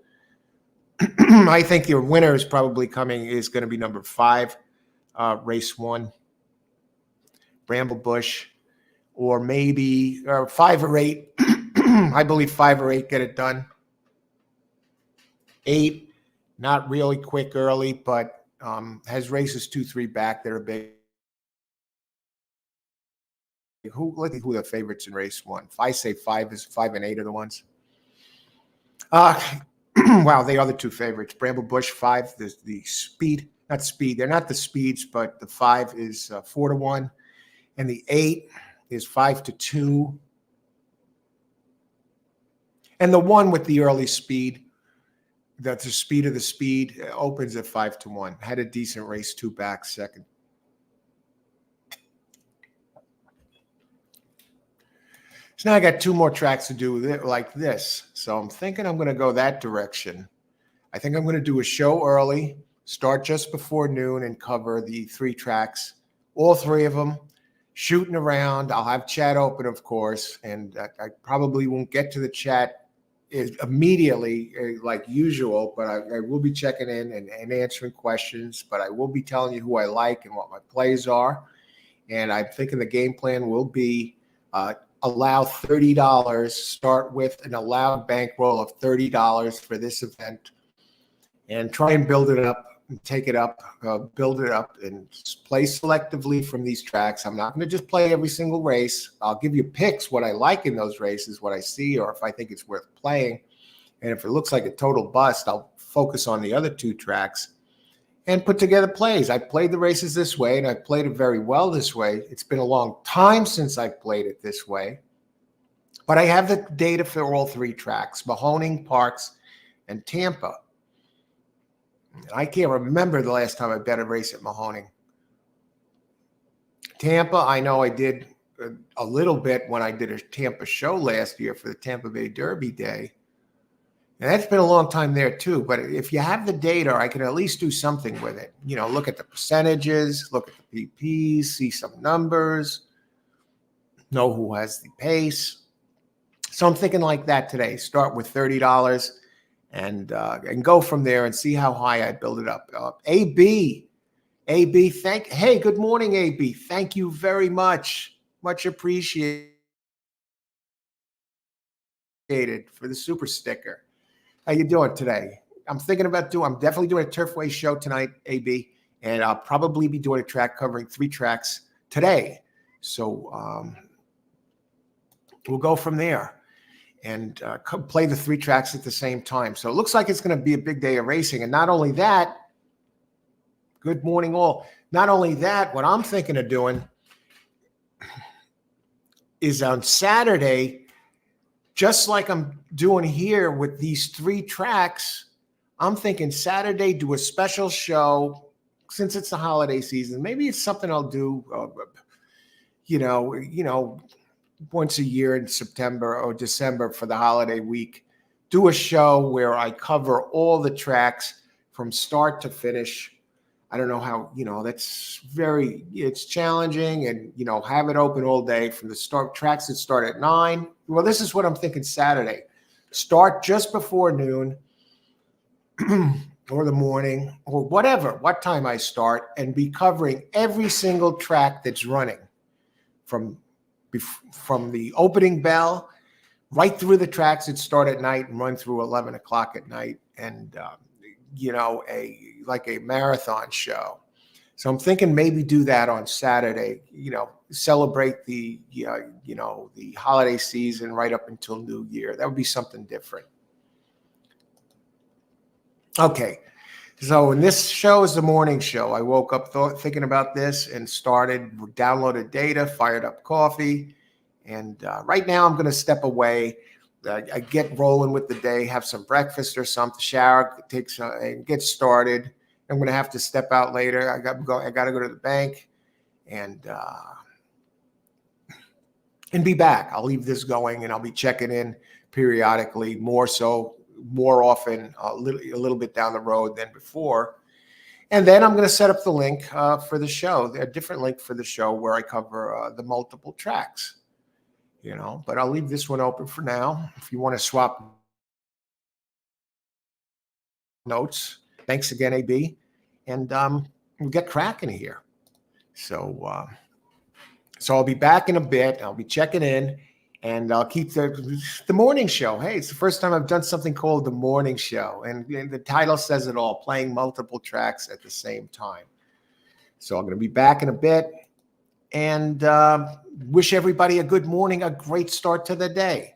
I think your winner is probably is going to be number 5, race 1, Bramble Bush, or maybe 5 or 8. I believe 5 or 8 get it done. 8, not really quick early, but has races 2, 3 back that are big. Let's see who the favorites in race 1. If I say 5 and 8 are the ones. Wow, they are the 2 favorites. Bramble Bush 5, the speed, not speed. They're not the speeds, but the 5 is 4-1, and the 8 is 5-2, and the 1 with the early speed That's the speed of the speed. Opens at 5-1. Had a decent race, 2 back second. So now I got 2 more tracks to do like this. So I'm thinking I'm going to go that direction. I think I'm going to do a show early, start just before noon, and cover the 3 tracks, all 3 of them, shooting around. I'll have chat open, of course, and I probably won't get to the chat immediately like usual, but I will be checking in and answering questions, but I will be telling you who I like and what my plays are. And I'm thinking the game plan will be allow $30, start with an allowed bankroll of $30 for this event, and try and build it up and take it up, build it up and play selectively from these tracks. I'm not going to just play every single race. I'll give you picks, what I like in those races, what I see, or if I think it's worth playing. And if it looks like a total bust, I'll focus on the other 2 tracks and put together plays. I played the races this way, and I played it very well this way. It's been a long time since I played it this way. But I have the data for all 3 tracks, Mahoning, Parks, and Tampa. I can't remember the last time I bet a race at Mahoning. Tampa, I know I did a little bit when I did a Tampa show last year for the Tampa Bay Derby Day. And that's been a long time there too. But if you have the data, I can at least do something with it. You know, look at the percentages, look at the PPs, see some numbers, know who has the pace. So I'm thinking like that today. Start with $30 and go from there and see how high I build it up. AB, hey, good morning, AB. Thank you very much. Much appreciated for the super sticker. How you doing today? I'm definitely doing a Turfway show tonight, AB, and I'll probably be doing a track covering 3 tracks today. So we'll go from there and play the 3 tracks at the same time. So it looks like it's going to be a big day of racing. And not only that, good morning all. Not only that, what I'm thinking of doing is on Saturday, just like I'm doing here with these 3 tracks, I'm thinking Saturday, do a special show since it's the holiday season. Maybe it's something I'll do, once a year in September or December for the holiday week. Do a show where I cover all the tracks from start to finish. I don't know how, it's challenging, and, have it open all day from the start. Tracks that start at 9. Well, this is what I'm thinking Saturday. Start just before noon or the morning or what time I start, and be covering every single track that's running from the opening bell right through the tracks that start at night and run through 11 o'clock at night, and like a marathon show. So I'm thinking maybe do that on Saturday, celebrate the holiday season right up until New Year. That would be something different. Okay. So, and this show is the morning show. I woke up thinking about this and downloaded data, fired up coffee. And right now I'm going to step away. I get rolling with the day, have some breakfast or something, shower, and get started. I'm going to have to step out later. I got to go to the bank and be back. I'll leave this going, and I'll be checking in periodically, more often, a little bit down the road than before. And then I'm going to set up the link for the show, a different link for the show where I cover the multiple tracks, but I'll leave this one open for now. If you want to swap notes, thanks again, AB. And we'll get cracking here. So I'll be back in a bit. I'll be checking in. And I'll keep the morning show. Hey, it's the first time I've done something called the morning show. And the title says it all, playing multiple tracks at the same time. So I'm going to be back in a bit, and wish everybody a good morning, a great start to the day.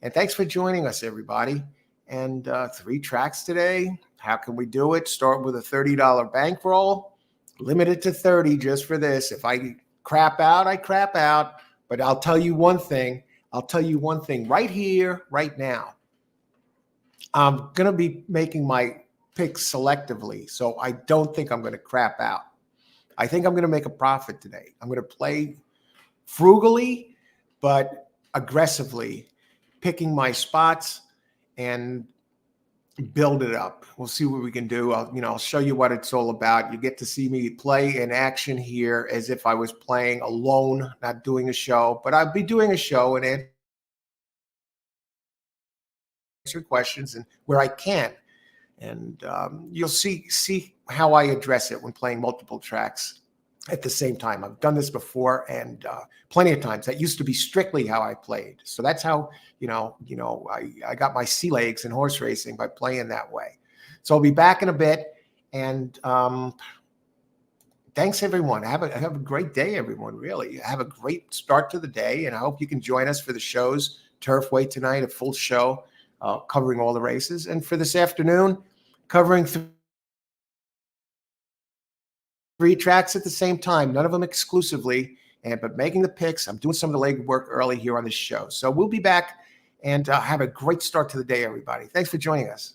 And thanks for joining us, everybody. And 3 tracks today. How can we do it? Start with a $30 bankroll, limited to 30 just for this. If I crap out, I crap out. But I'll tell you one thing right here, right now. I'm going to be making my picks selectively. So I don't think I'm going to crap out. I think I'm going to make a profit today. I'm going to play frugally, but aggressively, picking my spots and build it up. We'll see what we can do. I'll show you what it's all about. You get to see me play in action here as if I was playing alone, not doing a show, but I'll be doing a show and answer questions and where I can. And you'll see how I address it when playing multiple tracks at the same time. I've done this before, and plenty of times. That used to be strictly how I played. So that's how I got my sea legs in horse racing, by playing that way. So I'll be back in a bit, and thanks everyone. Have a great day, everyone. Really, have a great start to the day, and I hope you can join us for the shows. Turfway tonight, a full show covering all the races, and for this afternoon, covering three tracks at the same time, none of them exclusively, but making the picks. I'm doing some of the leg work early here on this show. So we'll be back, and have a great start to the day, everybody. Thanks for joining us.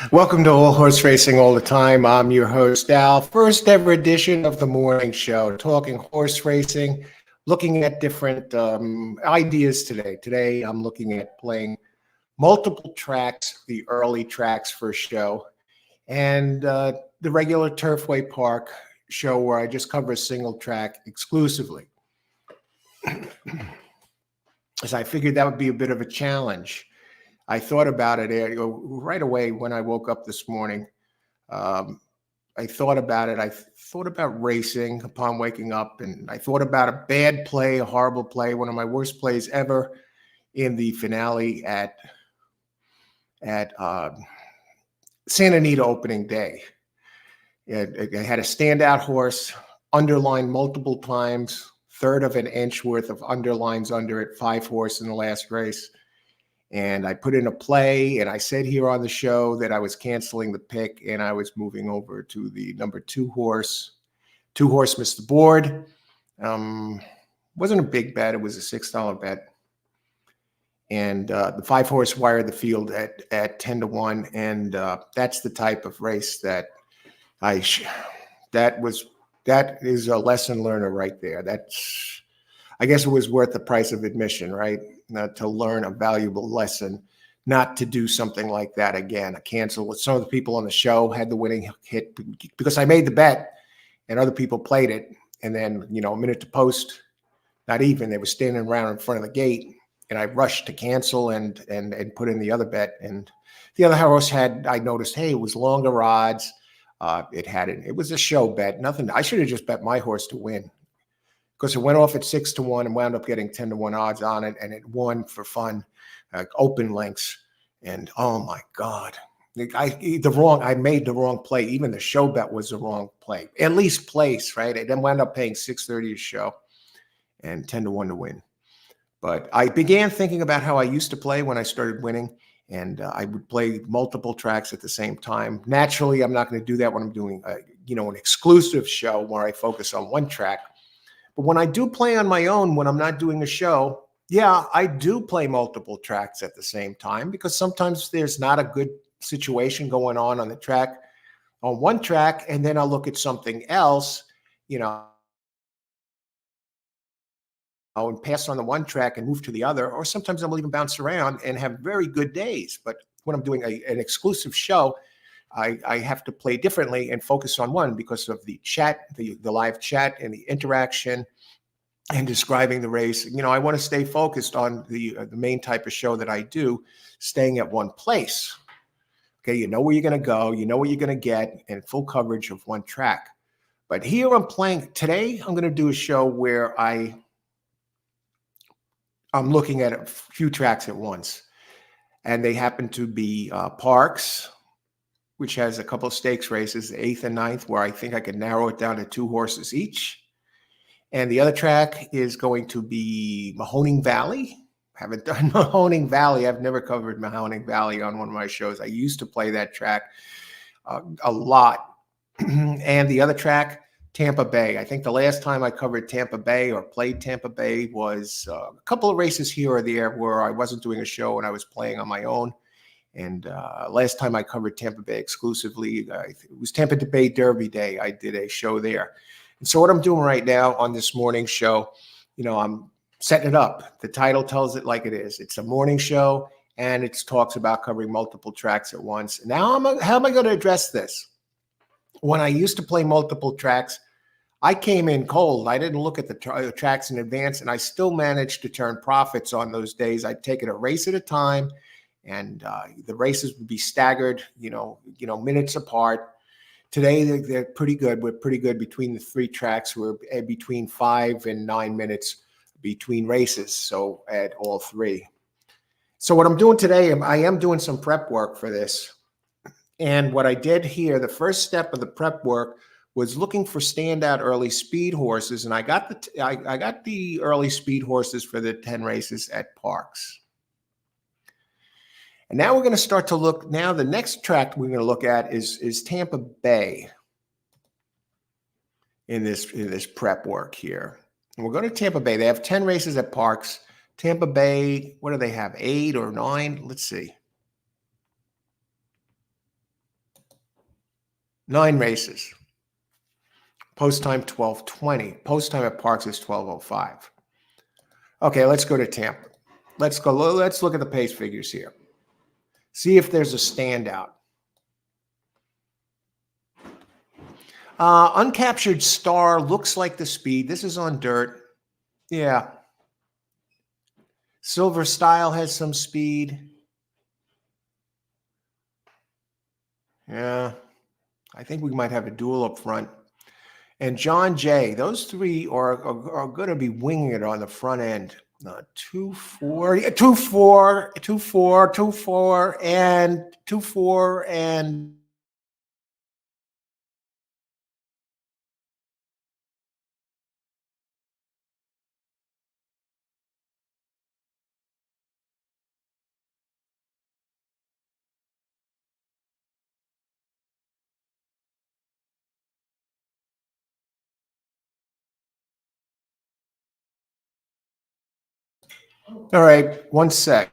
Welcome to All Horse Racing All the Time. I'm your host, Al. First ever edition of the morning show, talking horse racing, looking at different ideas today. Today, I'm looking at playing multiple tracks, the early tracks for a show, and the regular Turfway Park show where I just cover a single track exclusively. As I figured that would be a bit of a challenge. I thought about it right away when I woke up this morning. I thought about it. I thought about racing upon waking up, and I thought about a bad play, a horrible play, one of my worst plays ever in the finale at Santa Anita opening day. It had a standout horse, underlined multiple times, third of an inch worth of underlines under it, 5 horse in the last race. And I put in a play, and I said here on the show that I was canceling the pick and I was moving over to the number 2 horse. 2 horse missed the board. Wasn't a big bet. It was a $6 bet. And the 5 horse wired the field at 10-1. And that's the type of race that that is a lesson learner right there. I guess it was worth the price of admission, right? To learn a valuable lesson, not to do something like that again. I canceled with some of the people on the show had the winning hit because I made the bet and other people played it. And then, a minute to post, not even, they were standing around in front of the gate and I rushed to cancel and put in the other bet. And the other horse I noticed, hey, it was longer odds. It was a show bet. Nothing. I should have just bet my horse to win, because it went off at 6-1 and wound up getting 10-1 odds on it, and it won for fun, open links. And oh my God, I made the wrong play. Even the show bet was the wrong play. At least place, right? It then wound up paying $6.30 a show and 10-1 to win. But I began thinking about how I used to play when I started winning, and I would play multiple tracks at the same time. Naturally, I'm not going to do that when I'm doing, an exclusive show where I focus on one track. But when I do play on my own, when I'm not doing a show, yeah, I do play multiple tracks at the same time, because sometimes there's not a good situation going on the track, on one track, and then I'll look at something else, and pass on the one track and move to the other. Or sometimes I'll even bounce around and have very good days. But when I'm doing an exclusive show, I have to play differently and focus on one because of the chat, the live chat and the interaction and describing the race. I want to stay focused on the main type of show that I do, staying at one place. Okay, you know where you're going to go, you know what you're going to get, and full coverage of one track. But here I'm playing today. I'm going to do a show where I'm looking at a few tracks at once, and they happen to be Parks, which has a couple of stakes races, the 8th and 9th, where I think I could narrow it down to 2 horses each. And the other track is going to be Mahoning Valley. Haven't done Mahoning Valley. I've never covered Mahoning Valley on one of my shows. I used to play that track a lot. And the other track, Tampa Bay. I think the last time I covered Tampa Bay or played Tampa Bay was a couple of races here or there where I wasn't doing a show and I was playing on my own. And last time I covered Tampa Bay exclusively, it was Tampa Bay Derby Day. I did a show there. And so what I'm doing right now on this morning show, I'm setting it up. The title tells it like it is. It's a morning show, and it talks about covering multiple tracks at once. Now, how am I going to address this? When I used to play multiple tracks, I came in cold. I didn't look at the tracks in advance, and I still managed to turn profits on those days. I'd take it a race at a time, and the races would be staggered, minutes apart. Today, they're pretty good. We're pretty good between the 3 tracks. We're between 5 and 9 minutes between races, so at all 3. So what I'm doing today, I am doing some prep work for this. And what I did here, the first step of the prep work was looking for standout early speed horses, and I got the early speed horses for the 10 races at Parks. And now we're going to start to look. Now the next track we're going to look at is Tampa Bay in this prep work here. And we're going to Tampa Bay. They have 10 races at Parks. Tampa Bay, what do they have? 8 or 9? Let's see. 9 races. Post time 12:20. Post time at Parks is 12:05. Okay, let's go to Tampa. Let's look at the pace figures here. See if there's a standout. Uncaptured Star looks like the speed. This is on dirt. Yeah. Silver Style has some speed. Yeah. I think we might have a duel up front. And John Jay, those three are going to be winging it on the front end. 2-4, 2-4, 2-4, 2-4, and 2-4, and all right, 1 sec.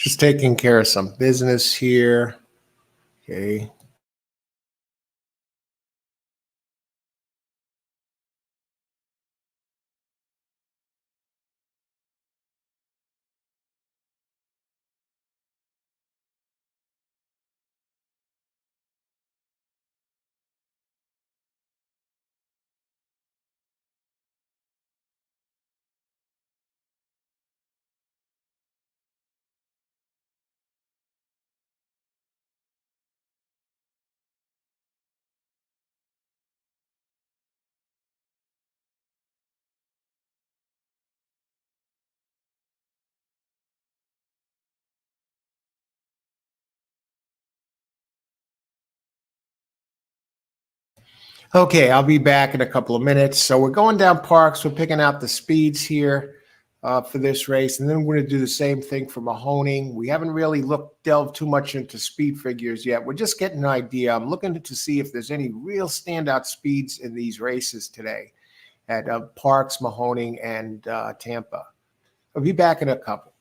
Just taking care of some business here. Okay. Okay, I'll be back in a couple of minutes. So we're going down parks. We're picking out the speeds here for this race, and then we're going to do the same thing for Mahoning. We haven't really delved too much into speed figures yet. We're just getting an idea. I'm looking to see if there's any real standout speeds in these races today at Parks, Mahoning, and Tampa. I'll be back in a couple.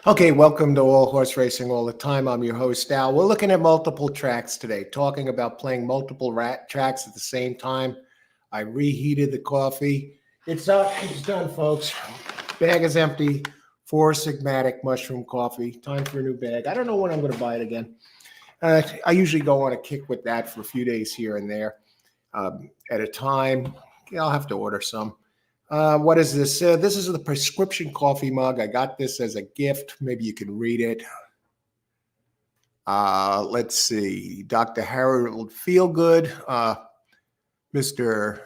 Okay, welcome to All Horse Racing All the Time. I'm your host, Al. We're looking at multiple tracks today, talking about playing multiple tracks at the same time. I reheated the coffee. It's up. It's done, folks. Bag is empty. Four Sigmatic mushroom coffee. Time for a new bag. I don't know when I'm going to buy it again. I usually go on a kick with that for a few days here and there at a time. I'll have to order some. What is this? This is the prescription coffee mug. I got this as a gift. Maybe you can read it. Let's see. Dr. Harold Feelgood, Mr.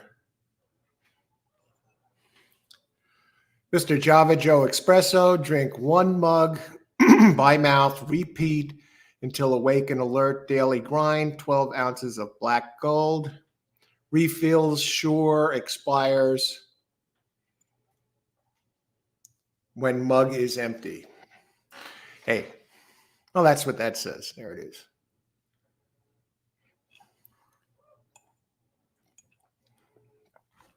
Java Joe Espresso. Drink one mug by mouth. Repeat until awake and alert. Daily grind. 12 ounces of black gold. Refills sure expires when mug is empty. Hey, well, that's what that says. There it is.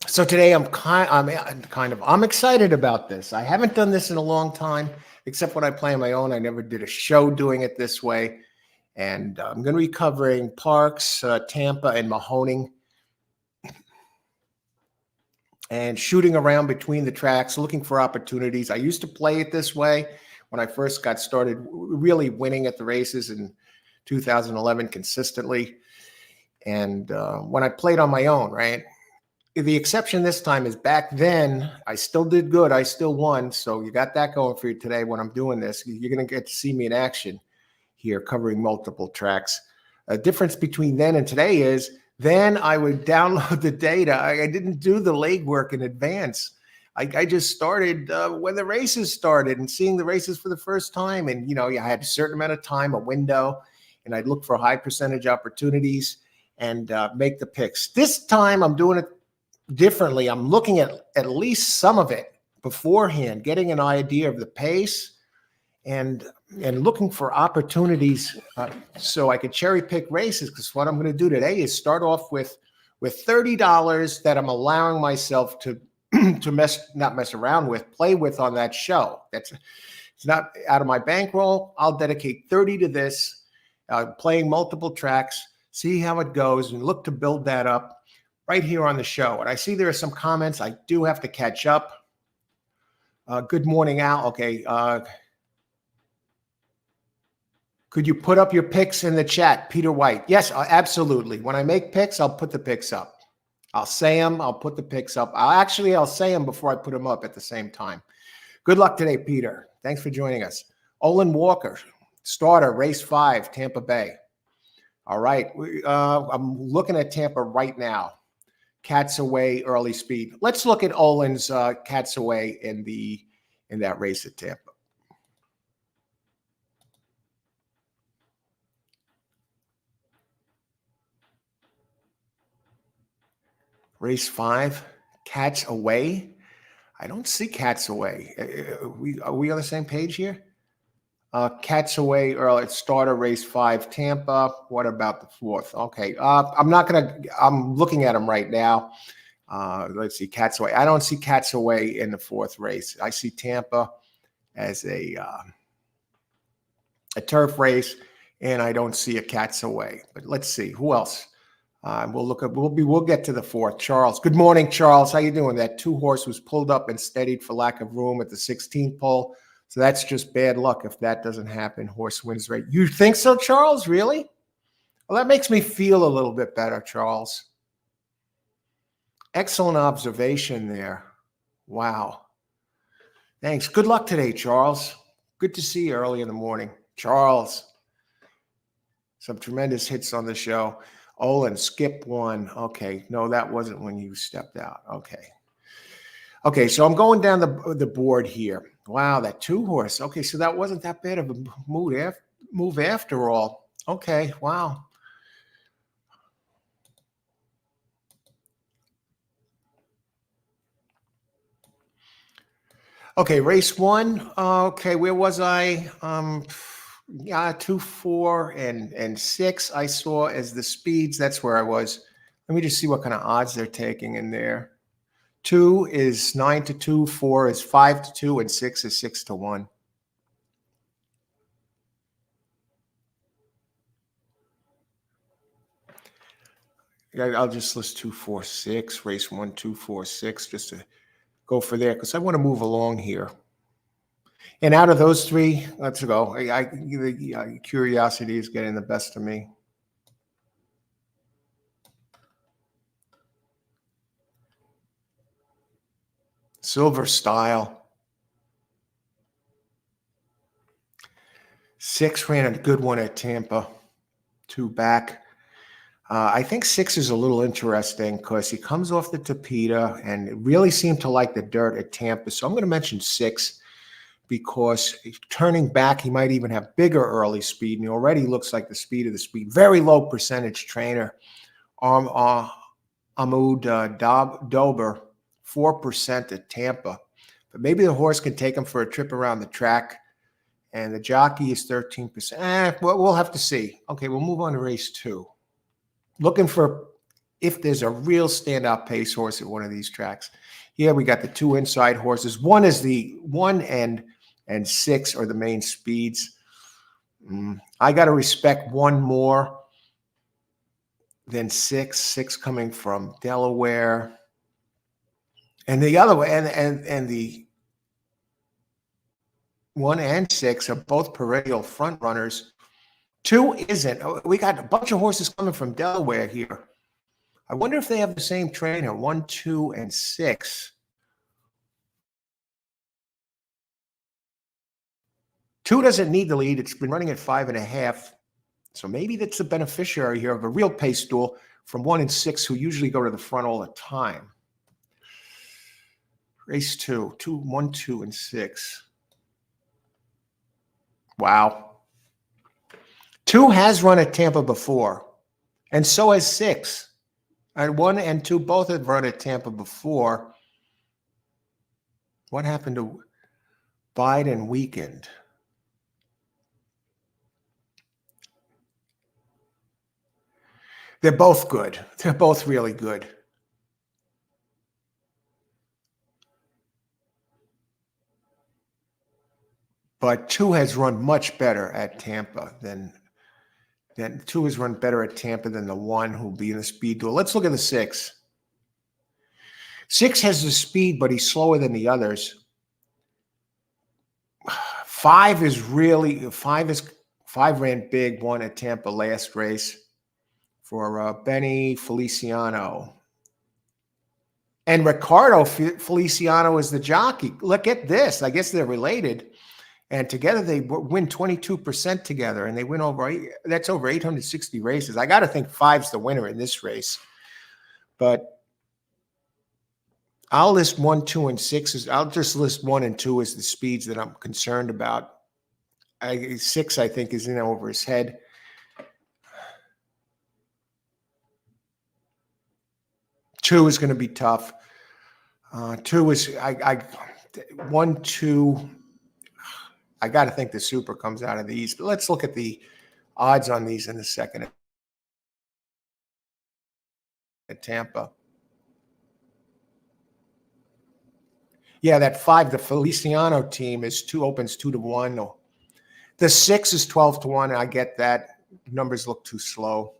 So today I'm excited about this. I haven't done this in a long time, except when I play on my own. I never did a show doing it this way. And I'm going to be covering Parx, Tampa, and Mahoning, and shooting around between the tracks, looking for opportunities. I used to play it this way when I first got started, really winning at the races in 2011 consistently. And when I played on my own, right? The exception this time is back then, I still did good. I still won. So you got that going for you today when I'm doing this. You're going to get to see me in action here covering multiple tracks. A difference between then and today is then I would download the data. I didn't do the legwork in advance. I just started when the races started and seeing the races for the first time. And, you know, I had a certain amount of time, a window, and I'd look for high percentage opportunities and make the picks. This time I'm doing it differently. I'm looking at least some of it beforehand, getting an idea of the pace and looking for opportunities so I could cherry pick races. Because what I'm going to do today is start off with $30 that I'm allowing myself to not mess around with, play with on that show. It's not out of my bankroll. I'll dedicate 30 to this, playing multiple tracks, see how it goes, and look to build that up right here on the show. And I see there are some comments I do have to catch up. Good morning, Al. Okay. Could you put up your picks in the chat? Peter White. Yes, absolutely. When I make picks, I'll put the picks up. I'll say them. I'll put the picks up. I'll say them before I put them up at the same time. Good luck today, Peter. Thanks for joining us. Olin Walker, starter, race 5, Tampa Bay. All right. I'm looking at Tampa right now. Cats away, early speed. Let's look at Olin's cats away in that race at Tampa. Race 5, cats away. I don't see cats away. Are we on the same page here? Cats away early. Starter, race 5, Tampa. What about the 4th? Okay. I'm looking at them right now. Let's see, cats away. I don't see cats away in the 4th race. I see Tampa as a turf race, and I don't see a cats away. But let's see who else. We'll get to the 4th. Charles. Good morning, Charles. How you doing? That 2-horse was pulled up and steadied for lack of room at the 16th pole. So that's just bad luck if that doesn't happen. Horse wins race. You think so, Charles? Really? Well, that makes me feel a little bit better, Charles. Excellent observation there. Wow. Thanks. Good luck today, Charles. Good to see you early in the morning. Charles. Some tremendous hits on the show. Olin, skip one. Okay. No, that wasn't when you stepped out. Okay. Okay, so I'm going down the board here. Wow, that 2-horse. Okay, so that wasn't that bad of a move after all. Okay, wow. Okay, race 1. Okay, where was I? 2, 4, and 6 I saw as the speeds. That's where I was. Let me just see what kind of odds they're taking in there. 2 is 9-2, 4 is 5-2, and 6 is 6-1. I'll just list 246, race 1, 246, just to go for there because I want to move along here. And out of those three, let's go. Curiosity is getting the best of me. Silver Style. 6 ran a good one at Tampa. 2 back. I think 6 is a little interesting because he comes off the Tapeta and really seemed to like the dirt at Tampa. So I'm going to mention 6 because turning back, he might even have bigger early speed. And he already looks like the speed of the speed. Very low percentage trainer. Ahmad Dober, 4% at Tampa. But maybe the horse can take him for a trip around the track. And the jockey is 13%. We'll have to see. Okay, we'll move on to race 2. Looking for if there's a real standout pace horse at one of these tracks. Here we got the 2 inside horses. 1 is the 1 and 6 are the main speeds. I got to respect 1 more than 6. 6 coming from Delaware. And the other way, and the 1 and 6 are both perennial front runners. 2 isn't. We got a bunch of horses coming from Delaware here. I wonder if they have the same trainer, 1, 2, and 6. 2 doesn't need the lead. It's been running at 5.5. So maybe that's the beneficiary here of a real pace duel from 1 and 6 who usually go to the front all the time. Race 2, 1, 2, and 6. Wow. 2 has run at Tampa before, and so has 6. And 1 and 2 both have run at Tampa before. What happened to Biden weekend? They're both good. They're both really good. But 2 has run much better at Tampa than 2 has run better at Tampa than the 1 who'll be in the speed duel. Let's look at the 6. 6 has the speed, but he's slower than the others. 5 ran big, won at Tampa last race for Benny Feliciano. And Ricardo Feliciano is the jockey. Look at this. I guess they're related. And together they win 22% together. And they win that's over 860 races. I got to think 5's the winner in this race. But I'll list 1, 2, and 6. I'll just list 1 and 2 as the speeds that I'm concerned about. 6, I think, is in over his head. Two is going to be tough. 2 is 1, 2. I got to think the super comes out of these. But let's look at the odds on these in a second. At Tampa. Yeah, that 5, the Feliciano team opens 2 to 1. The 6 is 12 to 1. I get that. Numbers look too slow.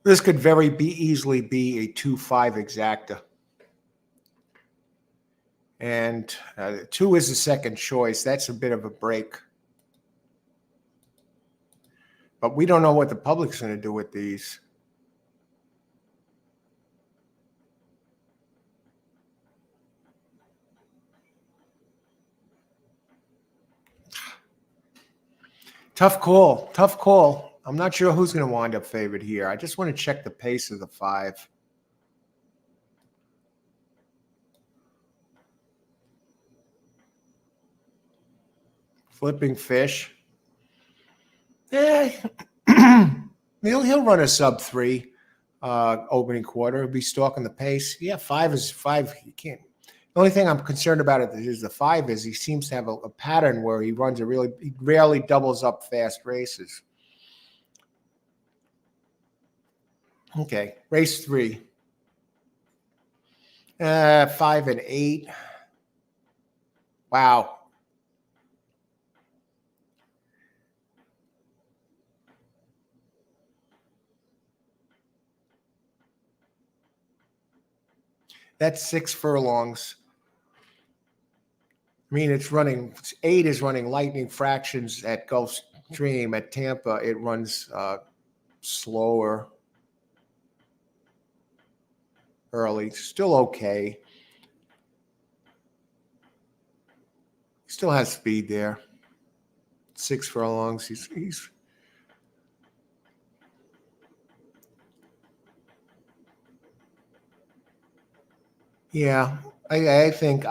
This could very easily be a 2-5 exacta. And 2 is the second choice. That's a bit of a break. But we don't know what the public's going to do with these. Tough call. Tough call. I'm not sure who's going to wind up favored here. I just want to check the pace of the 5. Flipping Fish. He'll run a sub-3 opening quarter. He'll be stalking the pace. Yeah, 5 is 5. You can't. The only thing I'm concerned about is the 5 is he seems to have a pattern where he rarely doubles up fast races. Okay, race 3. 5 and 8. Wow. That's 6 furlongs. I mean, it's running, 8 is running lightning fractions at Gulfstream. At Tampa, it runs slower early. Still okay. Still has speed there. 6 furlongs. He's yeah. I think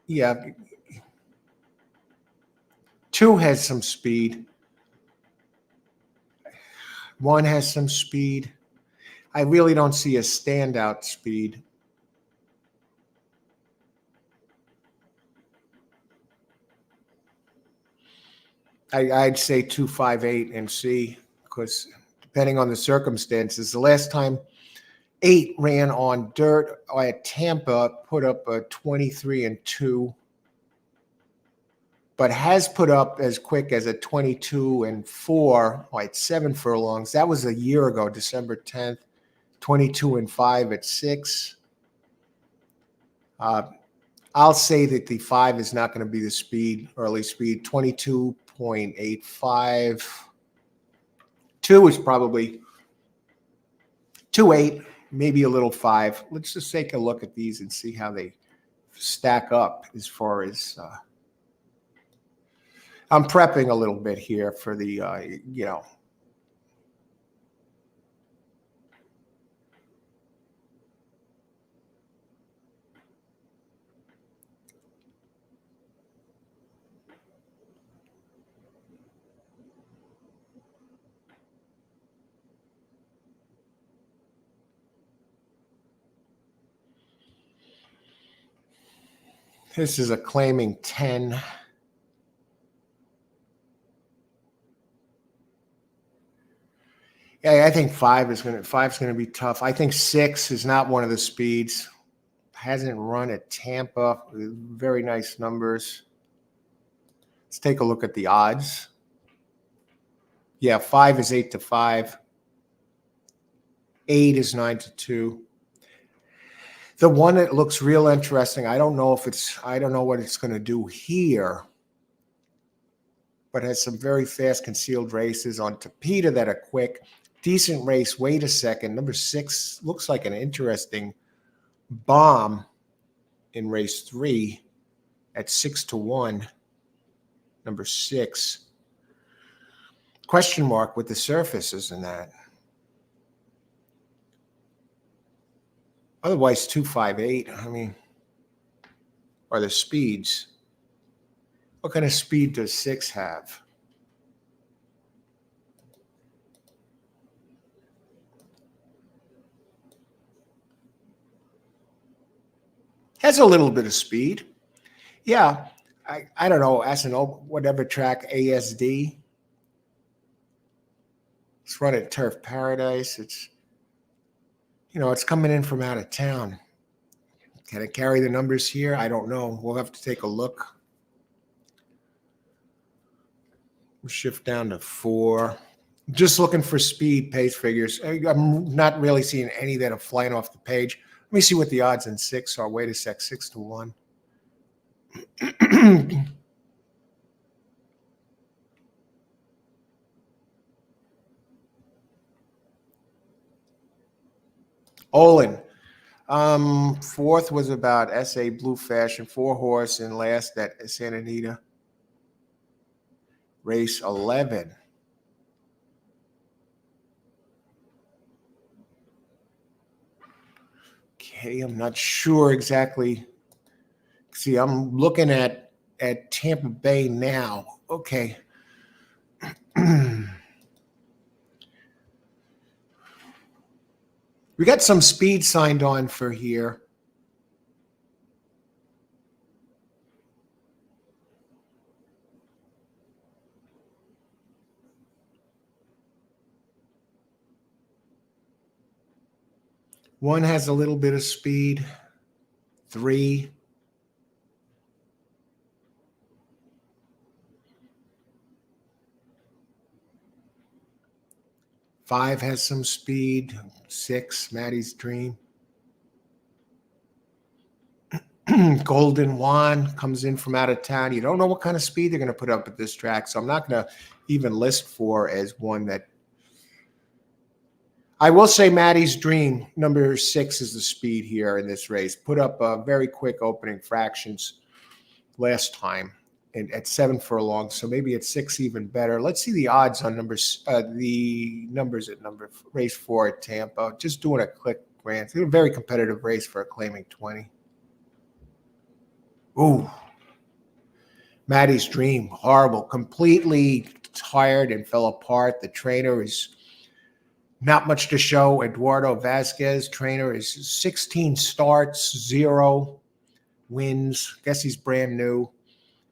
yeah. 2 has some speed. 1 has some speed. I really don't see a standout speed. I'd say 258 and see, because depending on the circumstances, the last time 8 ran on dirt at Tampa, put up a 23-2, but has put up as quick as a 22-4, like 7 furlongs. That was a year ago, December 10th, 22-5 at 6. I'll say that the 5 is not going to be the speed, early speed, 22.85. 2 is probably 2.8, maybe a little 5. Let's just take a look at these and see how they stack up as far as I'm prepping a little bit here for the, this is a claiming 10. Yeah, I think 5's going to be tough. I think 6 is not one of the speeds. Hasn't run at Tampa. Very nice numbers. Let's take a look at the odds. Yeah, 5 is 8-5. 8 is 9-2. The one that looks real interesting, I don't know what it's going to do here, but has some very fast concealed races on Tapeta that are quick. Decent race. Wait a second. Number 6 looks like an interesting bomb in race 3 at 6-1. Number 6. Question mark with the surfaces in that. Otherwise, 258. I mean, are the speeds. What kind of speed does 6 have? Has a little bit of speed. Yeah, I don't know, whatever track, ASD. It's run at Turf Paradise. It's coming in from out of town. Can it carry the numbers here? I don't know. We'll have to take a look. We'll shift down to 4. Just looking for speed, pace figures. I'm not really seeing any that are flying off the page. Let me see what the odds in 6 are. Wait a sec, 6-1. Olin. 4th was about SA Blue Fashion, 4-horse, and last at Santa Anita. Race 11. Okay, I'm not sure exactly. See, I'm looking at Tampa Bay now. Okay. We got some speed signed on for here. One has a little bit of speed. 3. 5 has some speed. 6, Maddie's Dream. Golden Wand comes in from out of town. You don't know what kind of speed they're going to put up at this track, so I'm not going to even list 4 as one that. I will say Maddie's Dream, number 6, is the speed here in this race. Put up very quick opening fractions last time and at 7 furlongs, so maybe at 6 even better. Let's see the odds on the numbers at race 4 at Tampa. Just doing a quick glance. It's a very competitive race for a claiming 20. Ooh, Maddie's Dream, horrible, completely tired and fell apart. The trainer is not much to show. Eduardo Vasquez, trainer, is 16 starts, 0 wins. Guess he's brand new.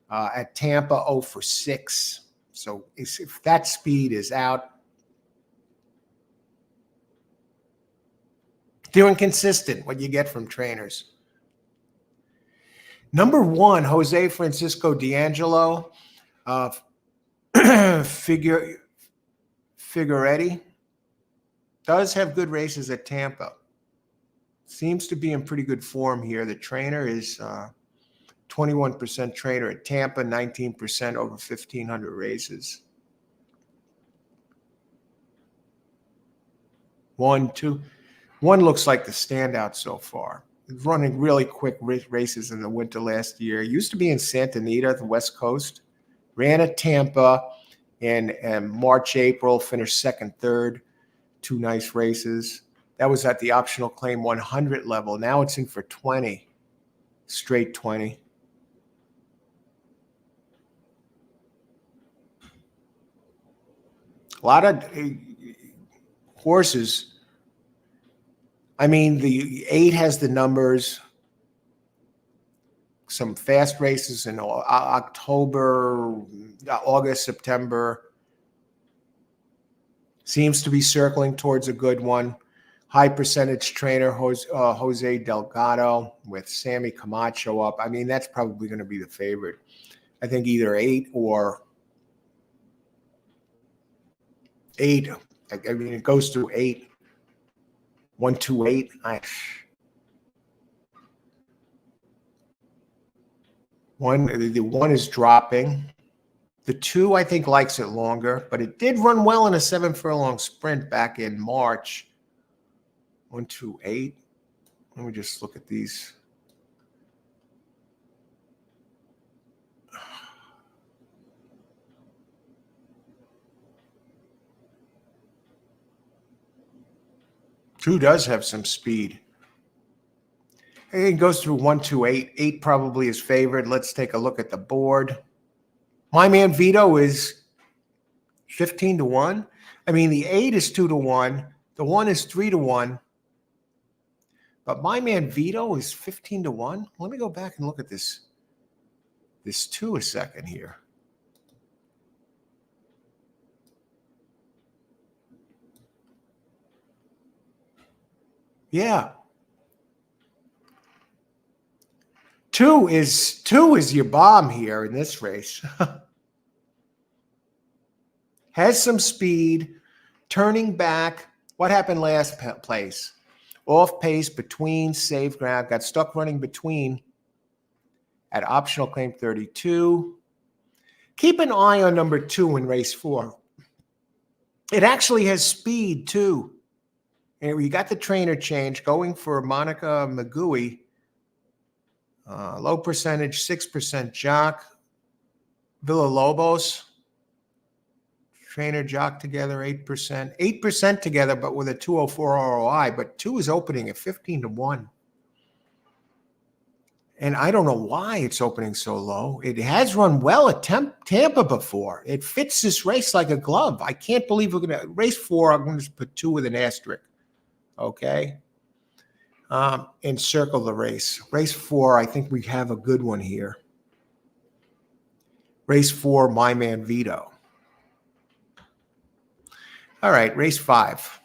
At Tampa, 0 for 6. So if that speed is out, they're inconsistent, what you get from trainers. Number 1, Jose Francisco D'Angelo, Figueretti, does have good races at Tampa. Seems to be in pretty good form here. The trainer is 21% trainer at Tampa, 19% over 1,500 races. 1, 2. 1 looks like the standout so far. Running really quick races in the winter last year. Used to be in Santa Anita, the West Coast. Ran at Tampa in March, April, finished second, third. 2 nice races. That was at the optional claim 100 level. Now it's in for 20, straight 20. A lot of horses. I mean, the 8 has the numbers. Some fast races in October, August, September. Seems to be circling towards a good one. High percentage trainer, Jose Delgado with Sammy Camacho up. I mean, that's probably going to be the favorite. I think either 8 or 8. I mean, it goes through 8. 1, 2, 8. The 1 is dropping. The 2, I think, likes it longer, but it did run well in a 7 furlong sprint back in March. 1, 2, 8. Let me just look at these. Two does have some speed. It goes through 1, 2, 8. 8 probably is favored. Let's take a look at the board. My Man Vito is 15 to 1. I mean, the 8 is 2 to 1. The 1 is 3 to 1. But My Man Vito is 15 to 1. Let me go back and look at this 2 a second here. Yeah. 2 is your bomb here in this race. Has some speed, turning back. What happened last place? Off pace, between, save ground, got stuck running between at optional claim 32. Keep an eye on number 2 in race 4. It actually has speed too. And we got the trainer change going for Monica Magui. Low percentage, 6% jock. Villalobos. Trainer jock together, 8%. 8% together, but with a 204 ROI. But 2 is opening at 15 to 1. And I don't know why it's opening so low. It has run well at Tampa before. It fits this race like a glove. I can't believe we're going to race 4. I'm going to put 2 with an asterisk. Okay. Encircle the race. Race 4, I think we have a good one here. Race 4, My Man Vito. All right, race 5.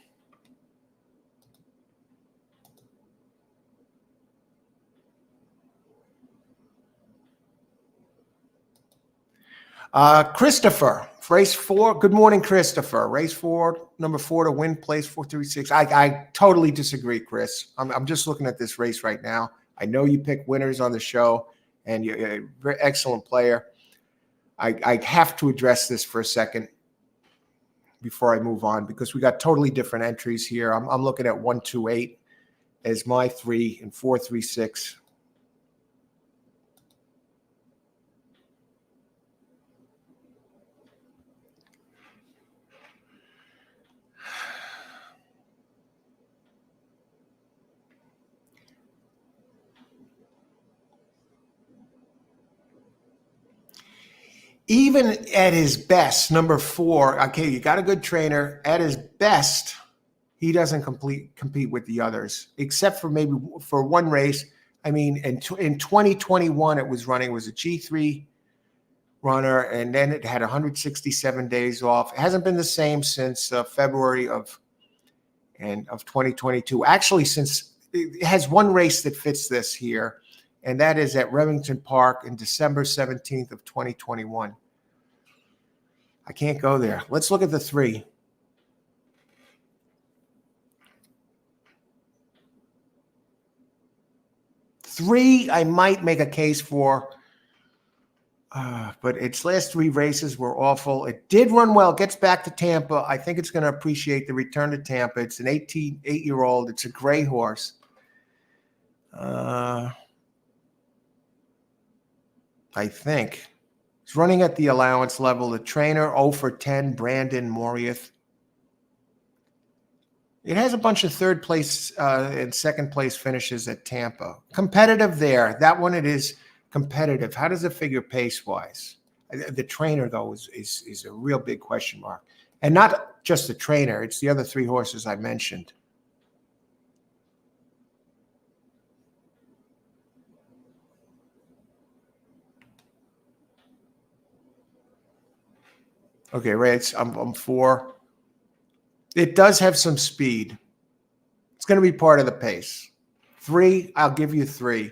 Christopher Race 4. Good morning, Christopher. Race 4, number 4 to win, place 436. I totally disagree, Chris. I'm just looking at this race right now. I know you pick winners on the show, and you're a very excellent player. I have to address this for a second before I move on, because we got totally different entries here. I'm looking at 128 as my 3 and 436. Even at his best, number 4, okay, you got a good trainer. At his best, he doesn't compete with the others, except for maybe for one race. I mean, in 2021, it was a G3 runner, and then it had 167 days off. It hasn't been the same since February of 2022. Actually, since it has one race that fits this here, and that is at Remington Park in December 17th of 2021. I can't go there. Let's look at the 3. Three, I might make a case for, but its last 3 races were awful. It did run well. Gets back to Tampa. I think it's going to appreciate the return to Tampa. It's an 8-year-old. It's a gray horse. I think it's running at the allowance level. The trainer 0 for 10, Brandon Moriath. It has a bunch of 3rd place and 2nd place finishes at Tampa. Competitive there. That one, it is competitive. How does it figure pace-wise? The trainer, though, is a real big question mark. And not just the trainer. It's the other 3 horses I mentioned. Okay, right. I'm 4. It does have some speed. It's going to be part of the pace. 3, I'll give you 3.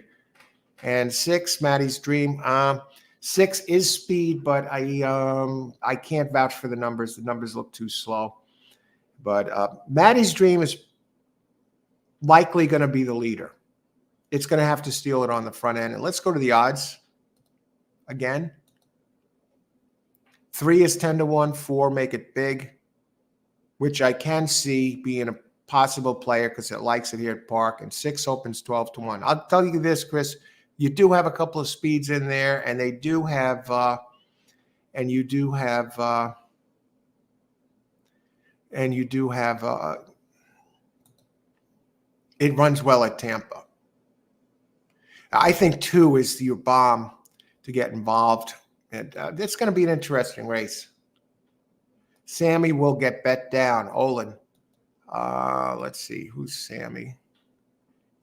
And 6, Maddie's Dream. 6 is speed, but I can't vouch for the numbers. The numbers look too slow. But Maddie's Dream is likely going to be the leader. It's going to have to steal it on the front end. And let's go to the odds again. 3 is 10-1. 4, make it big, which I can see being a possible player because it likes it here at Park. And 6 opens 12-1. I'll tell you this, Chris. You do have a couple of speeds in there, and they do have, it runs well at Tampa. I think 2 is your bomb to get involved. And it's going to be an interesting race. Sammy will get bet down. Olin. Let's see. Who's Sammy?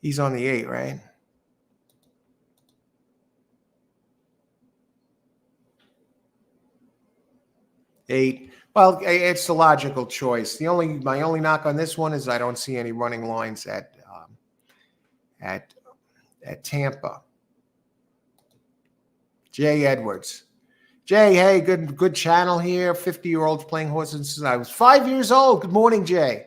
He's on the 8, right? Eight. Well, it's the logical choice. My only knock on this one is I don't see any running lines at Tampa. Jay Edwards. Jay, hey, good channel here. 50-year-olds playing horses since I was 5 years old. Good morning, Jay.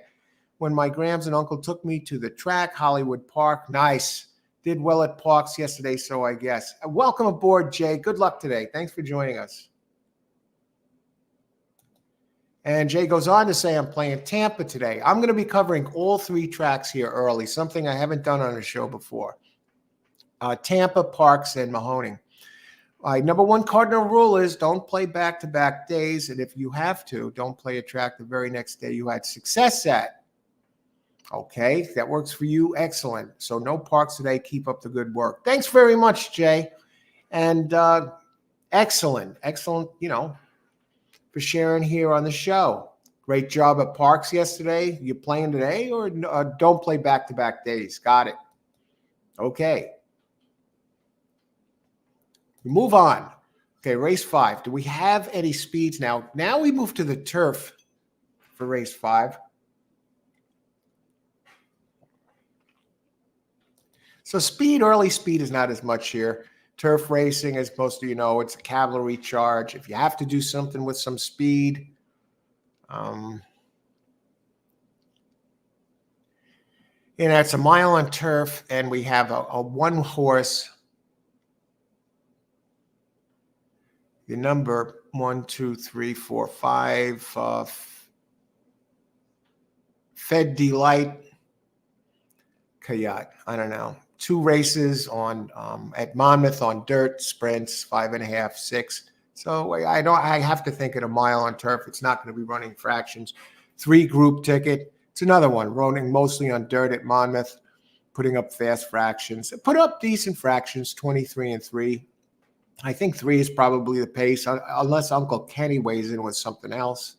When my grams and uncle took me to the track, Hollywood Park. Nice. Did well at Parks yesterday, so I guess. Welcome aboard, Jay. Good luck today. Thanks for joining us. And Jay goes on to say, I'm playing Tampa today. I'm going to be covering all 3 tracks here early, something I haven't done on the show before. Tampa, Parks, and Mahoning. Number 1 cardinal rule is don't play back-to-back days. And if you have to, don't play a track the very next day you had success at. Okay, that works for you. Excellent. So no Parks today. Keep up the good work. Thanks very much, Jay. And excellent, for sharing here on the show. Great job at Parks yesterday. You playing today or don't play back-to-back days? Got it. Okay. We move on. Okay, race 5. Do we have any speeds now? Now we move to the turf for race 5. So early speed is not as much here. Turf racing, as most of you know, it's a cavalry charge. If you have to do something with some speed, it's a mile on turf, and we have a one horse. The number 1, 2, 3, 4, 5, Fed Delight Kayat. I don't know. 2 races on at Monmouth on dirt sprints, 5.5, 6. So I have to think at a mile on turf, it's not going to be running fractions. 3 group ticket. It's another one running mostly on dirt at Monmouth, putting up fast fractions. Put up decent fractions, 23 and 3. I think 3 is probably the pace, unless Uncle Kenny weighs in with something else.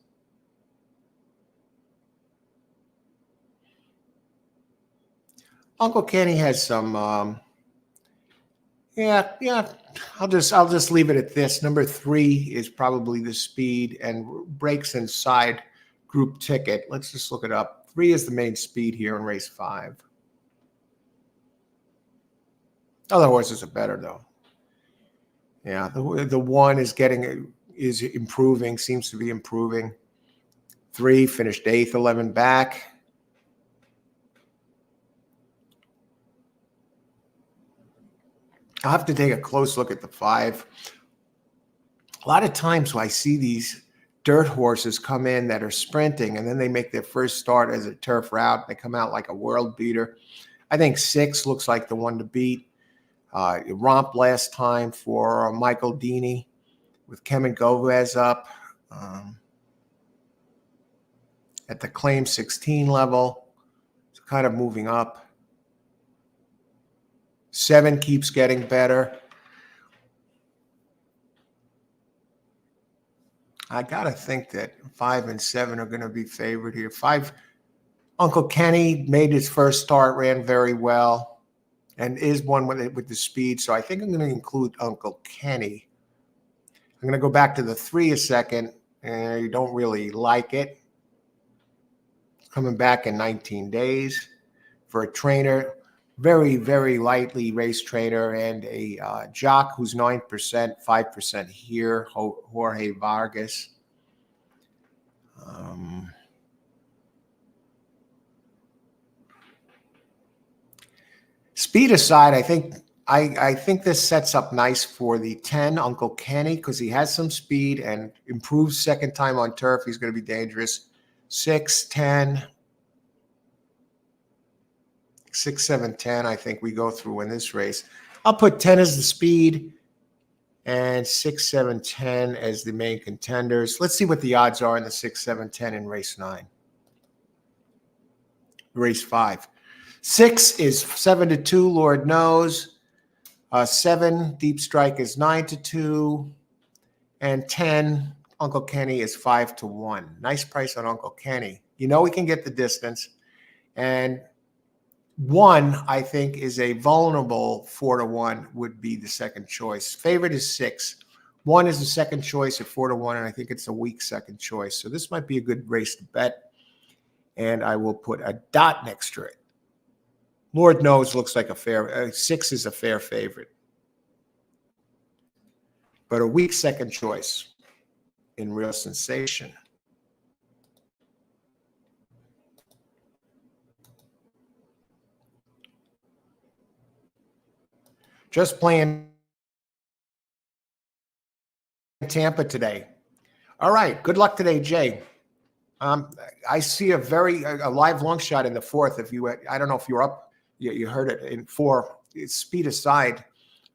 Uncle Kenny has some, yeah. I'll just leave it at this. Number 3 is probably the speed and breaks inside group ticket. Let's just look it up. 3 is the main speed here in race 5. Other horses are better though. Yeah, the 1 is improving, seems to be improving. 3 finished 8th, 11 back. I'll have to take a close look at the 5. A lot of times when I see these dirt horses come in that are sprinting and then they make their first start as a turf route, they come out like a world beater. I think 6 looks like the one to beat. It romped last time for Michael Deeney with Kevin Govez up at the claim 16 level. It's kind of moving up. 7 keeps getting better. I got to think that 5 and 7 are going to be favored here. 5, Uncle Kenny made his first start, ran very well, and is one with the speed. So I think I'm going to include Uncle Kenny. I'm going to go back to the 3 a second, and you don't really like it. It's coming back in 19 days for a trainer. Very, very lightly race trainer and a jock who's 9%, 5% here, Jorge Vargas. Speed aside, I think this sets up nice for the 10, Uncle Kenny, because he has some speed and improves second time on turf. He's going to be dangerous. 6, 10. 6, 7, 10, I think we go through in this race. I'll put 10 as the speed and 6, 7, 10 as the main contenders. Let's see what the odds are in the 6, 7, 10 in race 9. Race 5. 6 is 7-2, Lord knows. 7, Deep Strike is 9-2. And 10, Uncle Kenny is 5-1. Nice price on Uncle Kenny. You know he can get the distance. And 1, I think, is a vulnerable 4-1 would be the second choice. Favorite is 6. 1 is the second choice at 4-1, and I think it's a weak second choice. So this might be a good race to bet. And I will put a dot next to it. Lord knows looks like a fair 6 is a fair favorite. But a weak second choice in Real Sensation. Just playing Tampa today. All right. Good luck today, Jay. I see a live long shot in the 4th. I don't know if you're up. You heard it in 4. Speed aside,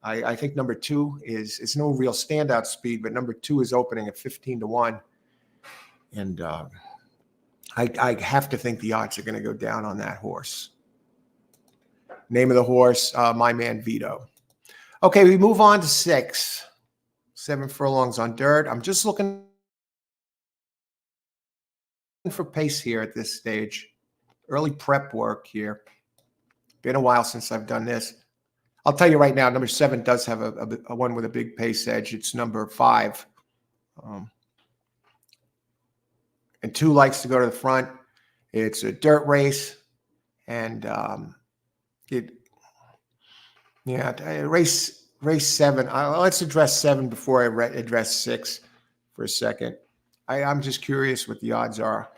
I think number 2 it's no real standout speed, but number 2 is opening at 15-1, and I have to think the odds are going to go down on that horse. Name of the horse, My Man Vito. Okay, we move on to 6. 7 furlongs on dirt. I'm just looking for pace here at this stage. Early prep work here. Been a while since I've done this. I'll tell you right now, number 7 does have a one with a big pace edge. It's number 5. And 2 likes to go to the front. It's a dirt race. And race race 7. Let's address 7 before I address 6 for a second. I'm just curious what the odds are.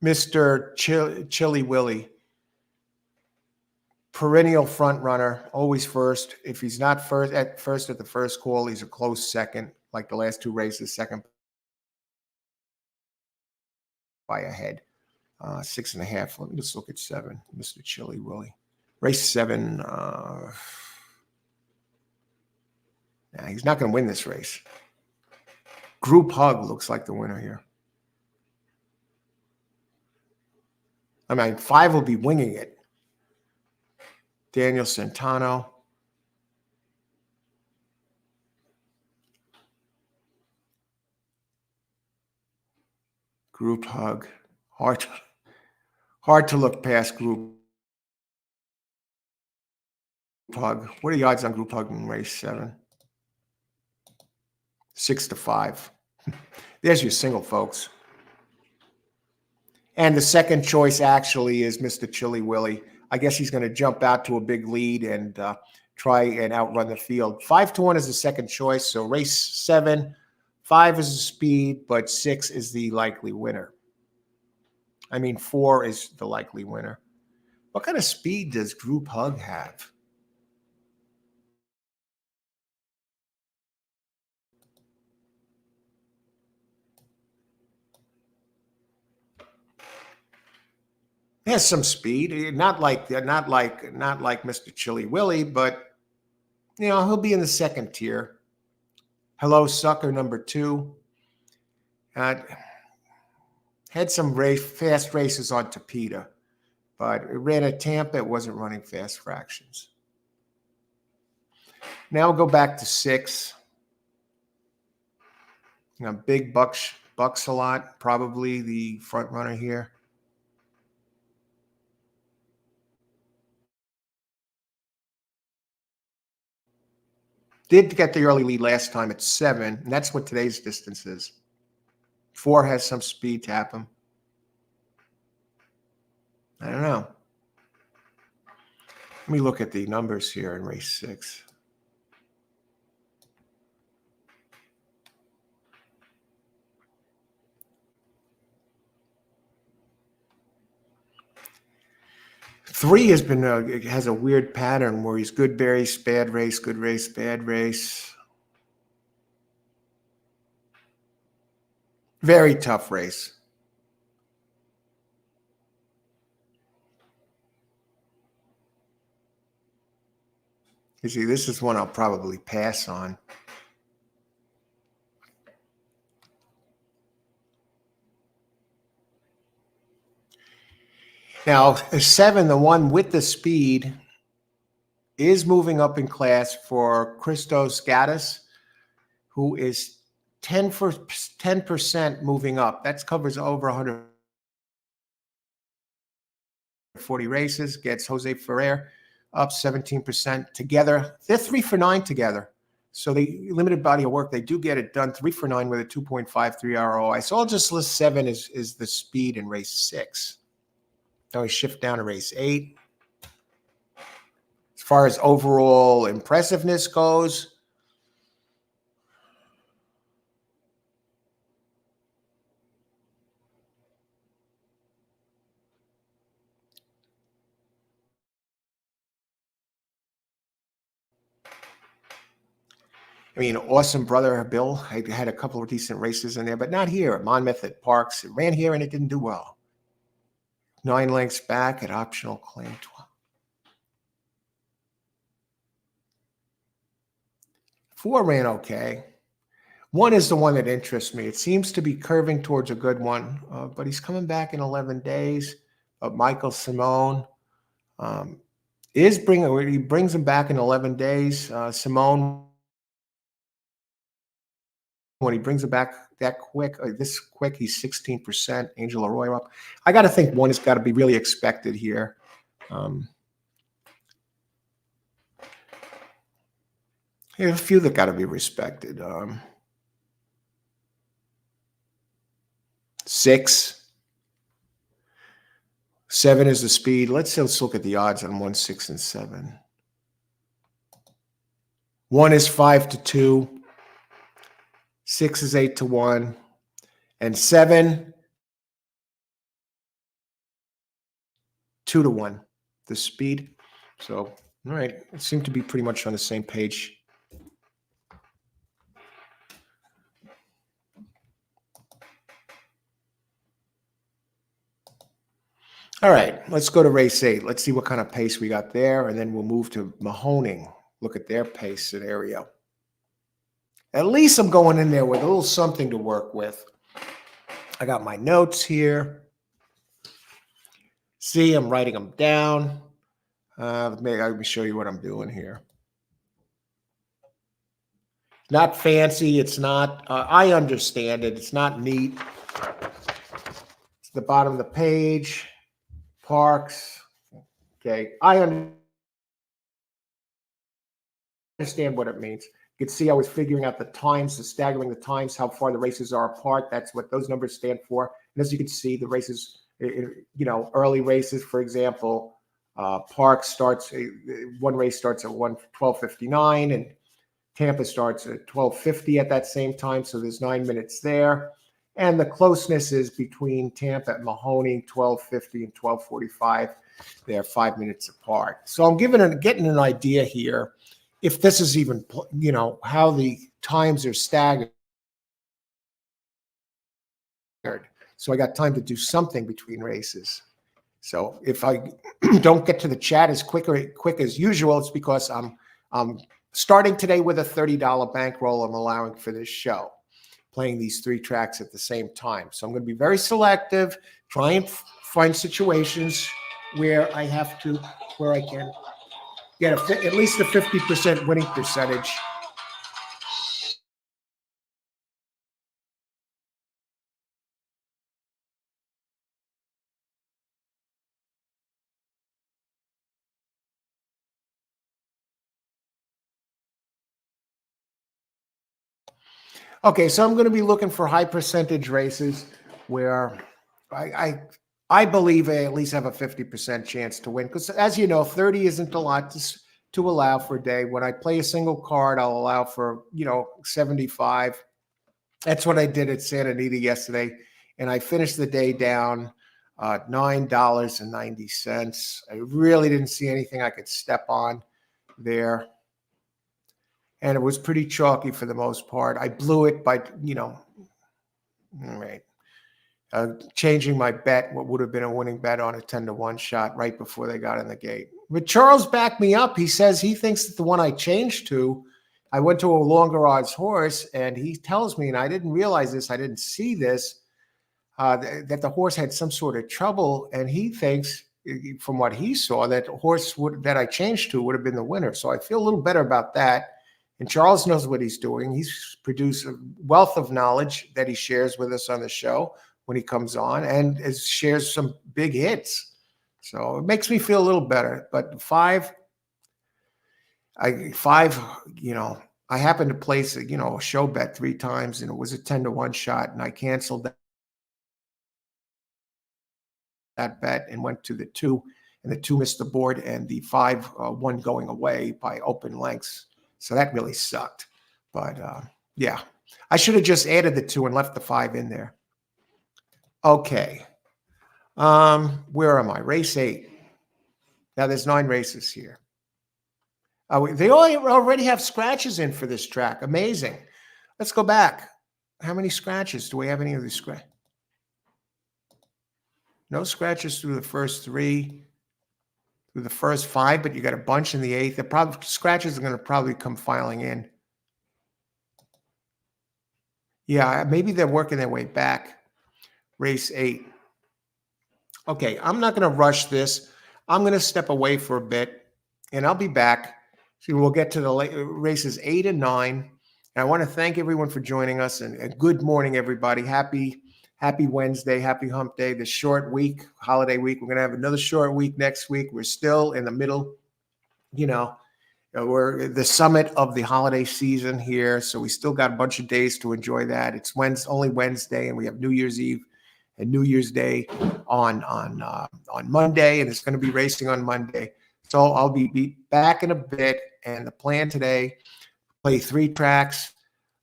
Mr. Chilly Willy, perennial front runner, always first. If he's not first at the first call, he's a close second, like the last 2 races, second by a head. 6.5. Let me just look at 7, Mr. Chilly Willy. Race 7. He's not going to win this race. Group Hug looks like the winner here. I mean, 5 will be winging it. Daniel Centeno. Group Hug. Hard to look past Group Hug. What are the odds on Group Hug in race 7? 6-5. There's your single, folks. And the second choice actually is Mr. Chilly Willy. I guess he's going to jump out to a big lead and try and outrun the field. 5-1 is the second choice. So race 7, 5 is the speed, but 6 is the likely winner. I mean, 4 is the likely winner. What kind of speed does Group Hug have? He has some speed, not like Mr. Chilly Willy, but you know, he'll be in the second tier. Hello, Sucker, number 2. Had some fast races on Tapeta, but it ran at Tampa. It wasn't running fast fractions. Now we'll go back to 6. You know, Big Bucks a lot, probably the front runner here. Did get the early lead last time at 7, and that's what today's distance is. 4 has some speed to tap him. I don't know. Let me look at the numbers here in race 6. Three has a weird pattern where he's good race, bad race, good race, bad race. Very tough race. You see, this is one I'll probably pass on. Now, 7, the one with the speed, is moving up in class for Christos Gaddis, who is 10% moving up. That covers over 140 races, gets Jose Ferrer up 17% together. They're 3 for 9 together. So the limited body of work, they do get it done. 3 for 9 with a 2.53 ROI. So I'll just list 7 is the speed in race 6. Now we shift down to race 8. As far as overall impressiveness goes, I mean, awesome brother Bill. I had a couple of decent races in there, but not here at Monmouth at Parks. It ran here and it didn't do well. 9 lengths back at optional claim 12. 4 ran okay. 1 is the one that interests me. It seems to be curving towards a good one, but he's coming back in 11 days. Michael Simone he brings him back in 11 days. Simone, when he brings it back that quick, this quick, he's 16%. Angel Arroyo up. I got to think 1 has got to be really expected here. There's a few that got to be respected. 6. 7 is the speed. Let's look at the odds on 1, 6, and 7. 1 is 5-2. 6 is 8-1. And 7, 2-1. The speed. So, all right. It seemed to be pretty much on the same page. All right, let's go to race 8. Let's see what kind of pace we got there, and then we'll move to Mahoning. Look at their pace scenario. At least I'm going in there with a little something to work with. I got my notes here. See, I'm writing them down. Let me show you what I'm doing here. Not fancy. It's not, I understand it. It's not neat. It's the bottom of the page. Parks. Okay. I understand what it means. You can see I was figuring out the times, staggering the times, how far the races are apart. That's what those numbers stand for. And as you can see, the races, early races, for example, Parks starts, one race starts at 12:59, and Tampa starts at 12:50 at that same time. So there's 9 minutes there. And the closeness is between Tampa and Mahoning, 12:50 and 12:45. They're 5 minutes apart. So I'm getting an idea here if this is even, how the times are staggered. So I got time to do something between races. So if I don't get to the chat as quick as usual, it's because I'm starting today with a $30 bankroll I'm allowing for this show, playing these 3 tracks at the same time. So I'm going to be very selective, try and find situations where I can get at least a 50% winning percentage. Okay, so I'm going to be looking for high percentage races where I believe I at least have a 50% chance to win. Because as you know, 30 isn't a lot to allow for a day. When I play a single card, I'll allow for, 75. That's what I did at Santa Anita yesterday. And I finished the day down $9.90. I really didn't see anything I could step on there. And it was pretty chalky for the most part. I blew it by, changing my bet, what would have been a winning bet on a 10-1 shot right before they got in the gate. But Charles backed me up. He says he thinks that the one I changed to, I went to a longer odds horse, and he tells me, and I didn't realize this, I didn't see this, that the horse had some sort of trouble, and he thinks, from what he saw, that the horse that I changed to would have been the winner. So I feel a little better about that. And Charles knows what he's doing. He's produced a wealth of knowledge that he shares with us on the show when he comes on, and shares some big hits. So it makes me feel a little better. But five, I happened to place a show bet 3 times, and it was a 10-1 shot, and I canceled that bet and went to the 2, and the 2 missed the board, and the 5 won going away by open lengths. So that really sucked. But yeah, I should have just added the 2 and left the 5 in there. Okay. Where am I? Race 8. Now there's 9 races here. They already have scratches in for this track. Amazing. Let's go back. How many scratches? Do we have any of these scratches? No scratches through the first 3, through the first 5, but you got a bunch in the 8th. The scratches are going to probably come filing in. Yeah, maybe they're working their way back. Race 8. Okay, I'm not going to rush this. I'm going to step away for a bit, and I'll be back. So we'll get to the races 8 and 9. And I want to thank everyone for joining us, and good morning, everybody. Happy Wednesday, happy hump day, the short week, holiday week. We're going to have another short week next week. We're still in the middle, we're the summit of the holiday season here. So we still got a bunch of days to enjoy that. It's only Wednesday, and we have New Year's Eve and New Year's Day on Monday, and it's going to be racing on Monday. So I'll be back in a bit. And the plan today, play 3 tracks,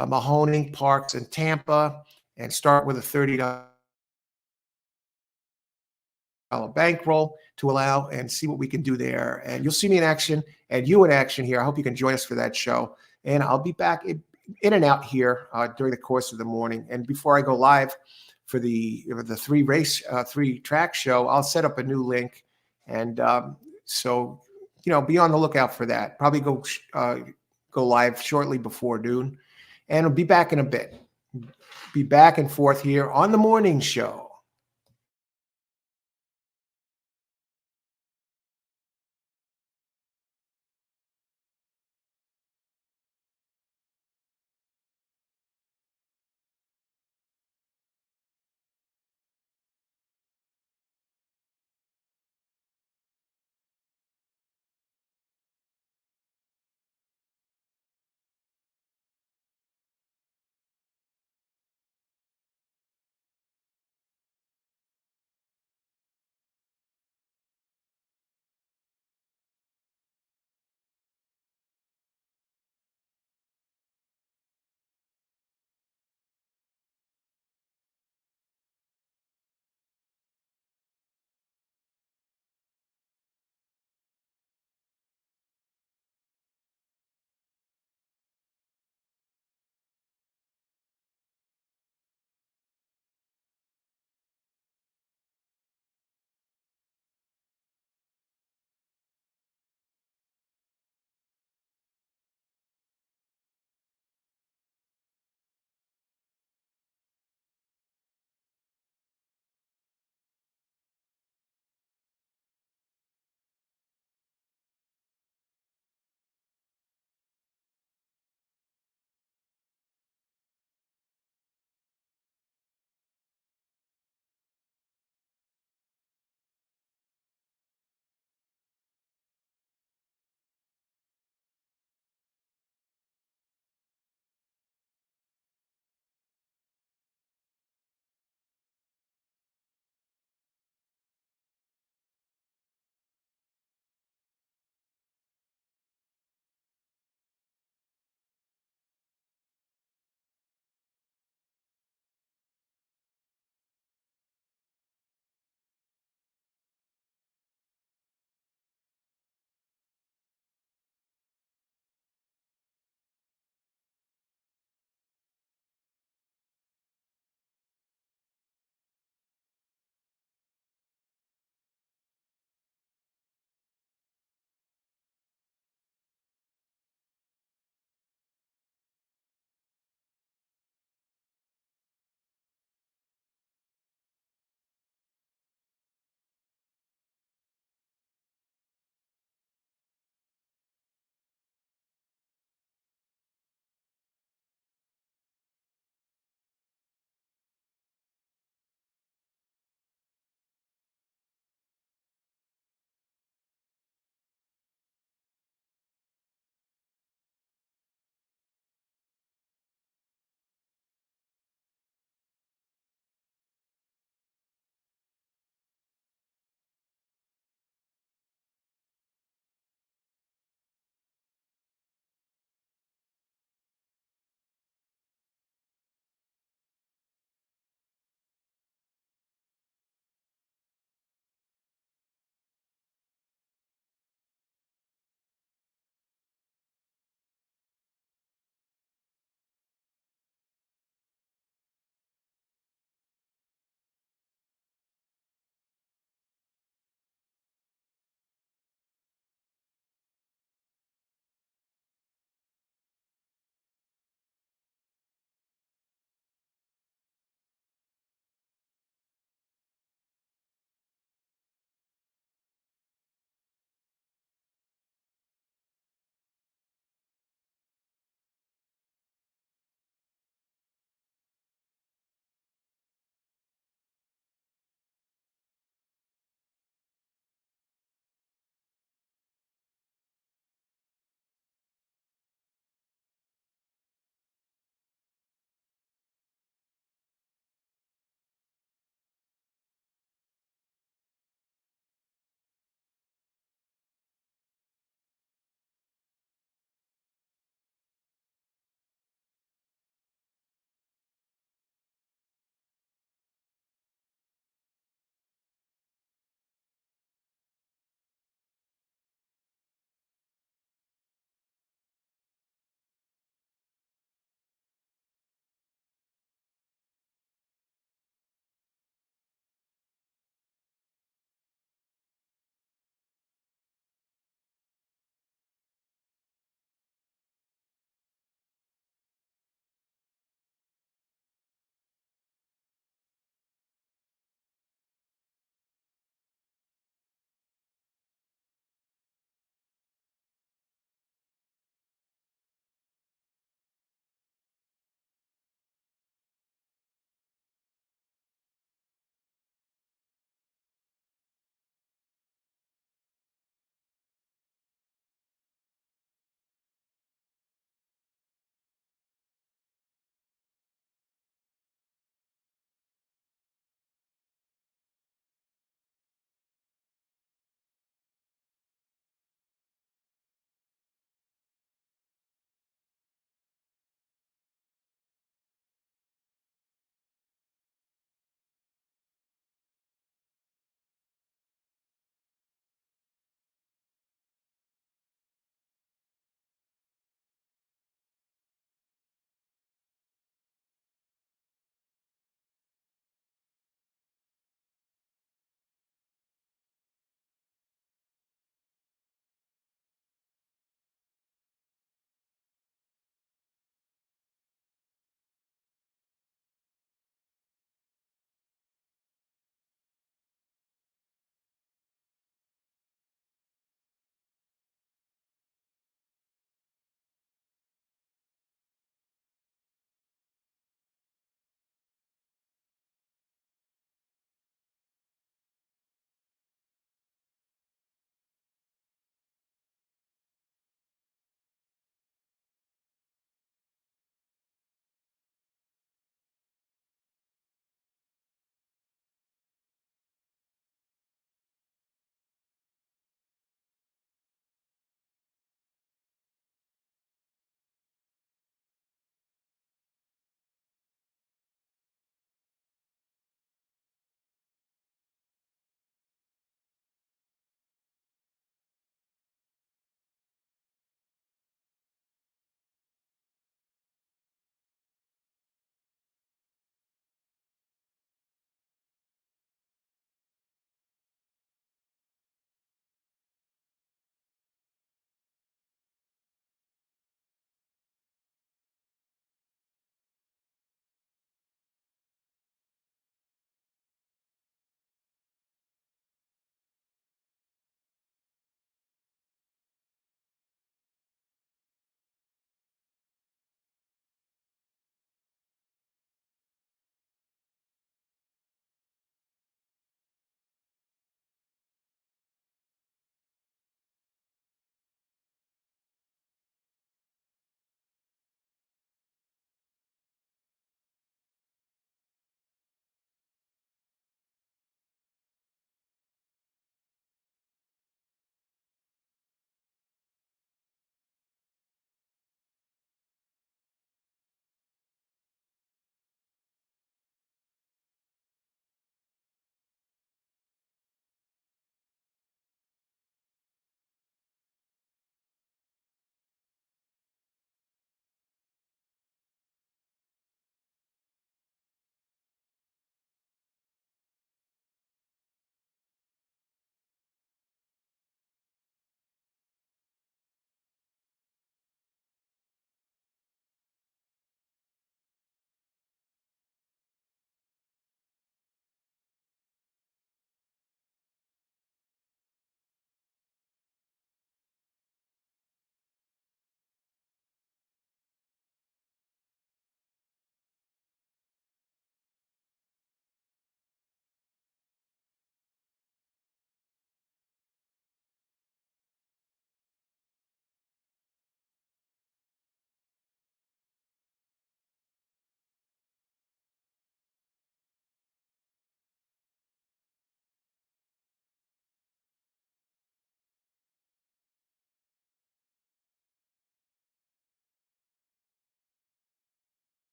Mahoning, Parks, and Tampa, and start with a $30 bankroll to allow and see what we can do there. And you'll see me in action and you in action here. I hope you can join us for that show. And I'll be back in and out here during the course of the morning. And before I go live for the 3-track show, I'll set up a new link. And so, be on the lookout for that. Probably go live shortly before noon. And I'll be back in a bit. Be back and forth here on the morning show.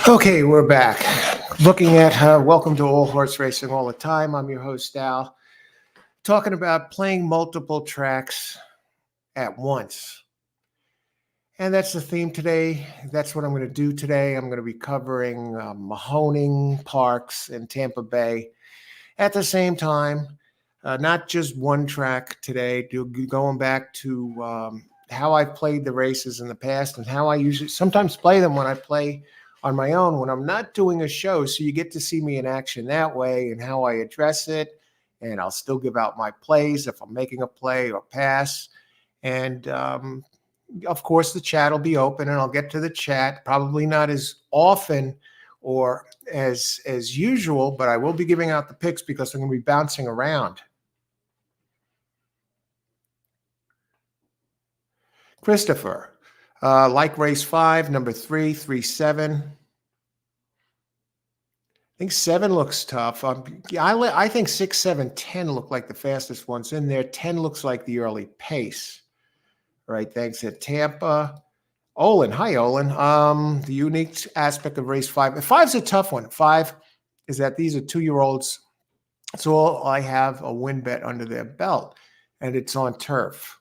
Okay, we're back. Looking at welcome to All Horse Racing All the Time. I'm your host, Al, talking about playing multiple tracks at once. And that's the theme today. That's what I'm going to do today. I'm going to be covering Mahoning Parks in Tampa Bay at the same time. Not just one track today, going back to how I've played the races in the past and how I usually sometimes play them when I play on my own when I'm not doing a show. So you get to see me in action that way and how I address it. And I'll still give out my plays if I'm making a play or pass. And of course, the chat will be open and I'll get to the chat, probably not as often or as usual, but I will be giving out the picks because I'm going to be bouncing around. Christopher, like race 5, number 3, 3-7. I think 7 looks tough. I think 6, 7, 10 look like the fastest ones in there. 10 looks like the early pace. All right, thanks at Tampa. Olin, hi Olin. The unique aspect of race 5. 5's a tough one. 5 is that these are 2-year-olds. That's all I have a win bet under their belt, and it's on turf.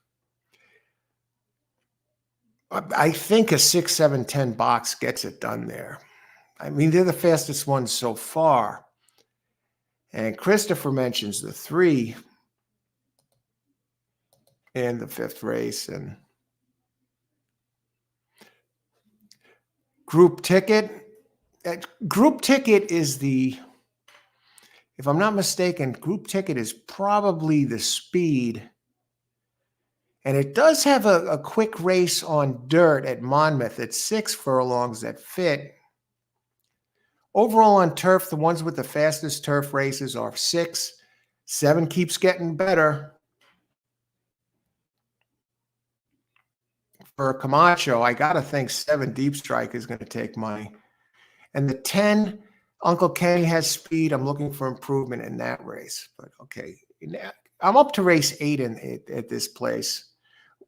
I think a 6, 7, 10 box gets it done there. I mean, they're the fastest ones so far. And Christopher mentions the 3 in the 5th race. And group ticket. Group ticket is if I'm not mistaken, group ticket is probably the speed. And it does have a quick race on dirt at Monmouth at 6 furlongs that fit. Overall on turf, the ones with the fastest turf races are 6. 7 keeps getting better. For Camacho, I got to think 7 Deep Strike is going to take money. And the 10, Uncle Kenny has speed. I'm looking for improvement in that race. But okay, I'm up to race 8 at this place.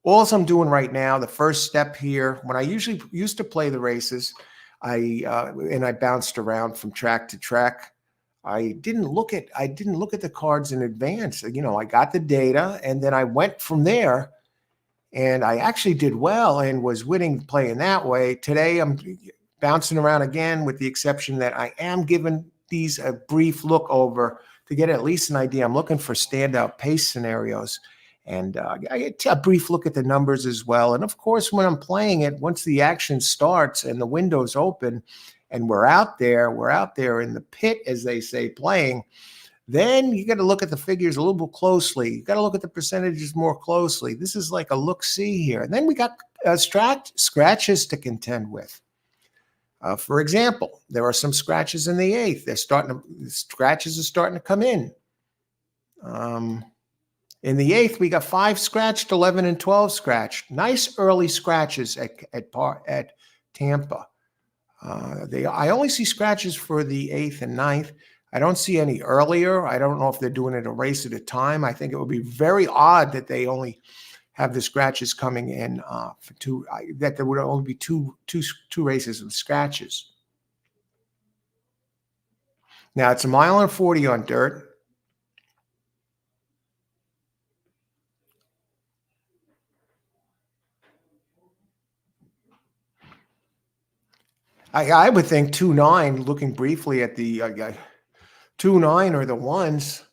All I'm doing right now, the first step here, when I usually used to play the races, I bounced around from track to track. I didn't look at the cards in advance. You know, I got the data and then I went from there, and I actually did well and was winning playing that way. Today I'm bouncing around again, with the exception that I am giving these a brief look over to get at least an idea. I'm looking for standout pace scenarios. And I get a brief look at the numbers as well. And of course, when I'm playing it, once the action starts and the window's open and we're out there in the pit, as they say, playing, then you got to look at the figures a little bit closely. You got to look at the percentages more closely. This is like a look-see here. And then we got scratches to contend with. For example, there are some scratches in the 8th. Scratches are starting to come in. In the 8th, we got 5 scratched, 11 and 12 scratched. Nice early scratches at Tampa. I only see scratches for the 8th and 9th. I don't see any earlier. I don't know if they're doing it a race at a time. I think it would be very odd that they only have the scratches coming in for 2. That there would only be two races of scratches. Now it's 1.40 miles on dirt. I would think 2.9, looking briefly at the 2.9 are the ones,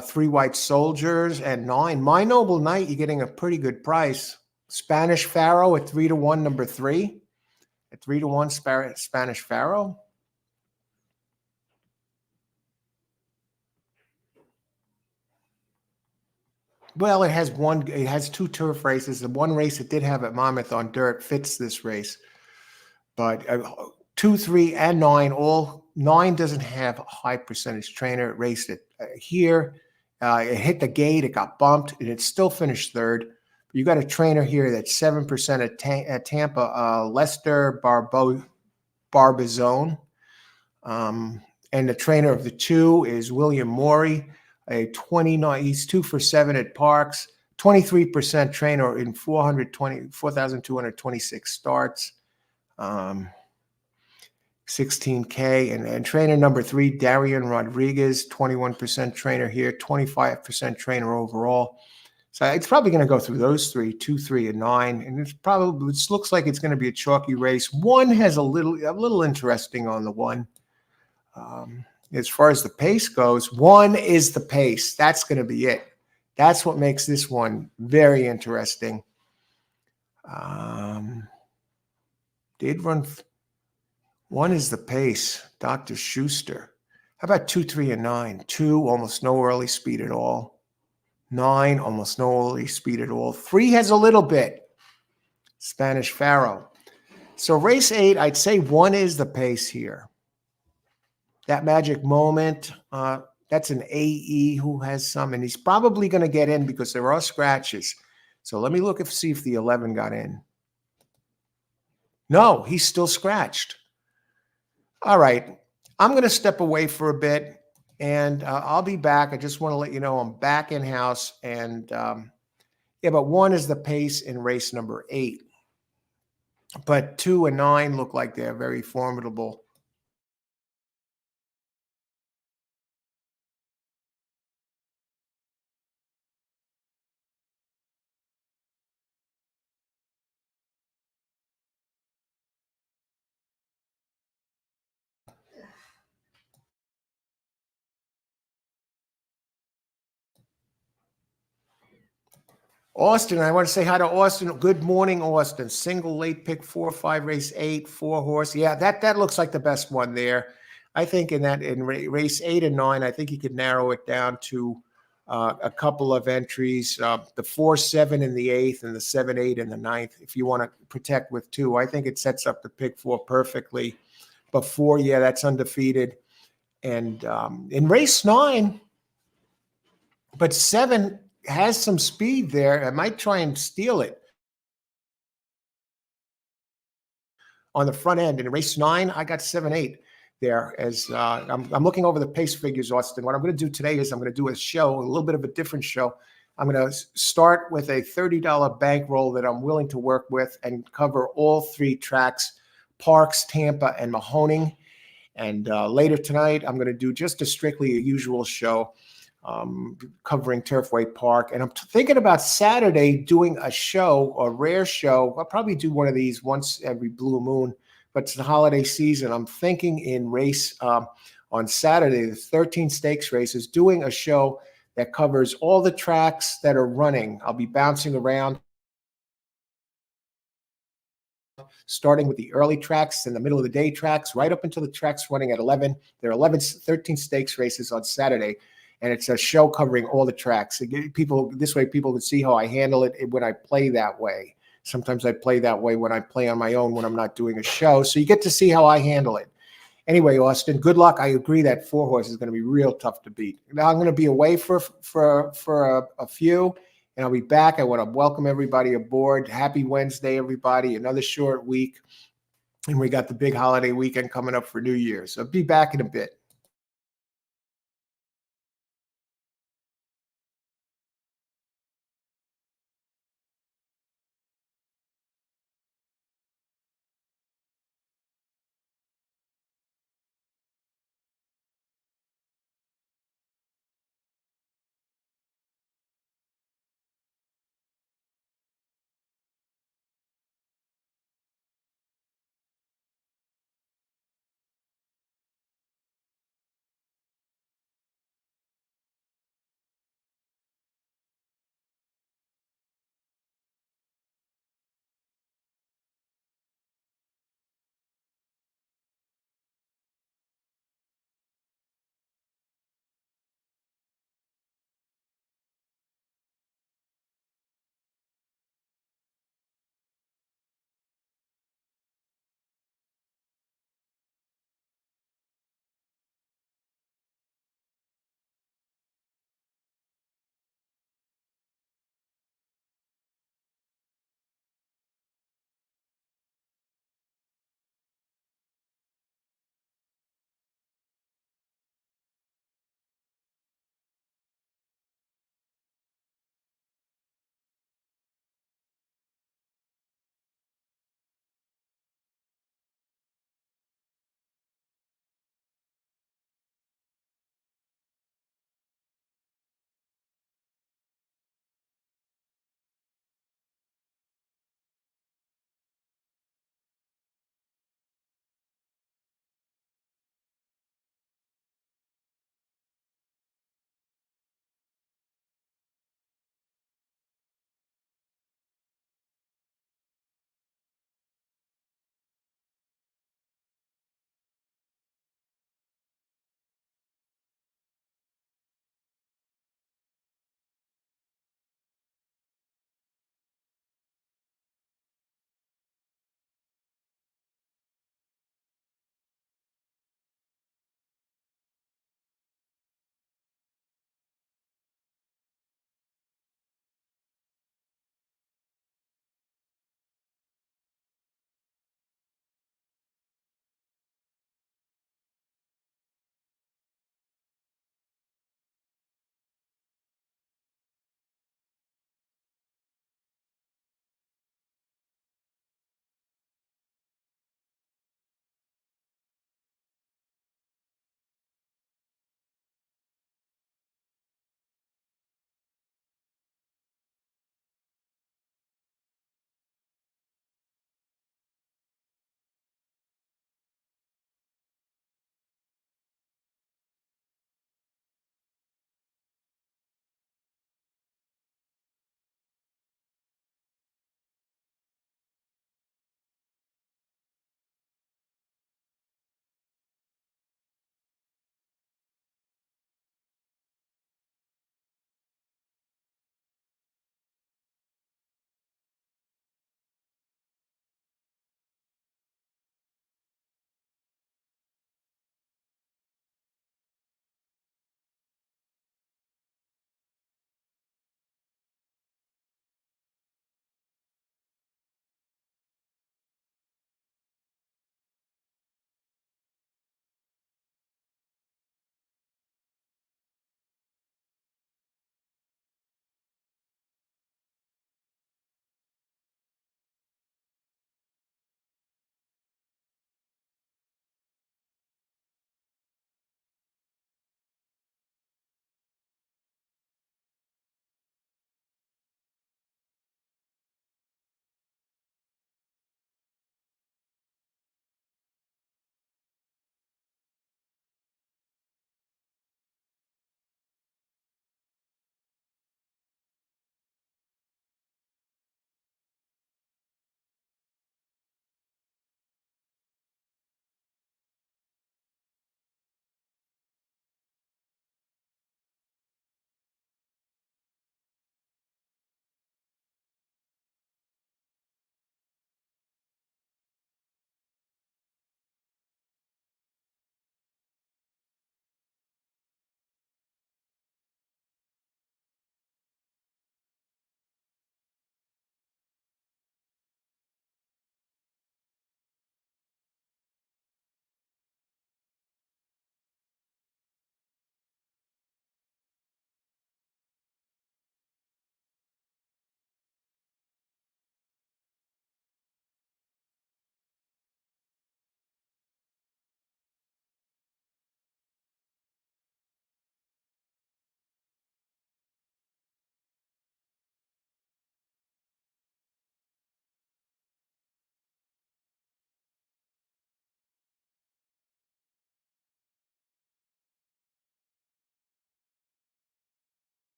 3 White Soldiers and 9. My Noble Knight, you're getting a pretty good price. Spanish Pharaoh at 3-1, number 3. At 3-1, Spanish Pharaoh. Well, it has 2 turf races. The one race it did have at Monmouth on dirt fits this race. But 2, 3, and 9, all 9 doesn't have a high percentage trainer. It raced it here. It hit the gate. It got bumped, and it still finished 3rd. You got a trainer here that's 7% at Tampa, Lester Barbazone. And the trainer of the 2 is William Morey, a 29. He's 2 for 7 at Parks, 23% trainer in 4,226 starts. 16K. And trainer number 3, Darian Rodriguez, 21% trainer here, 25% trainer overall. So it's probably going to go through those 3, 2, 3, and 9. And it looks like it's going to be a chalky race. 1 has a little interesting on the 1. As far as the pace goes, 1 is the pace. That's going to be it. That's what makes this one very interesting. Did run 1 is the pace, Dr. Schuster. How about 2, 3, and 9? 2, almost no early speed at all. 9, almost no early speed at all. 3 has a little bit. Spanish Pharaoh. So race 8, I'd say 1 is the pace here. That Magic Moment, that's an AE who has some, and he's probably going to get in because there are scratches. So let me look see if the 11 got in. No, he's still scratched. All right, I'm going to step away for a bit, and I'll be back. I just want to let you know I'm back in-house, and yeah, but 1 is the pace in race number 8. But 2 and 9 look like they're very formidable. Austin, I want to say hi to Austin. Good morning, Austin. Single late pick 4, 5, race 8, 4 horse. Yeah, that looks like the best one there. I think in race 8 and 9, I think you could narrow it down to a couple of entries, the 4, 7 in the 8th and the 7, 8 in the 9th. If you want to protect with 2, I think it sets up the pick 4 perfectly. But 4, yeah, that's undefeated. And in race 9, but 7 has some speed there. I might try and steal it on the front end. In race 9, I got 7, 8 there. As I'm looking over the pace figures, Austin. What I'm going to do today is I'm going to do a show, a little bit of a different show. I'm going to start with a $30 bankroll that I'm willing to work with and cover all 3 tracks, Parks, Tampa, and Mahoning. And later tonight, I'm going to do just a strictly a usual show covering Turfway Park. And I'm thinking about Saturday doing a show, a rare show. I'll probably do one of these once every blue moon, but it's the holiday season. I'm thinking in race on Saturday, the 13 stakes races, doing a show that covers all the tracks that are running. I'll be bouncing around, starting with the early tracks and the middle of the day tracks, right up until the tracks running at 11. There are 13 stakes races on Saturday, and it's a show covering all the tracks. This way people can see how I handle it when I play that way. Sometimes I play that way when I play on my own when I'm not doing a show. So you get to see how I handle it. Anyway, Austin, good luck. I agree that 4 horse is going to be real tough to beat. Now I'm going to be away for a few, and I'll be back. I want to welcome everybody aboard. Happy Wednesday, everybody. Another short week, and we got the big holiday weekend coming up for New Year's. So I'll be back in a bit.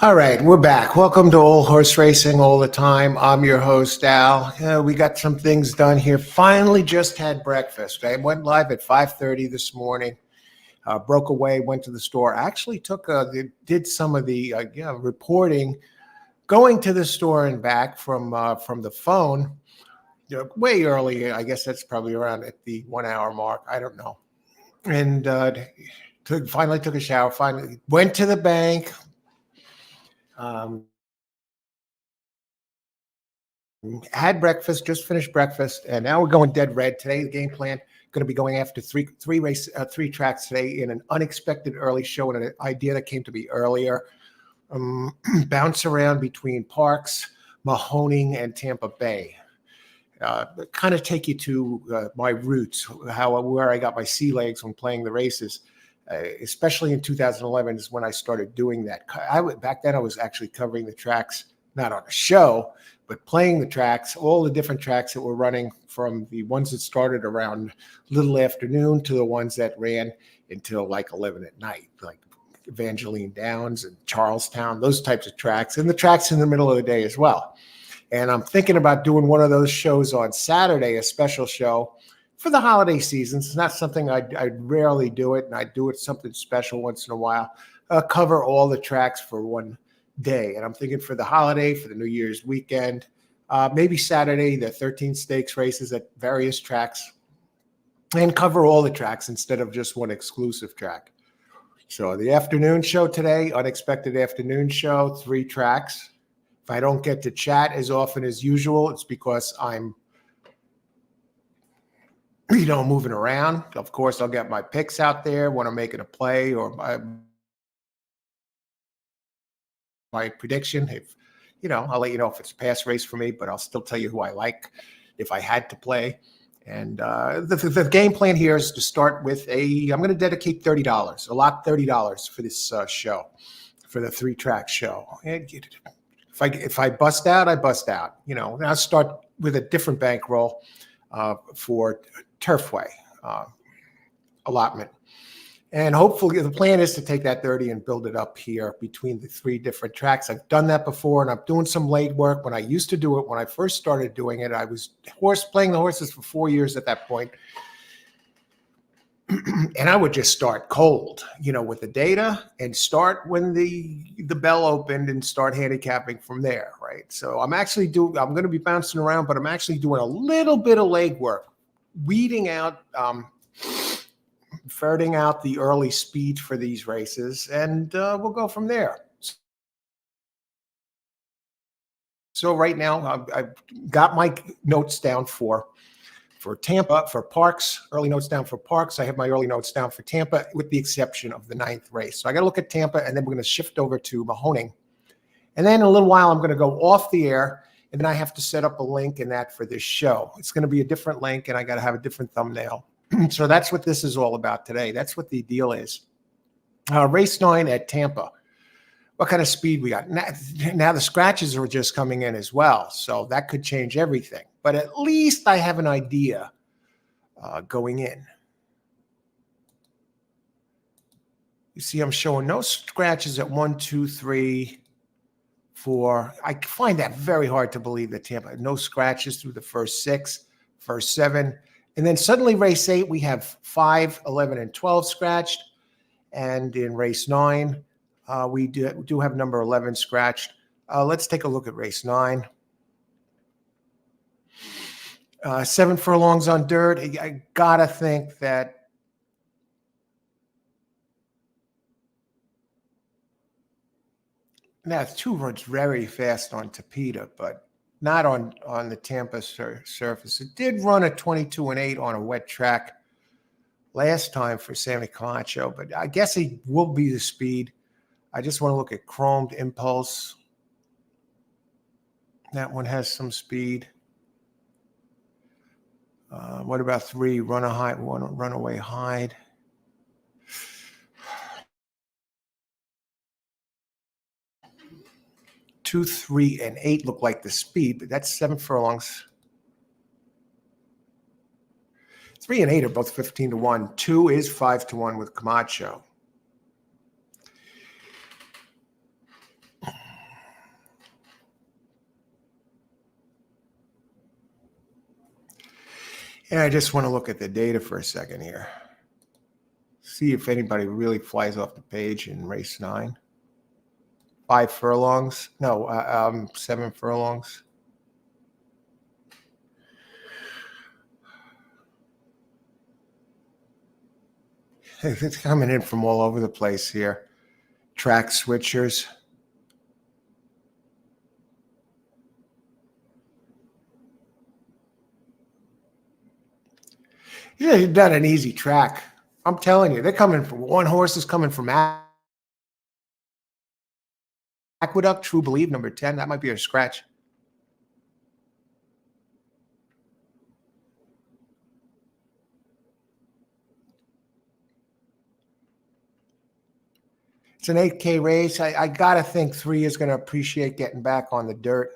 All right, we're back. Welcome to Old Horse Racing All the Time. I'm your host, Al. We got some things done here. Finally just had breakfast. I went live at 5:30 this morning, broke away, went to the store. Actually did some of the reporting, going to the store and back from the phone, way early. I guess that's probably around at the 1 hour mark. I don't know. And finally took a shower, finally went to the bank, had breakfast, just finished breakfast, and now we're going dead red. Today, the game plan going to be going after three tracks today in an unexpected early show and an idea that came to me earlier. Bounce around between Parks, Mahoning, and Tampa Bay. Kind of take you to my roots, where I got my sea legs when playing the races. Especially in 2011 is when I started doing that. Back then I was actually covering the tracks, not on a show, but playing the tracks, all the different tracks that were running, from the ones that started around little afternoon to the ones that ran until like 11 at night, like Evangeline Downs and Charlestown, those types of tracks, and the tracks in the middle of the day as well. And I'm thinking about doing one of those shows on Saturday, a special show for the holiday seasons. It's not something I'd rarely do it, and I do it something special once in a while. Cover all the tracks for one day, and I'm thinking for the holiday, for the New Year's weekend, maybe Saturday, the 13 stakes races at various tracks, and cover all the tracks instead of just one exclusive track. So the afternoon show today, unexpected afternoon show, 3 tracks. If I don't get to chat as often as usual, it's because I'm moving around. Of course, I'll get my picks out there when I'm making a play, or my prediction. If I'll let you know if it's a pass race for me, but I'll still tell you who I like if I had to play. And the game plan here is to start with I'm going to dedicate $30, $30 for this show, for the 3-track show. And if I bust out, I bust out. And I'll start with a different bankroll for Turfway allotment. And hopefully the plan is to take that 30 and build it up here between the 3 different tracks. I've done that before, and I'm doing some late work. When I used to do it, when I first started doing it, I was playing the horses for 4 years at that point. And I would just start cold, with the data, and start when the bell opened and start handicapping from there, right? So I'm going to be bouncing around, but I'm actually doing a little bit of leg work, weeding out, ferreting out the early speed for these races, and we'll go from there. So right now, I've got my notes down for Tampa, for Parks, early notes down for Parks. I have my early notes down for Tampa, with the exception of the 9th race. So I got to look at Tampa, and then we're going to shift over to Mahoning. And then in a little while, I'm going to go off the air, and then I have to set up a link in that for this show. It's going to be a different link, and I got to have a different thumbnail. So that's what this is all about today. That's what the deal is. Race 9 at Tampa. What kind of speed we got? Now the scratches are just coming in as well, so that could change everything. But at least I have an idea going in. You see, I'm showing no scratches at 1, 2, 3, 4. I find that very hard to believe that Tampa had no scratches through the first 6, first 7. And then suddenly race 8, we have 5, 11, and 12 scratched. And in race 9, we do have number 11 scratched. Let's take a look at race 9. 7 furlongs on dirt. I got to think that now 2 runs very fast on Tapeta, but not on the Tampa surface. It did run a 22-8 on a wet track last time for Sammy Camacho, but I guess he will be the speed. I just want to look at Chromed Impulse. That one has some speed. What about 3, Runaway Hide? Two, 3, and 8 look like the speed, but that's 7 furlongs. 3 and 8 are both 15-1. 2 is 5-1 with Camacho. And I just want to look at the data for a second here. See if anybody really flies off the page in race 9. 5 furlongs. No, 7 furlongs. It's coming in from all over the place here. Track switchers. Yeah, you've done an easy track. I'm telling you, they're coming from one horse is coming from Aqueduct, True Believe, number 10. That might be a scratch. It's an 8K race. I got to think 3 is going to appreciate getting back on the dirt.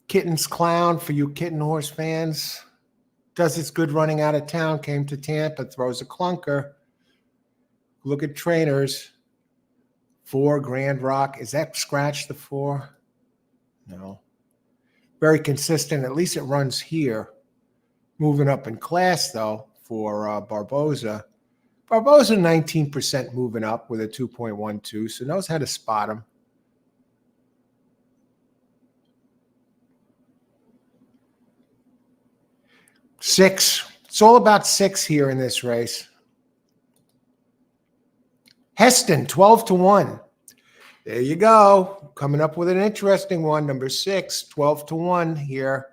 Kitten's Clown for you kitten horse fans. Does its good running out of town, came to Tampa, throws a clunker. Look at trainers. 4, Grand Rock. Is that scratch the 4? No. Very consistent. At least it runs here. Moving up in class, though, for Barboza. Barboza 19% moving up with a 2.12, so knows how to spot him. Six. It's all about 6 here in this race. Heston, 12-1. There you go. Coming up with an interesting one. Number 6, 12-1 here.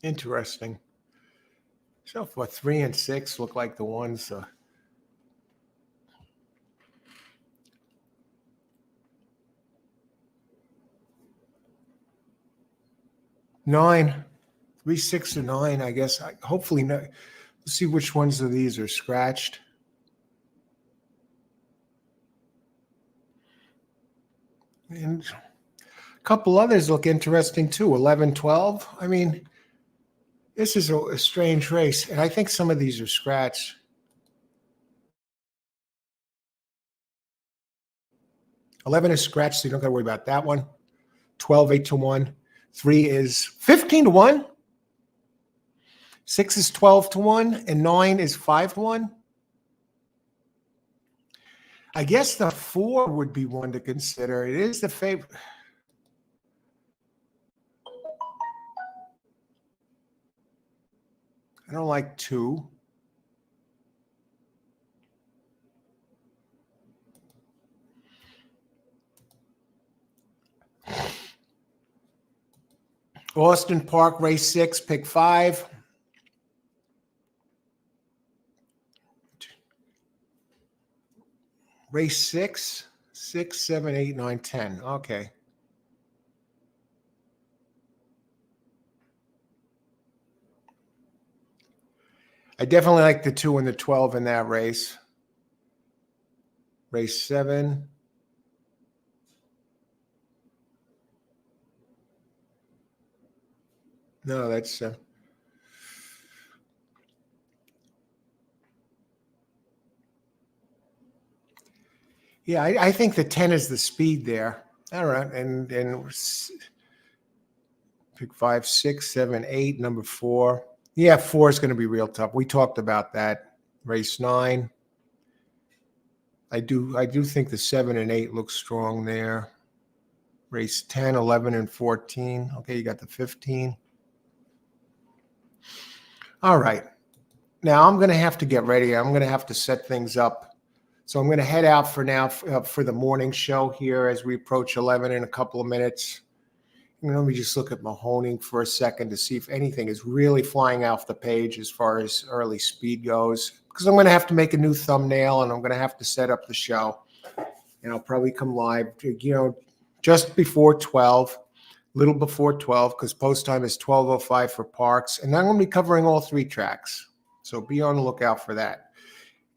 Interesting. So for 3 and 6 look like the ones. 9, 3, 6, and 9. I guess. Hopefully, no. Let's see which ones of these are scratched. And a couple others look interesting too. 11, 12. I mean, this is a strange race, and I think some of these are scratched. 11 is scratched, so you don't got to worry about that one. 12, 8-1. 3 is 15-1. 6 is 12-1, and 9 is 5-1. I guess the 4 would be one to consider. It is the favorite. I don't like 2. Austin Park, race 6, pick 5. Race 6, 6, 7, 8, 9, 10. Okay. I definitely like the 2 and the 12 in that race. Race 7. No, that's yeah, I think the 10 is the speed there. All right, and pick 5, 6, 7, 8, number 4. Yeah, 4 is going to be real tough. We talked about that. Race 9. I do think the 7 and 8 look strong there. Race 10, 11, and 14. Okay, you got the 15. All right. Now I'm going to have to get ready. I'm going to have to set things up. So I'm going to head out for now for the morning show here as we approach 11 in a couple of minutes. Let me just look at Mahoning for a second to see if anything is really flying off the page as far as early speed goes. Because I'm going to have to make a new thumbnail and I'm going to have to set up the show. And I'll probably come live, just before 12, a little before 12, because post time is 12:05 for Parks. And I'm going to be covering all 3 tracks. So be on the lookout for that.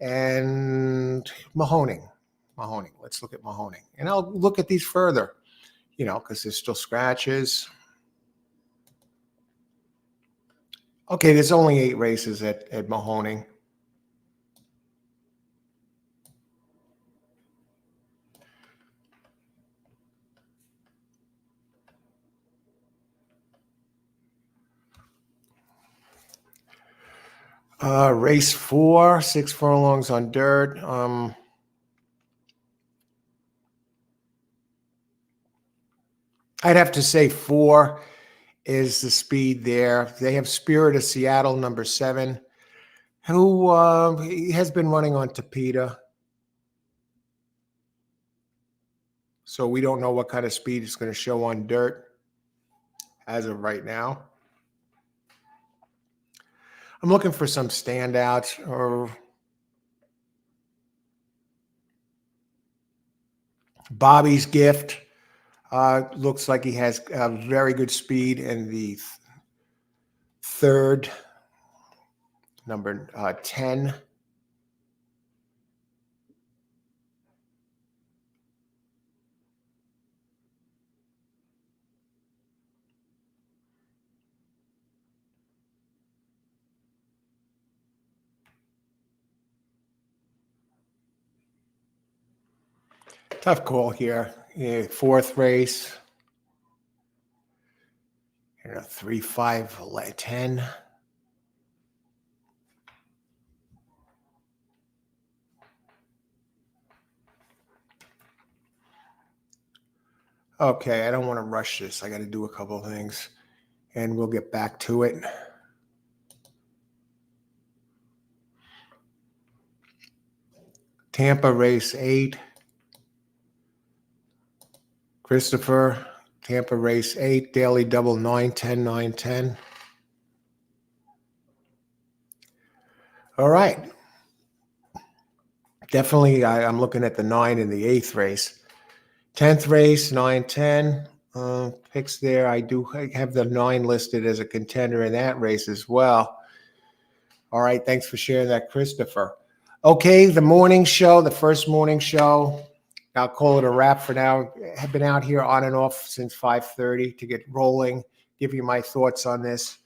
And Mahoning. Mahoning. Let's look at Mahoning. And I'll look at these further, because there's still scratches. Okay, there's only 8 races at Mahoning. Race 4, 6 furlongs on dirt. I'd have to say 4 is the speed there. They have Spirit of Seattle, number 7, who he has been running on Tapeta. So we don't know what kind of speed it's going to show on dirt as of right now. I'm looking for some standouts or Bobby's Gift. Looks like he has very good speed in the third, number 10. Tough call here. 4th race. 3, 5, 10. Okay, I don't want to rush this. I got to do a couple of things, and we'll get back to it. Tampa race 8. Christopher, Tampa race 8, daily double 9, 10, 9, 10. All right. Definitely, I'm looking at the 9 in the 8th race. 10th race, 9, 10. Picks there. I do have the 9 listed as a contender in that race as well. All right. Thanks for sharing that, Christopher. Okay, the morning show, the first morning show. I'll call it a wrap for now. I've been out here on and off since 5:30 to get rolling, give you my thoughts on this.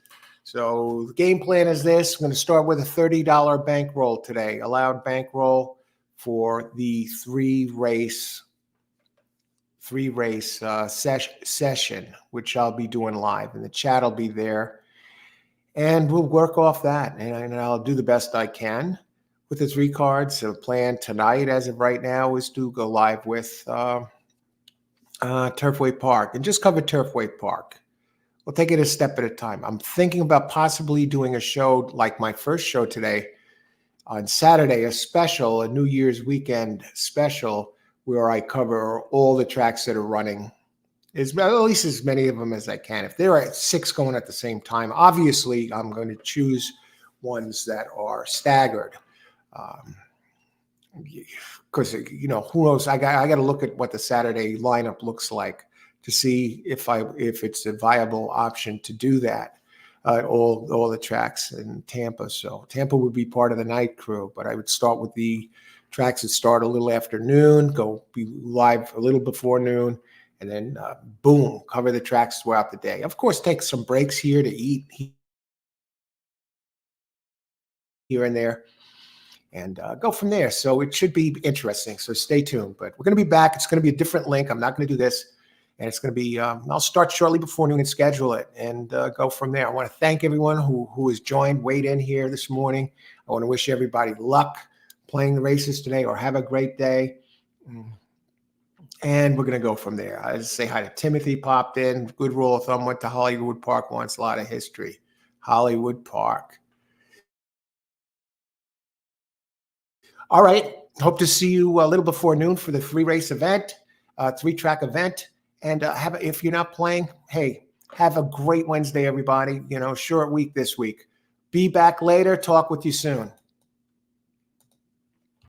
So the game plan is this. I'm going to start with a $30 bankroll today, allowed bankroll for the three race session, which I'll be doing live, and the chat will be there. And we'll work off that, and I'll do the best I can with the 3 cards. The plan tonight, as of right now, is to go live with Turfway Park and just cover Turfway Park. We'll take it a step at a time. I'm thinking about possibly doing a show like my first show today on Saturday, a New Year's weekend special, where I cover all the tracks that are running, at least as many of them as I can. If there are 6 going at the same time, obviously I'm going to choose ones that are staggered. Because who knows? I got to look at what the Saturday lineup looks like to see if it's a viable option to do that. All the tracks in Tampa. So Tampa would be part of the night crew, but I would start with the tracks that start a little after noon, go be live a little before noon, and then boom, cover the tracks throughout the day. Of course, take some breaks here to eat here and there, and go from there. So it should be interesting. So stay tuned. But we're going to be back. It's going to be a different link. I'm not going to do this. And it's going to be, I'll start shortly before noon and schedule it and go from there. I want to thank everyone who has weighed in here this morning. I want to wish everybody luck playing the races today, or have a great day. And we're going to go from there. I just say hi to Timothy, popped in. Good rule of thumb, went to Hollywood Park, wants a lot of history. Hollywood Park. All right. Hope to see you a little before noon for the 3-race event, 3-track event. And if you're not playing, hey, have a great Wednesday, everybody. Short week this week. Be back later. Talk with you soon.